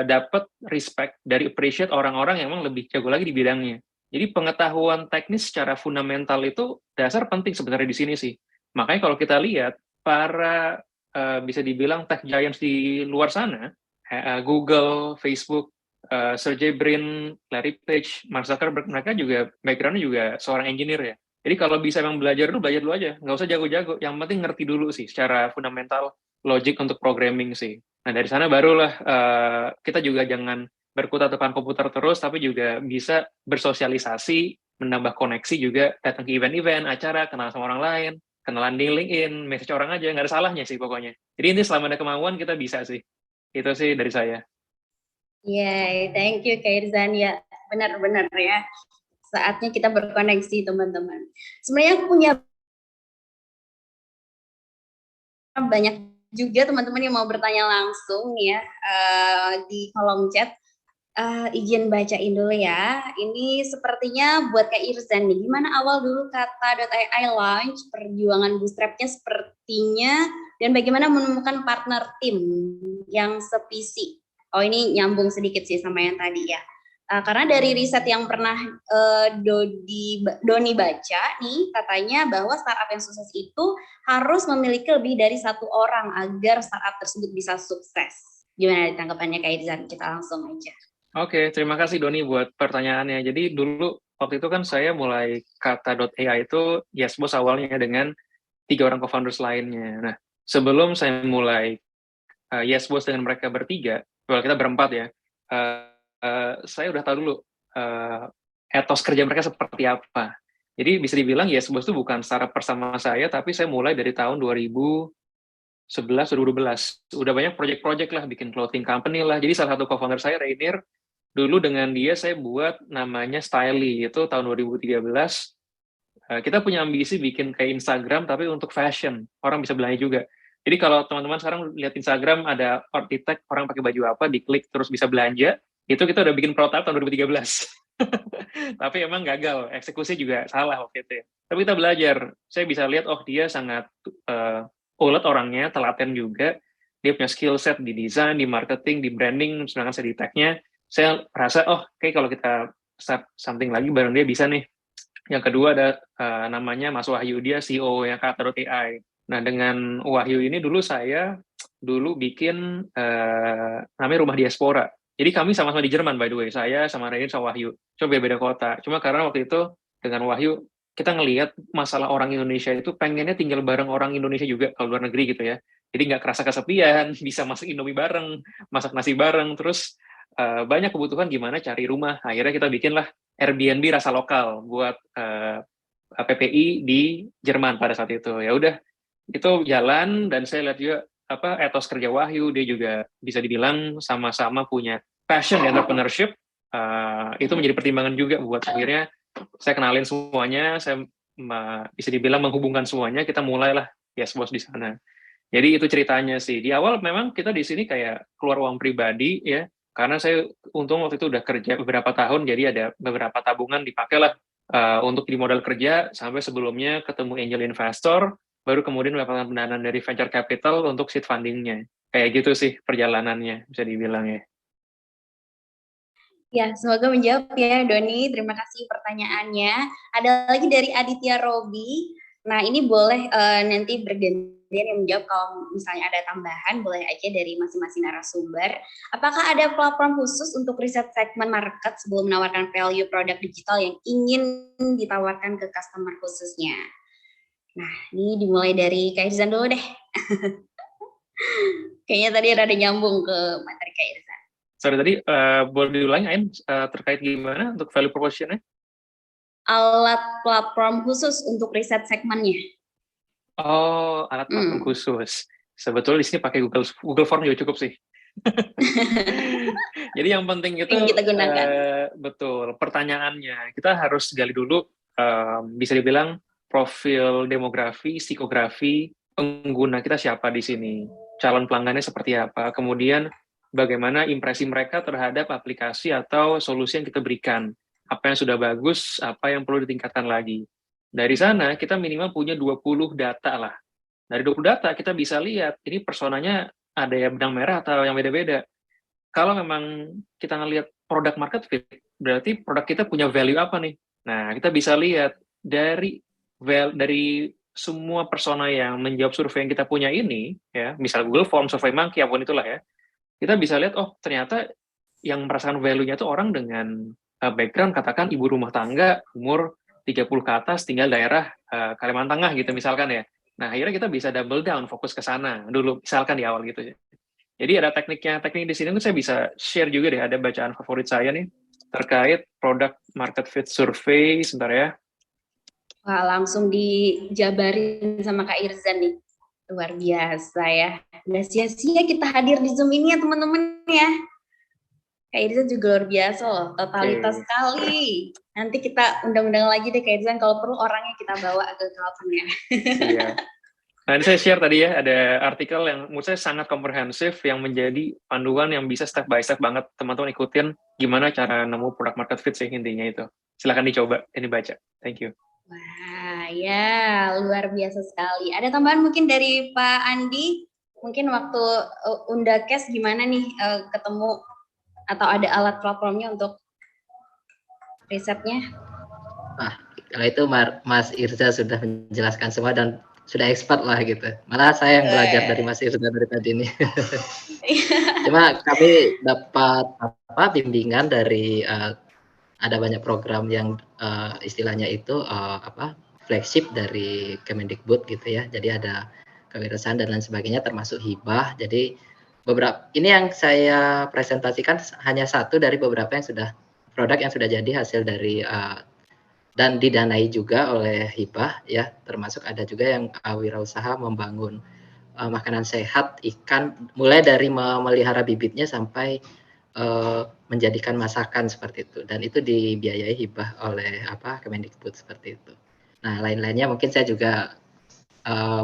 dapat respect dari appreciate orang-orang yang memang lebih jago lagi di bidangnya. Jadi pengetahuan teknis secara fundamental itu dasar penting sebenarnya di sini sih. Makanya kalau kita lihat para bisa dibilang tech giants di luar sana, Google, Facebook, Sergey Brin, Larry Page, Mark Zuckerberg, mereka juga background-nya juga seorang engineer ya. Jadi kalau bisa memang belajar dulu aja, nggak usah jago-jago. Yang penting ngerti dulu sih secara fundamental logic untuk programming sih. Nah dari sana barulah kita juga jangan berkutat depan komputer terus, tapi juga bisa bersosialisasi, menambah koneksi juga, datang ke event-event, acara, kenal sama orang lain, kenalan di LinkedIn, message orang aja, nggak ada salahnya sih pokoknya. Jadi ini selama ada kemauan kita bisa sih. Itu sih dari saya. Yay, thank you Kak Irzan ya, benar-benar ya. Saatnya kita berkoneksi teman-teman. Sebenarnya aku punya banyak juga teman-teman yang mau bertanya langsung ya di kolom chat. Izin bacain dulu ya. Ini sepertinya buat Kak Irzan nih. Gimana awal dulu kata.ai launch, perjuangan bootstrapnya sepertinya, dan bagaimana menemukan partner tim yang sevisi. Oh ini nyambung sedikit sih sama yang tadi ya. Karena dari riset yang pernah Doni baca nih, katanya bahwa startup yang sukses itu harus memiliki lebih dari 1 orang agar startup tersebut bisa sukses. Gimana tanggapannya Kak Irzan? Kita langsung aja. Oke, terima kasih Doni buat pertanyaannya. Jadi dulu waktu itu kan saya mulai kata.ai itu YesBoss awalnya dengan 3 orang co-founders lainnya. Nah, sebelum saya mulai YesBoss dengan mereka bertiga, well, kita berempat ya, saya udah tahu dulu etos kerja mereka seperti apa. Jadi bisa dibilang YesBoss itu bukan startup bersama saya, tapi saya mulai dari tahun 2011-2012. Udah banyak project-project lah, bikin clothing company lah. Jadi salah satu co-founder saya, Rainier, dulu dengan dia saya buat namanya Styly, itu tahun 2013. Kita punya ambisi bikin kayak Instagram, tapi untuk fashion. Orang bisa belanja juga. Jadi kalau teman-teman sekarang lihat Instagram, ada arsitek, orang pakai baju apa, diklik terus bisa belanja, itu kita udah bikin prototype tahun 2013. Tapi emang gagal, eksekusi juga salah waktu itu ya. Tapi kita belajar, saya bisa lihat, oh dia sangat ulet orangnya, telaten juga, dia punya skill set di desain, di marketing, di branding, sedangkan saya di tech-nya, saya rasa, oh kayak kalau kita start something lagi, bareng dia bisa nih. Yang kedua ada namanya Mas Wahyu, dia CEO yang kata.ai. Nah dengan Wahyu ini dulu saya bikin namanya Rumah Diaspora. Jadi kami sama-sama di Jerman by the way, saya sama Rainier sama Wahyu, cuma beda kota. Cuma karena waktu itu dengan Wahyu, kita ngelihat masalah orang Indonesia itu pengennya tinggal bareng orang Indonesia juga kalau luar negeri gitu ya. Jadi nggak kerasa kesepian, bisa masak Indomie bareng, masak nasi bareng, terus banyak kebutuhan gimana cari rumah. Akhirnya kita bikinlah Airbnb rasa lokal buat PPI di Jerman pada saat itu. Ya udah, itu jalan dan saya lihat juga etos kerja Wahyu, dia juga bisa dibilang sama-sama punya passion di entrepreneurship. Itu menjadi pertimbangan juga buat akhirnya saya kenalin semuanya, saya bisa dibilang menghubungkan semuanya, kita mulailah YesBoss di sana. Jadi itu ceritanya sih. Di awal memang kita di sini kayak keluar uang pribadi ya, karena saya untung waktu itu udah kerja beberapa tahun, jadi ada beberapa tabungan dipakailah untuk di modal kerja, sampai sebelumnya ketemu angel investor, baru kemudian mendapatkan pendanaan dari venture capital untuk seed funding-nya. Kayak gitu sih perjalanannya, bisa dibilang ya. Ya, semoga menjawab ya Doni. Terima kasih pertanyaannya. Ada lagi dari Aditya Robi. Nah, ini boleh nanti bergantian yang menjawab, kalau misalnya ada tambahan, boleh aja dari masing-masing narasumber. Apakah ada platform khusus untuk riset segmen market sebelum menawarkan value produk digital yang ingin ditawarkan ke customer khususnya? Nah, ini dimulai dari Kak Irzan dulu deh. Kayaknya tadi ada nyambung ke materi Kak Irzan. Sorry tadi, boleh diulangi Ain terkait gimana untuk value proposition-nya? Alat platform khusus untuk riset segmennya. Oh, alat platform khusus. Sebetulnya di sini pakai Google Form juga cukup sih. Jadi yang penting itu yang kita gunakan. Betul, pertanyaannya. Kita harus gali dulu, bisa dibilang profil demografi, psikografi, pengguna kita siapa di sini, calon pelanggannya seperti apa, kemudian bagaimana impresi mereka terhadap aplikasi atau solusi yang kita berikan, apa yang sudah bagus, apa yang perlu ditingkatkan lagi. Dari sana kita minimal punya 20 data lah. Dari 20 data kita bisa lihat ini personanya ada yang benang merah atau yang beda-beda. kalau memang kita ngelihat produk market fit, berarti produk kita punya value apa nih? Nah, kita bisa lihat dari semua persona yang menjawab survei yang kita punya ini, ya, misal Google Form, SurveyMonkey, apapun itulah ya, kita bisa lihat, oh ternyata yang merasakan value-nya itu orang dengan background, katakan ibu rumah tangga, umur 30 ke atas, tinggal daerah Kalimantan Tengah gitu misalkan ya. Nah, akhirnya kita bisa double down, fokus ke sana dulu, misalkan di awal gitu ya. Jadi ada teknik di sini tuh saya bisa share juga deh, ada bacaan favorit saya nih, terkait product market fit survey, sebentar ya. Wah, langsung dijabarin sama Kak Irzan nih. Luar biasa ya. Nggak sia-sia kita hadir di Zoom ini ya teman-teman ya. Kak Irzan juga luar biasa loh, totalitas sekali. Nanti kita undang-undang lagi deh Kak Irzan, kalau perlu orangnya kita bawa ke teleponnya. Iya. Nah, ini saya share tadi ya, ada artikel yang menurut saya sangat komprehensif, yang menjadi panduan yang bisa step by step banget teman-teman ikutin gimana cara nemu product market fit sih, intinya itu. Silahkan dicoba, ini baca. Thank you. Wah, ya luar biasa sekali. Ada tambahan mungkin dari Pak Andi? Mungkin waktu Undakes gimana nih ketemu atau ada alat platformnya untuk risetnya? Nah, kalau itu Mas Irza sudah menjelaskan semua dan sudah expert lah gitu. Malah saya yang belajar dari Mas Irza dari tadi ini. Cuma kami dapat bimbingan dari ada banyak program yang istilahnya itu flagship dari Kemendikbud gitu ya. Jadi ada kewirausahaan dan lain sebagainya, termasuk hibah. Jadi beberapa ini yang saya presentasikan hanya satu dari beberapa yang sudah produk yang sudah jadi hasil dari dan didanai juga oleh hibah ya. Termasuk ada juga yang wirausaha membangun makanan sehat ikan, mulai dari memelihara bibitnya sampai menjadikan masakan seperti itu, dan itu dibiayai hibah oleh Kemendikbud seperti itu. Nah, lain-lainnya mungkin saya juga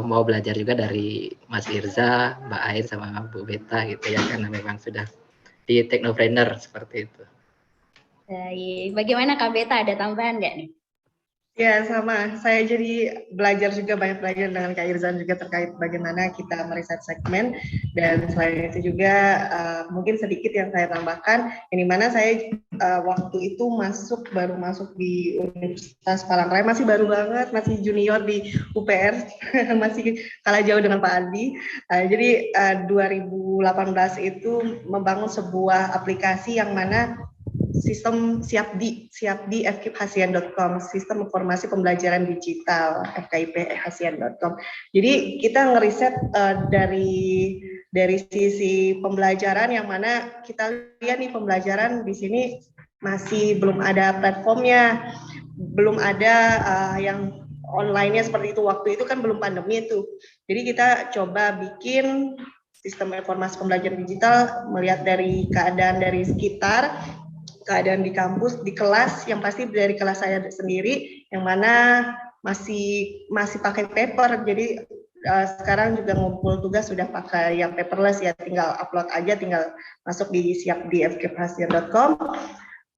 mau belajar juga dari Mas Irza, Mbak Ain sama Bu Beta gitu ya, karena memang sudah di Technopreneur seperti itu. Baik, bagaimana Kak Beta, ada tambahan nggak nih? Ya, sama. Saya jadi belajar juga, banyak belajar dengan Kak Irzan juga terkait bagaimana kita meriset segmen. Dan selain itu juga mungkin sedikit yang saya tambahkan, yang dimana saya waktu itu baru masuk di Universitas Palangkaraya, masih baru banget, masih junior di UPR, masih kalah jauh dengan Pak Andi. Jadi 2018 itu membangun sebuah aplikasi yang mana sistem siapdi fkiphasian.com, sistem informasi pembelajaran digital fkiphasian.com. Jadi kita ngeriset dari sisi pembelajaran, yang mana kita lihat nih pembelajaran di sini masih belum ada platformnya, belum ada yang online-nya seperti itu. Waktu itu kan belum pandemi itu. Jadi kita coba bikin sistem informasi pembelajaran digital, melihat dari keadaan dari sekitar, keadaan di kampus, di kelas, yang pasti dari kelas saya sendiri, yang mana masih pakai paper. Jadi sekarang juga ngumpul tugas sudah pakai yang paperless ya, tinggal upload aja, tinggal masuk di fkiphasian.com.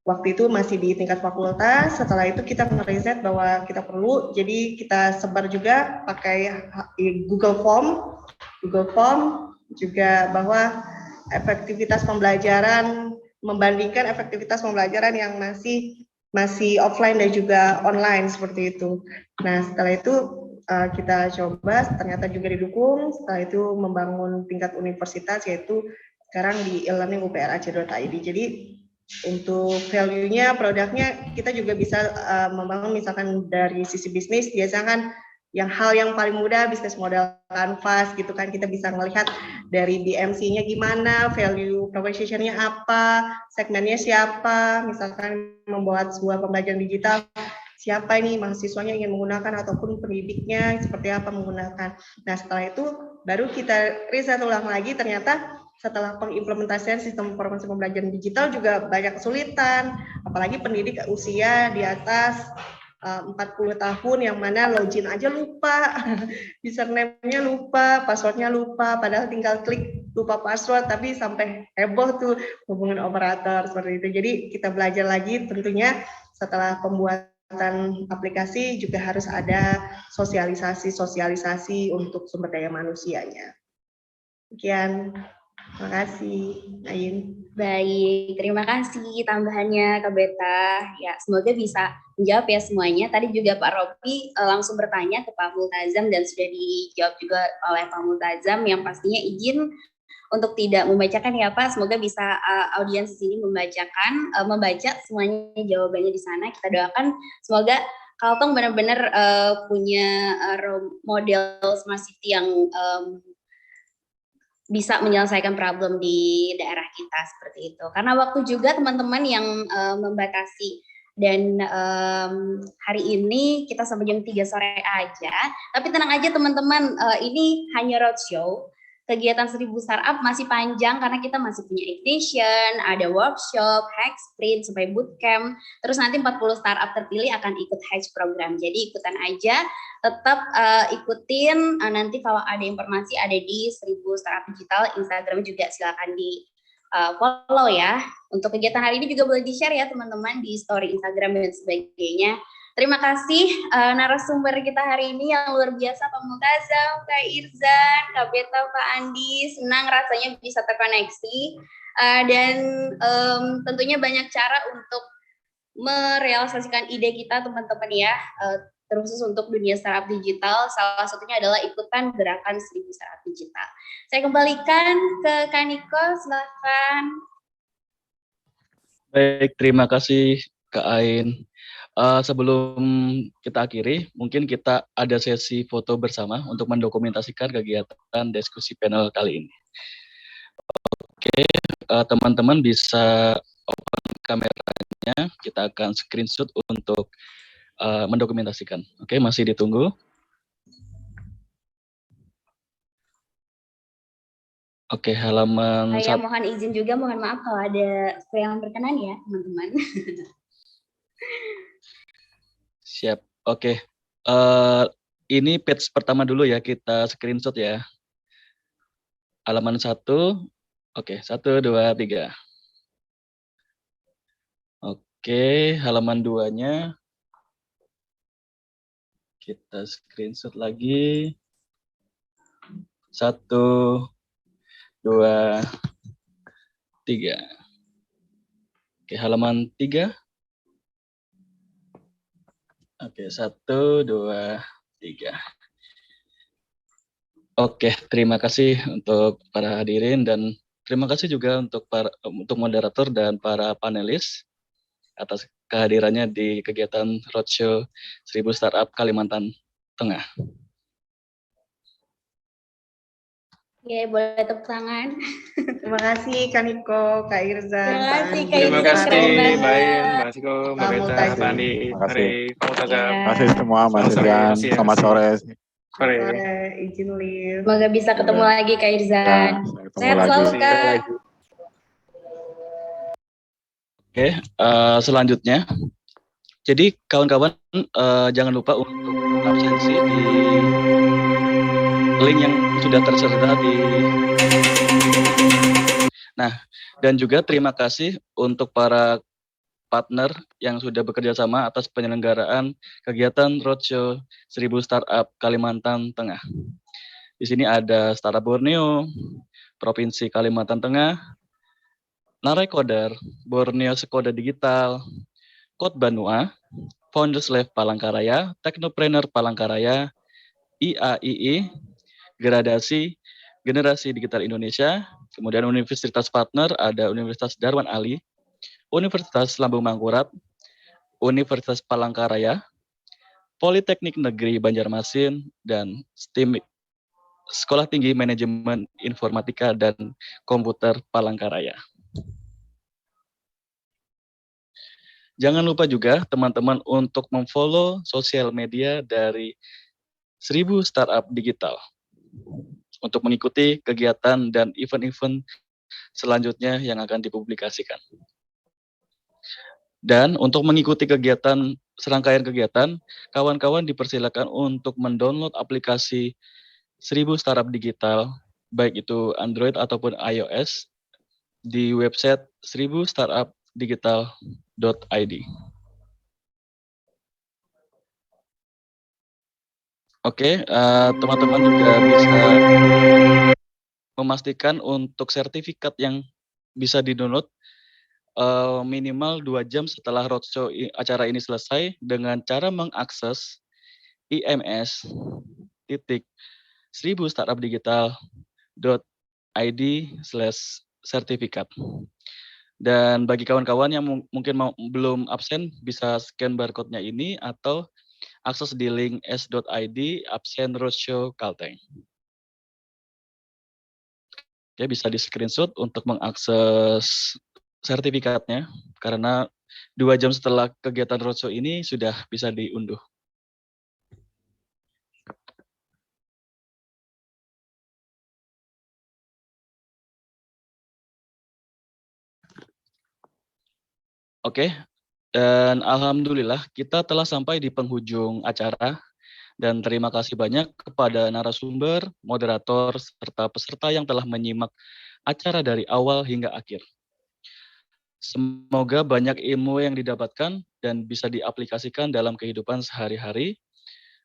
Waktu itu masih di tingkat fakultas. Setelah itu kita ngeriset bahwa kita perlu, jadi kita sebar juga pakai Google Form juga, bahwa efektivitas pembelajaran, membandingkan efektivitas pembelajaran yang masih offline dan juga online seperti itu. Nah, setelah itu kita coba, ternyata juga didukung. Setelah itu membangun tingkat universitas, yaitu sekarang di e-learning uprAC.id. Jadi untuk value-nya, produknya kita juga bisa membangun, misalkan dari sisi bisnis, biasanya kan hal yang paling mudah bisnis model Canvas gitu kan, kita bisa melihat dari BMC-nya gimana, value proposition-nya apa, segmennya siapa, misalkan membuat sebuah pembelajaran digital, siapa ini mahasiswanya ingin menggunakan ataupun pendidiknya seperti apa menggunakan. Nah, setelah itu baru kita riset ulang lagi, ternyata setelah pengimplementasian sistem informasi pembelajaran digital juga banyak kesulitan, apalagi pendidik usia di atas 40 tahun, yang mana login aja lupa, username-nya lupa, password-nya lupa, padahal tinggal klik lupa password, tapi sampai heboh tuh hubungan operator seperti itu. Jadi kita belajar lagi, tentunya setelah pembuatan aplikasi juga harus ada sosialisasi untuk sumber daya manusianya. Sekian. Terima kasih, Ain. Baik, terima kasih tambahannya Kak Beta. Ya, semoga bisa menjawab ya semuanya. Tadi juga Pak Robi langsung bertanya ke Pak Multazam dan sudah dijawab juga oleh Pak Multazam yang pastinya izin untuk tidak membacakan ya Pak. Semoga bisa audiens di sini membaca semuanya jawabannya di sana. Kita doakan semoga Kalteng benar-benar punya model smart city yang bisa menyelesaikan problem di daerah kita seperti itu. Karena waktu juga teman-teman yang membatasi dan hari ini kita sampai jam 3 sore aja. Tapi tenang aja teman-teman, ini hanya roadshow. Kegiatan 1000 startup masih panjang karena kita masih punya ignition, ada workshop, hack sprint, sampai bootcamp. Terus nanti 40 startup terpilih akan ikut hatch program. Jadi ikutan aja, tetap ikutin. Nanti kalau ada informasi ada di 1000 startup digital, Instagram juga silakan di follow ya. Untuk kegiatan hari ini juga boleh di-share ya teman-teman di story Instagram dan sebagainya. Terima kasih narasumber kita hari ini yang luar biasa, Pak Multazam, Kak Irzan, Kak Beta, Pak Andi. Senang rasanya bisa terkoneksi dan tentunya banyak cara untuk merealisasikan ide kita teman-teman ya, terkhusus untuk dunia startup digital. Salah satunya adalah ikutan gerakan 1000 startup digital. Saya kembalikan ke Kak Niko, silakan. Baik, terima kasih Kak Ain. Sebelum kita akhiri, mungkin kita ada sesi foto bersama untuk mendokumentasikan kegiatan diskusi panel kali ini. Oke, teman-teman bisa open kameranya, kita akan screenshot untuk mendokumentasikan. Oke, masih ditunggu. Oke, halaman Saya mohon izin juga, mohon maaf kalau ada yang berkenan ya, teman-teman. Siap. Oke. Ini page pertama dulu ya, kita screenshot ya. Halaman 1. Oke, 1, 2, 3. Oke, halaman 2-nya. Kita screenshot lagi. 1, 2, 3. Oke, halaman 3. Oke, 1, 2, 3. Oke, terima kasih untuk para hadirin dan terima kasih juga untuk moderator dan para panelis atas kehadirannya di kegiatan Roadshow 1000 Startup Kalimantan Tengah. Oke, boleh tepuk tangan. Terima kasih Kak Niko, Kak Irzan, Terima Pak kasih, Andi. Kak Terima Irzan, kasih, keren banget. Mbak Ain, Mbak Asiko, Mbak Pak Beta, Multazam. Pak Andi, Terima kasih. Pak Multazam. Terima kasih semua, Mas Selamat sore, Irzan. siang. Selamat sore. Sore. Sore, izin live. Semoga bisa ketemu lagi Kak Irzan. Ya, ketemu Sehat lagi. selalu Kak. Oke, selanjutnya. Jadi kawan-kawan jangan lupa untuk absensi di link yang sudah tersedia di. Nah, dan juga terima kasih untuk para partner yang sudah bekerja sama atas penyelenggaraan kegiatan Roadshow 1000 Startup Kalimantan Tengah. Di sini ada Startup Borneo, Provinsi Kalimantan Tengah, Narekoder, Borneo Sekolah Digital, Kod Banua, Founders Lab Palangkaraya, Teknopreneur Palangkaraya, IAII, Gradasi, Generasi Digital Indonesia, kemudian Universitas Partner ada Universitas Darwan Ali, Universitas Lambung Mangkurat, Universitas Palangkaraya, Politeknik Negeri Banjarmasin, dan STIM Sekolah Tinggi Manajemen Informatika dan Komputer Palangkaraya. Jangan lupa juga teman-teman untuk memfollow sosial media dari 1000 Startup Digital untuk mengikuti kegiatan dan event-event selanjutnya yang akan dipublikasikan. Dan untuk mengikuti serangkaian kegiatan, kawan-kawan dipersilakan untuk mendownload aplikasi 1000 Startup Digital, baik itu Android ataupun iOS, di website 1000startupdigital.id. Oke, teman-teman juga bisa memastikan untuk sertifikat yang bisa di-download minimal 2 jam setelah roadshow acara ini selesai dengan cara mengakses ims.1000startupdigital.id/sertifikat. Dan bagi kawan-kawan yang mungkin belum absen, bisa scan barcode-nya ini atau akses di link s.id absen roadshow Kalteng. Oke, bisa di screenshot untuk mengakses sertifikatnya, karena 2 jam setelah kegiatan roadshow ini sudah bisa diunduh. Oke, dan alhamdulillah kita telah sampai di penghujung acara, dan terima kasih banyak kepada narasumber, moderator, serta peserta yang telah menyimak acara dari awal hingga akhir. Semoga banyak ilmu yang didapatkan dan bisa diaplikasikan dalam kehidupan sehari-hari,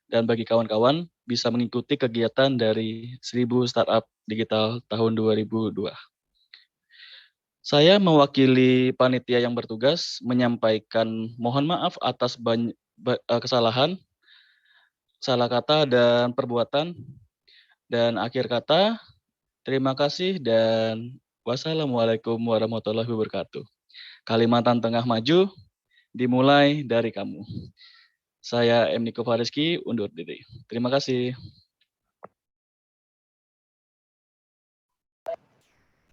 dan bagi kawan-kawan bisa mengikuti kegiatan dari 1000 Startup Digital tahun 2002. Saya mewakili panitia yang bertugas menyampaikan mohon maaf atas kesalahan, salah kata, dan perbuatan. Dan akhir kata, terima kasih dan wassalamualaikum warahmatullahi wabarakatuh. Kalimantan Tengah maju, dimulai dari kamu. Saya M. Niko Fariski, undur diri. Terima kasih.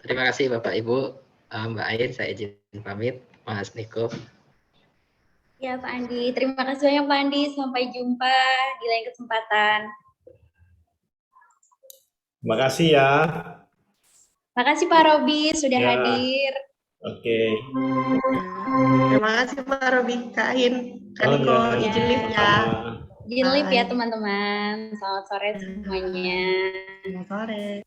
Terima kasih Bapak Ibu. Mbak Ain, saya izin pamit. Mas Niko. Ya Pak Andi, terima kasih banyak Pak Andi. Sampai jumpa di lain kesempatan. Terima kasih ya. Terima kasih Pak Robi sudah hadir. Oke. Terima kasih Pak Robi, Kak Ain, Kak Niko, izin live ya. Izin live ya teman-teman. Selamat sore semuanya. Selamat sore.